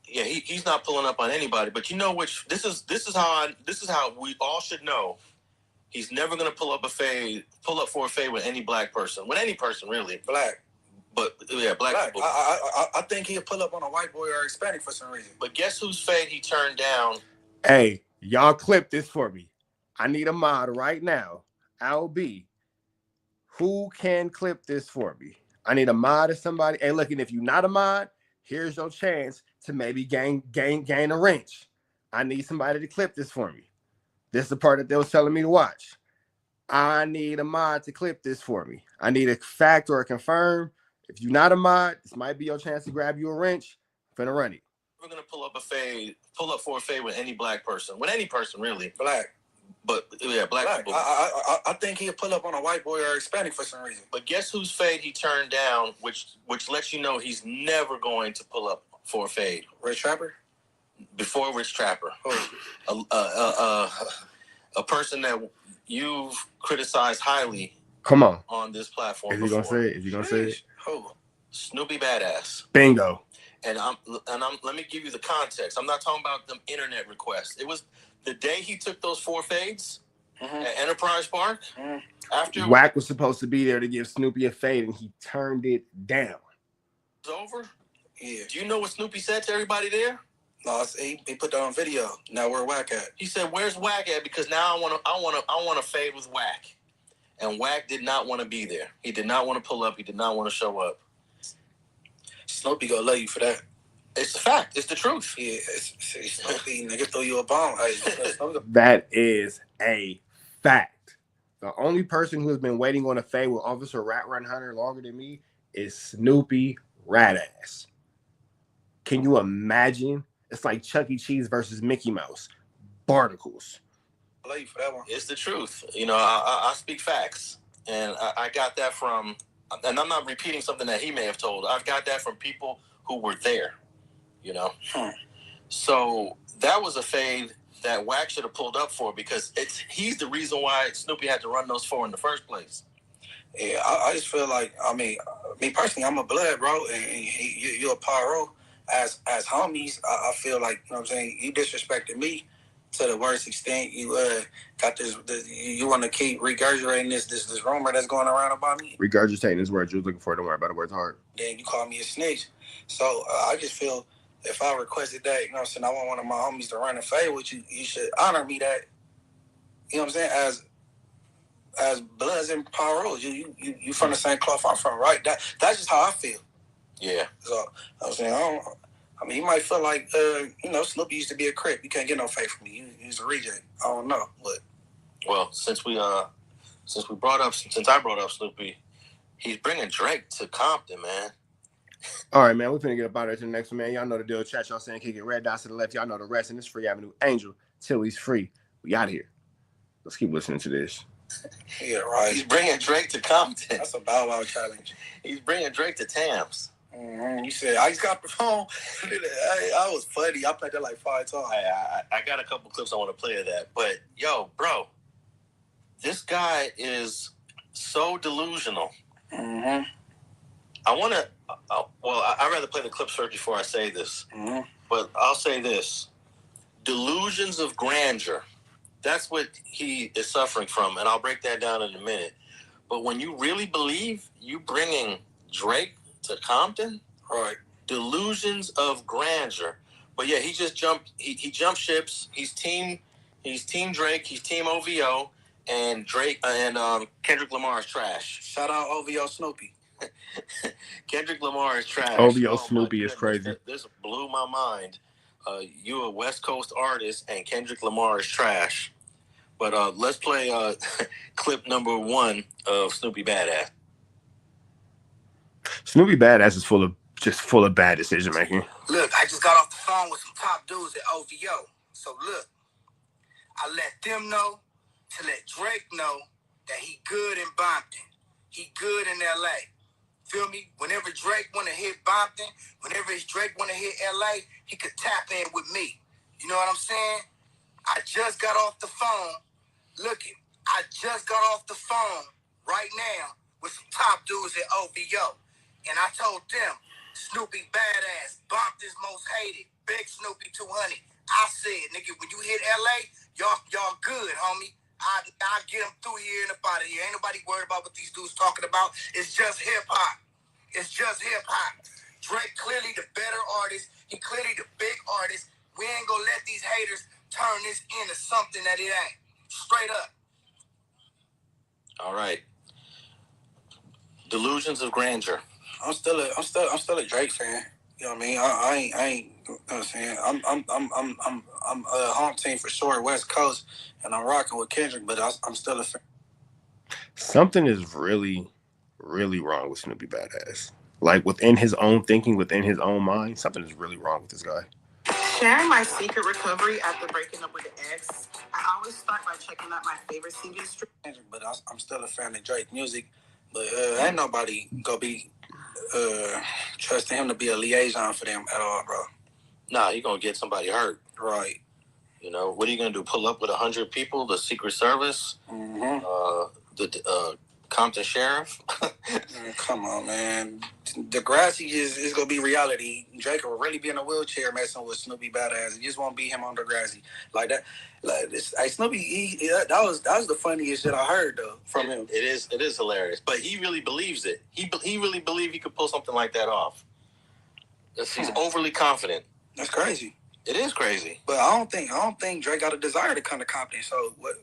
yeah, he's not pulling up on anybody. But you know this is how we all should know. He's never gonna pull up for a fade with any black person. With any person, really. Black. But yeah, black people. I think he'll pull up on a white boy or Hispanic for some reason. But guess whose fade he turned down? Hey, y'all clip this for me. I need a mod right now. LB. Who can clip this for me? I need a mod or somebody. Hey, look, and if you're not a mod, here's your chance to maybe gain a wrench. I need somebody to clip this for me. This is the part that they was telling me to watch. I need a mod to clip this for me. I need a fact or a confirm. If you're not a mod, this might be your chance to grab you a wrench. I'm finna run it. We're gonna pull up for a fade with any black person. With any person, really. Black. But yeah, black people. I think he'll pull up on a white boy or Hispanic for some reason. But guess whose fade he turned down, which lets you know he's never going to pull up for a fade. Rich Trapper? Before Rich Trapper. A person that you've criticized highly. Come on this platform. Is he gonna say it? Is he gonna say it? Who? Snoopy Badass. Bingo. And let me give you the context. I'm not talking about them internet requests. the day he took those 4 fades at Enterprise Park, after Wack was supposed to be there to give Snoopy a fade, and he turned it down. It was over. Yeah. Do you know what Snoopy said to everybody there? No, he put that on video. Now where Wack at? He said, "Where's Wack at? Because now I want to fade with Wack." And Wack did not want to be there. He did not want to pull up. He did not want to show up. Snoopy gonna love you for that. It's a fact. It's the truth. Yeah, Snoopy, nigga, throw you a bomb. That is a fact. The only person who has been waiting on a fade with Officer Rat Run Hunter longer than me is Snoopy Radass. Can you imagine? It's like Chuck E. Cheese versus Mickey Mouse. Barnacles. I love you for that one. It's the truth. You know, I speak facts. And I got that from, and I'm not repeating something that he may have told. I've got that from people who were there, you know. So that was a fade that Wack should have pulled up for, because he's the reason why Snoopy had to run those 4 in the first place. Yeah, I just feel like, I mean, me personally, I'm a blood, bro, and you're a pyro. As homies, I feel like, you know what I'm saying, you disrespected me to the worst extent. You got this, you want to keep regurgitating this rumor that's going around about me. Regurgitating is word you was looking for. Don't worry about it. Word's hard. Then you call me a snitch. So I just feel if I requested that, you know what I'm saying, I want one of my homies to run a fade with you, you should honor me that, you know what I'm saying, as Bloods and Pyros. You from the same cloth I'm from, right? That's just how I feel. Yeah. So I was saying, I mean, he might feel like, you know, Snoopy used to be a Crip. You can't get no fade from me. He's a reject. I don't know, but. Well, since I brought up Snoopy, he's bringing Drake to Compton, man. All right, man. We're finna get up out of here to the next one, man. Y'all know the deal. Chat, y'all saying kick it. Red dots to the left. Y'all know the rest. And it's Free Avenue Angel till he's free. We out of here. Let's keep listening to this. Yeah, right. He's bringing Drake to Compton. That's a Bow Wow challenge. He's bringing Drake to Tams. You said, I just got the phone. I was funny. I played that like 5 times. I got a couple clips I want to play of that. But, yo, bro, this guy is so delusional. I want to, I'd rather play the clips first before I say this. But I'll say this. Delusions of grandeur. That's what he is suffering from. And I'll break that down in a minute. But when you really believe you bringing Drake to Compton, right? Delusions of grandeur. But yeah, he just jumped. He jumped ships. He's team Drake. He's team OVO, and Drake and Kendrick Lamar is trash. Shout out OVO Snoopy. Kendrick Lamar is trash. OVO Snoopy is crazy. This blew my mind. You a West Coast artist, and Kendrick Lamar is trash. But let's play clip number 1 of Snoopy Badass. Snoopy Badass is full of bad decision making. Look, I just got off the phone with some top dudes at OVO. So look, I let them know to let Drake know that he good in Bompton. He good in LA. Feel me? Whenever Drake want to hit Bompton, whenever Drake want to hit LA, he could tap in with me. You know what I'm saying? I just got off the phone. Look it, I just got off the phone right now with some top dudes at OVO. And I told them, Snoopy Badass, Bompton's most hated, Big Snoopy 200. I said, nigga, when you hit LA, y'all good, homie. I'll get them through here and up out of here. Ain't nobody worried about what these dudes talking about. It's just hip-hop. It's just hip-hop. Drake clearly the better artist. He clearly the big artist. We ain't gonna let these haters turn this into something that it ain't. Straight up. All right. Delusions of grandeur. I'm still a Drake fan. You know what I mean? I ain't. You know what I'm saying? I'm home team for sure, West Coast, and I'm rocking with Kendrick, but I'm still a fan. Something is really, really wrong with Snoopy Badass. Like within his own thinking, within his own mind, something is really wrong with this guy. Sharing my secret recovery after breaking up with an ex, I always start by checking out my favorite CD stream. But I'm still a fan of Drake music. But ain't nobody gonna be trusting him to be a liaison for them at all, bro. Nah, he gonna get somebody hurt. Right. You know, what are you gonna do? Pull up with 100 people? The Secret Service? Compton Sheriff. Come on, man. Degrassi is gonna be reality. Drake will really be in a wheelchair messing with Snoopy Badass. You just won't be him on Degrassi like that. Like this, Snoopy, that was the funniest shit I heard though from him. It is hilarious, but he really believes it. He really believed he could pull something like that off. He's overly confident. That's crazy. It is crazy. But I don't think Drake got a desire to come to Compton. So what?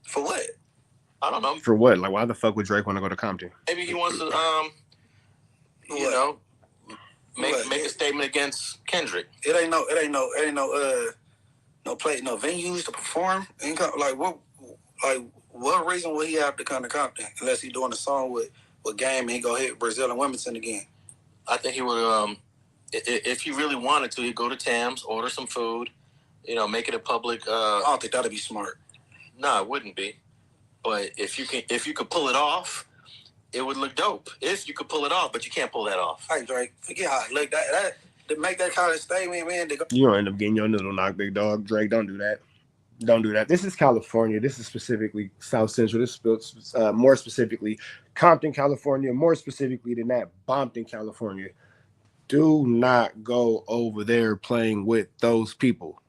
For what? I don't know. For what? Like, why the fuck would Drake want to go to Compton? Maybe he wants to, make a statement against Kendrick. It ain't no venues to perform. What reason would he have to come to Compton unless he's doing a song with Game and he go hit Brazil and Wilmington again? I think he would. If he really wanted to, he'd go to Tam's, order some food, make it a public. I don't think that'd be smart. No, it wouldn't be. But if you could pull it off, it would look dope. If you could pull it off, but you can't pull that off. Hey Drake, forget how it look. That to make that kind of statement, man. You don't end up getting your noodle knocked, big dog. Drake, don't do that. Don't do that. This is California. This is specifically South Central. This is more specifically Compton, California. More specifically than that, Bompton, California. Do not go over there playing with those people.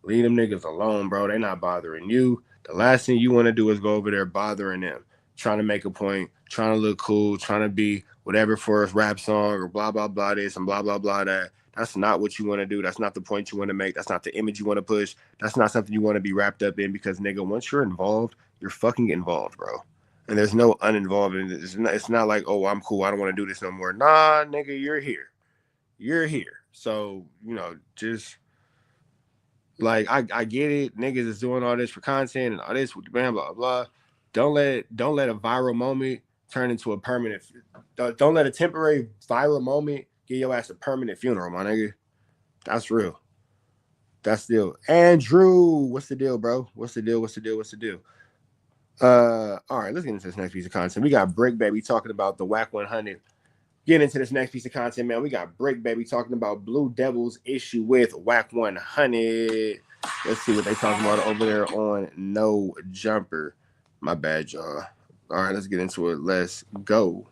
Leave them niggas alone, bro. They're not bothering you. The last thing you want to do is go over there bothering them, trying to make a point, trying to look cool, trying to be whatever for a rap song or blah, blah, blah this and blah, blah, blah that. That's not what you want to do. That's not the point you want to make. That's not the image you want to push. That's not something you want to be wrapped up in because, nigga, once you're involved, you're fucking involved, bro. And there's no uninvolved. It's not like, oh, I'm cool. I don't want to do this no more. Nah, nigga, you're here. You're here. So, just... Like I get it, niggas is doing all this for content and all this with the brand, blah blah. Don't let a viral moment turn into a permanent. Don't let a temporary viral moment give your ass a permanent funeral, my nigga. That's real. That's the deal. Andrew, what's the deal, bro? What's the deal? All right, let's get into this next piece of content. We got Bricc Baby talking about the Wack 100. Get into this next piece of content, man. We got Bricc Baby talking about Blue Devil's issue with Wack 100. Let's see what they talking about over there on No Jumper. My bad, y'all. All right, let's get into it. Let's go.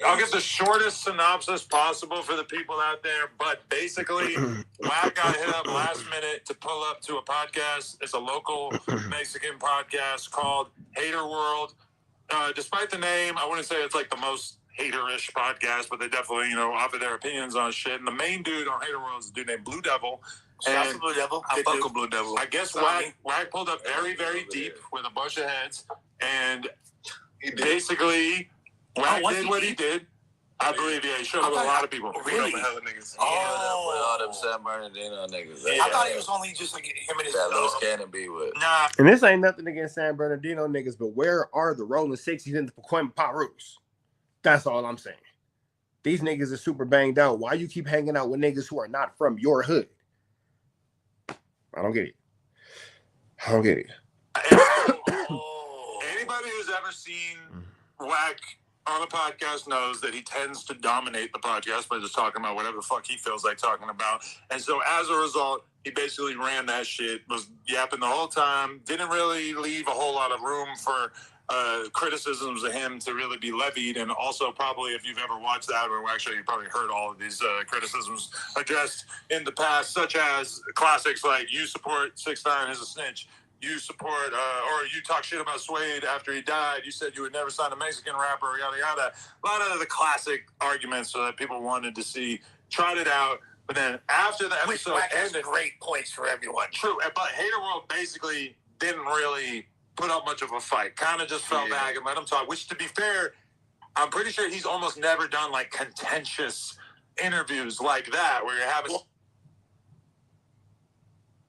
I'll give the shortest synopsis possible for the people out there, but basically, Wack got hit up last minute to pull up to a podcast. It's a local Mexican podcast called Hater World. Despite the name, I wouldn't say it's like the most hater-ish podcast, but they definitely, offer their opinions on shit. And the main dude on Hater World is a dude named Blue Devil. And Blue Devil. I fuck with Blue Devil. I guess Wack pulled up very, very deep with a bunch of heads, and basically, Wack did what he did. I believe, he showed up with a lot of people. Really? All them San Bernardino niggas. I thought he was only just like him and his Loose Cannon be with. Nah. And this ain't nothing against San Bernardino niggas, but where are the Rolling 60s and the Pacoima Parus? That's all I'm saying. These niggas are super banged out. Why you keep hanging out with niggas who are not from your hood? I don't get it. Anybody who's ever seen Wack on a podcast knows that he tends to dominate the podcast by just talking about whatever the fuck he feels like talking about. And so as a result, he basically ran that shit, was yapping the whole time, didn't really leave a whole lot of room for criticisms of him to really be levied. And also probably if you've ever watched that, or actually you probably heard all of these criticisms addressed in the past, such as classics like you support 6ix9ine as a snitch, you support or you talk shit about Suede after he died, you said you would never sign a Mexican rapper, yada yada. A lot of the classic arguments that people wanted to see trotted out. But then after the episode ended, great points for everyone. True, but Hater World basically didn't really put up much of a fight. Kind of just fell back and let him talk, which to be fair, I'm pretty sure he's almost never done like contentious interviews like that where you're having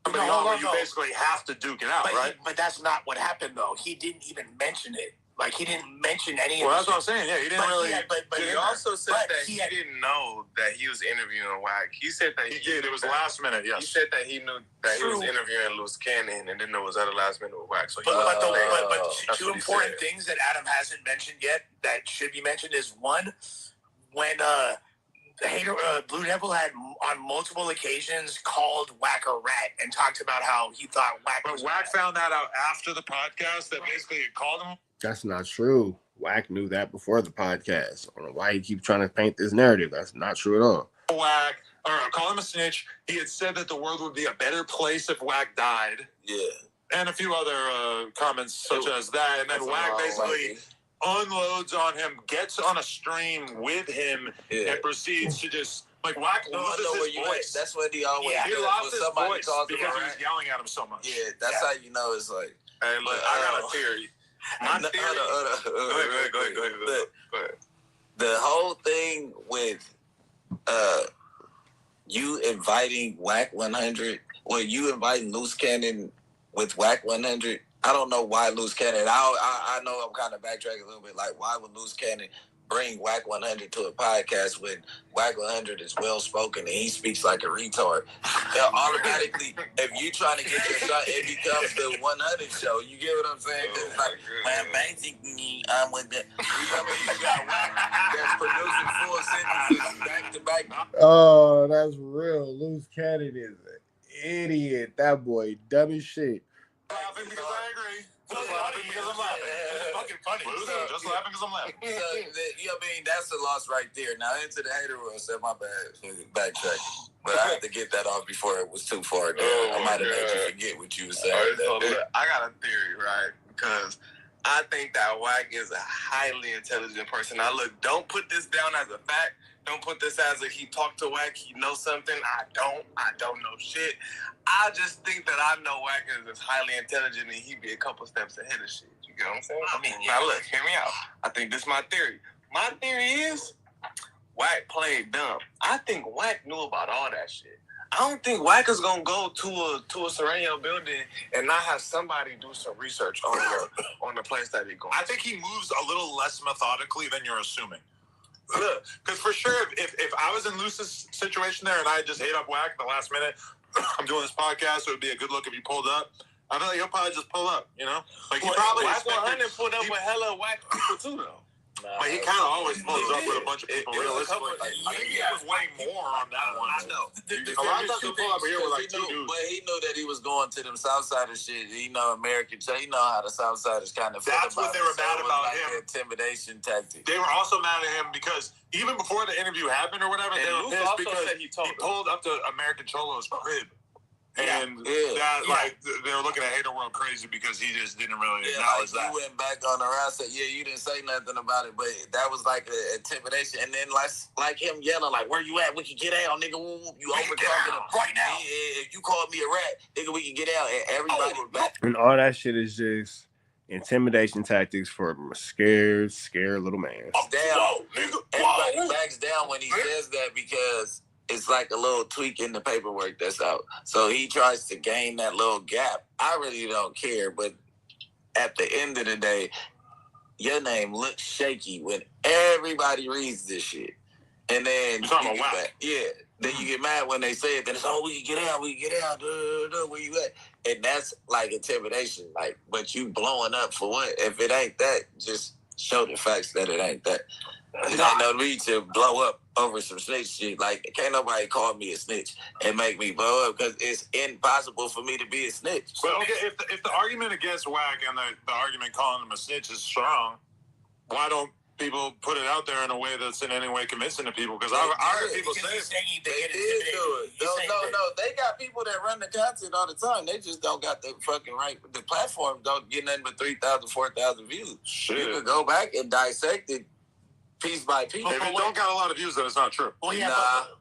somebody on where you basically have to duke it out, right? But that's not what happened though. He didn't even mention it. Like he didn't mention any of it. Well, that's what I'm saying. Yeah, he didn't really. But he also said that he didn't know that he was interviewing Wack. He said that he did. It was last minute. Yes. He said that he knew that he was interviewing Loose Cannon and didn't know it was at the last minute with Wack. So but two important things that Adam hasn't mentioned yet that should be mentioned is one, when Blue Devil had on multiple occasions called Wack a rat and talked about how he thought Wack was. But Wack found that out after the podcast that basically it called him. That's not true. Wack knew that before the podcast. I don't know why he keeps trying to paint this narrative. That's not true at all. Wack, or call him a snitch. He had said that the world would be a better place if Wack died. Yeah. And a few other comments such as that. And then Wack basically unloads on him, gets on a stream with him, and proceeds to just, like, Wack loses his voice. That's what he always He lost his voice because he was yelling at him so much. Yeah, that's how you know it's like. Hey, look, I got a theory. My theory. Go ahead. The whole thing with you inviting Wack 100, you inviting Loose Cannon with Wack 100. I don't know why Loose Cannon. I know I'm kind of backtracking a little bit. Like, why would Loose Cannon bring Wack 100 to a podcast when Wack 100 is well spoken and he speaks like a retard? Automatically, if you trying to get your shot, it becomes the 100 show. You get what I'm saying? It's like, man, basically, I'm with that. You got Wack that's producing full sentences back to back. Oh, that's real. Loose Cannon is an idiot. That boy, dumb as shit. Laughing because I agree. Just laughing because I'm laughing. It's fucking funny. Just laughing because I'm laughing. So, you know what I mean? That's a loss right there. Now, into the hater world, said my bad. Backtrack. But I had to get that off before it was too far down. I might have made you forget what you were saying. I got a theory, right? Because I think that Wack is a highly intelligent person. Now, look, don't put this down as a fact. Don't put this as if he talked to Wack, he knows something. I don't know shit. I just think that I know Wack is highly intelligent and he'd be a couple steps ahead of shit. You get what I'm saying? I mean, now look, hear me out. I think this is my theory. My theory is Wack played dumb. I think Wack knew about all that shit. I don't think Wack is gonna go to a Sereno building and not have somebody do some research on the place that he going. I think he moves a little less methodically than you're assuming. Look, because for sure, if I was in Luce's situation there and I just hit up Wack at the last minute, I'm doing this podcast, so it would be a good look if you pulled up. I know he'll probably just pull up, you know? Like, he probably Wack 100 pulled up with hella Wack people too, though. But he kind of always pulls up with a bunch of people, realistically. I think he was way more on that one. I know. A lot of times he'll pull up here with like two dudes. But he knew that he was going to them Southsiders shit. He know American. He know how the Southsiders kind of. That's what they were mad about him. Intimidation tactic. They were also mad at him because even before the interview happened or whatever, they were pissed because he pulled up to American Cholo's crib. And like they were looking at Hater World crazy because he just didn't really acknowledge that. You went back on the route, said, you didn't say nothing about it, but that was like an intimidation. And then like him yelling, like, where you at? We can get out, nigga. You over talking right now. If you called me a rat, nigga, we can get out. And everybody back. And all that shit is just intimidation tactics for a scared little man. Everybody backs down when he says that because it's like a little tweak in the paperwork that's out. So he tries to gain that little gap. I really don't care, but at the end of the day, your name looks shaky when everybody reads this shit. And then then you get mad when they say it. Then it's, we can get out, where you at? And that's like intimidation. Like, but you blowing up for what? If it ain't that, just show the facts that it ain't that. It ain't no need to blow up over some snitch shit. Like, can't nobody call me a snitch and make me blow up because it's impossible for me to be a snitch. But okay, if the argument against Wack and the argument calling him a snitch is strong, why don't people put it out there in a way that's in any way convincing to people? Because I heard people say they did do it. No, they got people that run the content all the time. They just don't got the fucking right. The platform don't get nothing but 3,000, 4,000 views. Shit. You can go back and dissect it piece by piece. If it don't got a lot of views, then it's not true. Well,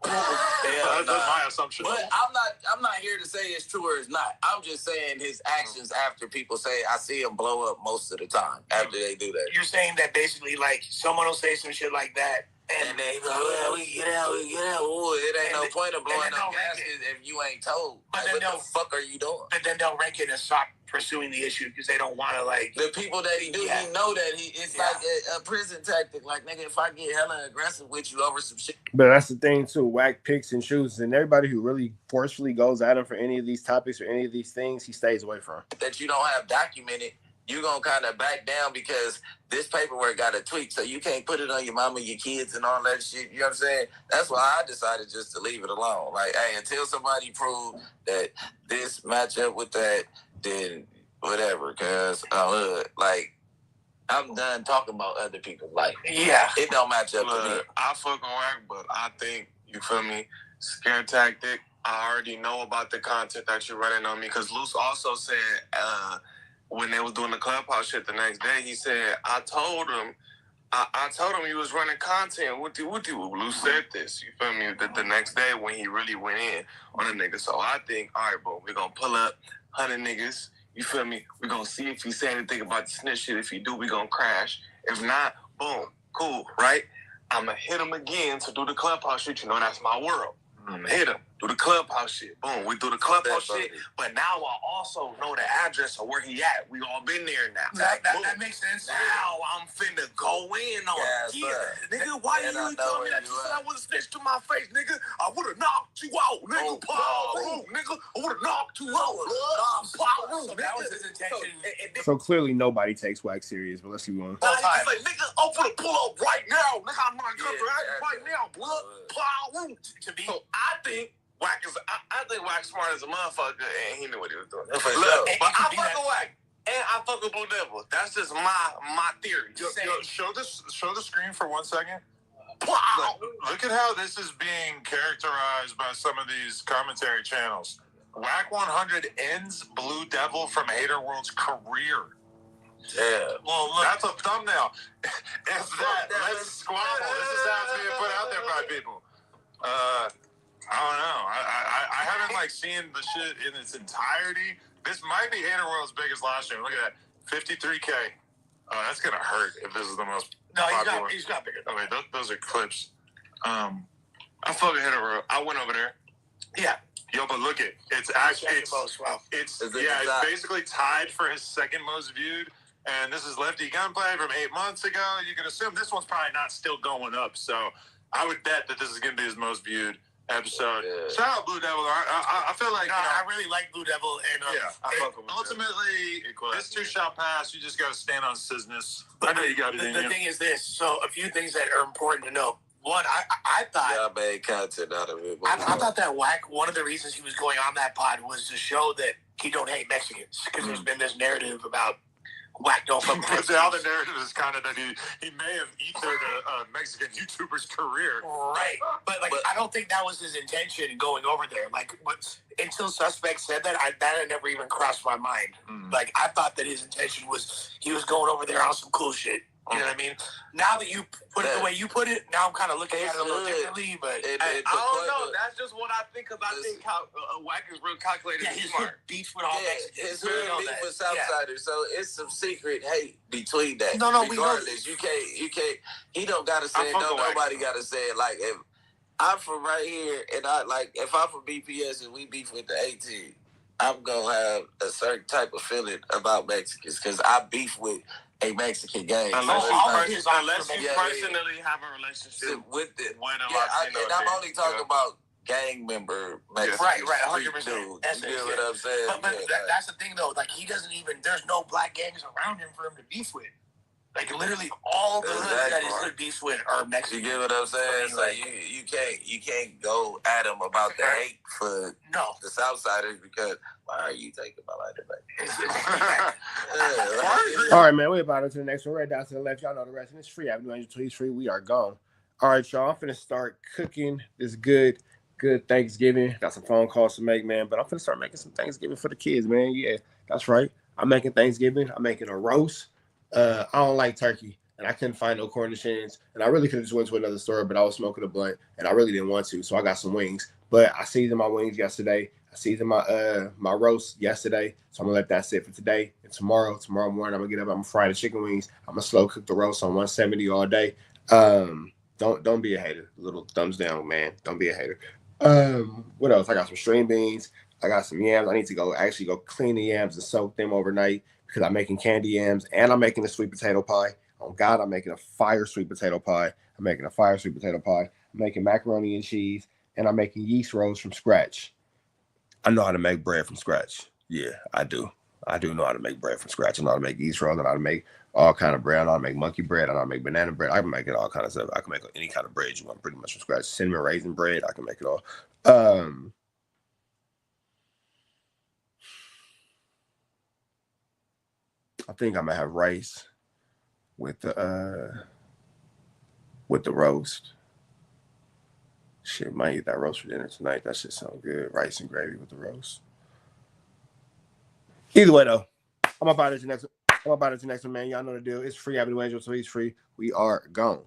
that's my assumption. But I'm not here to say it's true or it's not. I'm just saying his actions after people say, I see him blow up most of the time after they do that. You're saying that basically, like, someone will say some shit like that, and they go, we can get out. Ooh, it ain't no point of blowing up gaskets if you ain't told. Like, what the fuck are you doing? But then they'll rank it and stop pursuing the issue because they don't want to, like... The people that he do, he know that it's like a prison tactic. Like, nigga, if I get hella aggressive with you over some shit... But that's the thing, too. Wack picks and chooses. And everybody who really forcefully goes at him for any of these topics or any of these things, he stays away from. That you don't have documented, you gonna kind of back down because this paperwork got a tweak, so you can't put it on your mama, your kids, and all that shit. You know what I'm saying? That's why I decided just to leave it alone. Like, hey, until somebody prove that this match up with that, then whatever. Cause like, I'm done talking about other people's life. Yeah, it don't match up to me. I fuck on Wack, but I think, you feel me, scare tactic. I already know about the content that you're running on me, because Luce also said when they was doing the Clubhouse shit the next day, he said, I told him you was running content. What do Luce said this? You feel me? The next day when he really went in on a nigga. So I think, all right, bro, we're gonna pull up 100 niggas. You feel me? We're gonna see if he say anything about the snitch shit. If he do, we gonna crash. If not, boom, cool, right? I'm gonna hit him again to do the Clubhouse shit. You know, that's my world. I'm gonna hit him, do the Clubhouse shit. Boom, we do the Clubhouse shit. But now I also know the address of where he at. We all been there now. That makes sense. Now I'm finna go in on it. Nigga, why you tell me that you said I would've snitched to my face, nigga? I would've knocked you out, nigga. Nigga, I would've knocked you out. So that was his intention. So clearly nobody takes Wack serious, but let's keep going. He's like, nigga, I'm finna pull up right now. Nigga, I'm gonna come right now, blood. To me, I think Wack is. I think Wack smart as a motherfucker, and he knew what he was doing. For sure. But I fuck with Wack, and I fuck with Blue Devil. That's just my theory. Show the screen for 1 second. Wow. Look at how this is being characterized by some of these commentary channels. Wack 100 ends Blue Devil from Hater World's career. Yeah. Well, look, that's a thumbnail. Let's squabble. This is how it's being put out there by people. I don't know. I haven't seen the shit in its entirety. This might be Hater World's biggest live stream. Look at that, 53K. That's gonna hurt if this is the most popular. He's not bigger. Okay, those are clips. I fuck with Hater World. I went over there. Yeah. Yo, but look it. It's basically tied for his second most viewed. And this is Lefty Gunplay from 8 months ago. You can assume this one's probably not still going up. So I would bet that this is going to be his most viewed episode. Yeah. Shout out Blue Devil. I feel like I really like Blue Devil, and ultimately this too shall pass. You just got to stand on business. I know you got it. The thing is this. So a few things that are important to know. One, I thought y'all made content out of it. I thought that Wack, one of the reasons he was going on that pod was to show that he don't hate Mexicans, because there's been this narrative about Wack don't fuck with the other narrative is kind of that he may have eaten a Mexican YouTuber's career. Right. But I don't think that was his intention going over there. Until Suspect said that, that had never even crossed my mind. I thought that his intention was he was going over there on some cool shit. You know what I mean? Now that you put it the way you put it, now I'm kind of looking at it a little differently. But I don't know. That's just what I think, because I think Wack is real calculated and smart. Beef with all Mexicans. His hood beef with Southsiders, so it's some secret hate between that. No, regardless, you can't. He don't gotta say it. No, nobody gotta say it. Like, if I'm from right here, and if I'm from BPS and we beef with the 18, I'm gonna have a certain type of feeling about Mexicans, because I beef with a Mexican gang. Unless you personally have a relationship with it. And I'm only talking about gang member Mexican. Right, 100%. You know what I'm saying? But that's the thing, though. He doesn't even. There's no black gangs around him for him to beef with. Literally all the hoods that his hood beefs with are Mexican. You get what I'm saying? So you can't go at him about the hate for the Southsiders, because why are you taking my life away? All right, man. We're about to the next one. Right down to the left. Y'all know the rest. And it's free. Avenue Angel Tweets free. We are gone. All right, y'all. I'm finna start cooking this good Thanksgiving. Got some phone calls to make, man. But I'm finna start making some Thanksgiving for the kids, man. Yeah, that's right. I'm making Thanksgiving. I'm making a roast. I don't like turkey, and I couldn't find no Cornishins, and I really could have just went to another store, but I was smoking a blunt, and I really didn't want to, so I got some wings. But I seasoned my wings yesterday. I seasoned my roast yesterday, so I'm gonna let that sit for today. And tomorrow morning, I'm gonna get up. I'm gonna fry the chicken wings. I'm gonna slow cook the roast on 170 all day. Don't be a hater. Little thumbs down, man. Don't be a hater. What else? I got some string beans. I got some yams. I need to actually go clean the yams and soak them overnight, because I'm making candy yams and I'm making a sweet potato pie. Oh God, I'm making a fire sweet potato pie. I'm making macaroni and cheese, and I'm making yeast rolls from scratch. I know how to make bread from scratch. Yeah, I do. I do know how to make bread from scratch. I know how to make yeast rolls. I know how to make all kind of bread. I know how to make monkey bread. I know how to make banana bread. I can make it all kind of stuff. I can make any kind of bread you want pretty much from scratch. Cinnamon raisin bread. I can make it all. I think I'm gonna have rice with the roast. Shit, might eat that roast for dinner tonight. That shit sounds good. Rice and gravy with the roast. Either way though, I'm about it to next one, man. Y'all know the deal. It's free Avenue Angel, so he's free. We are gone.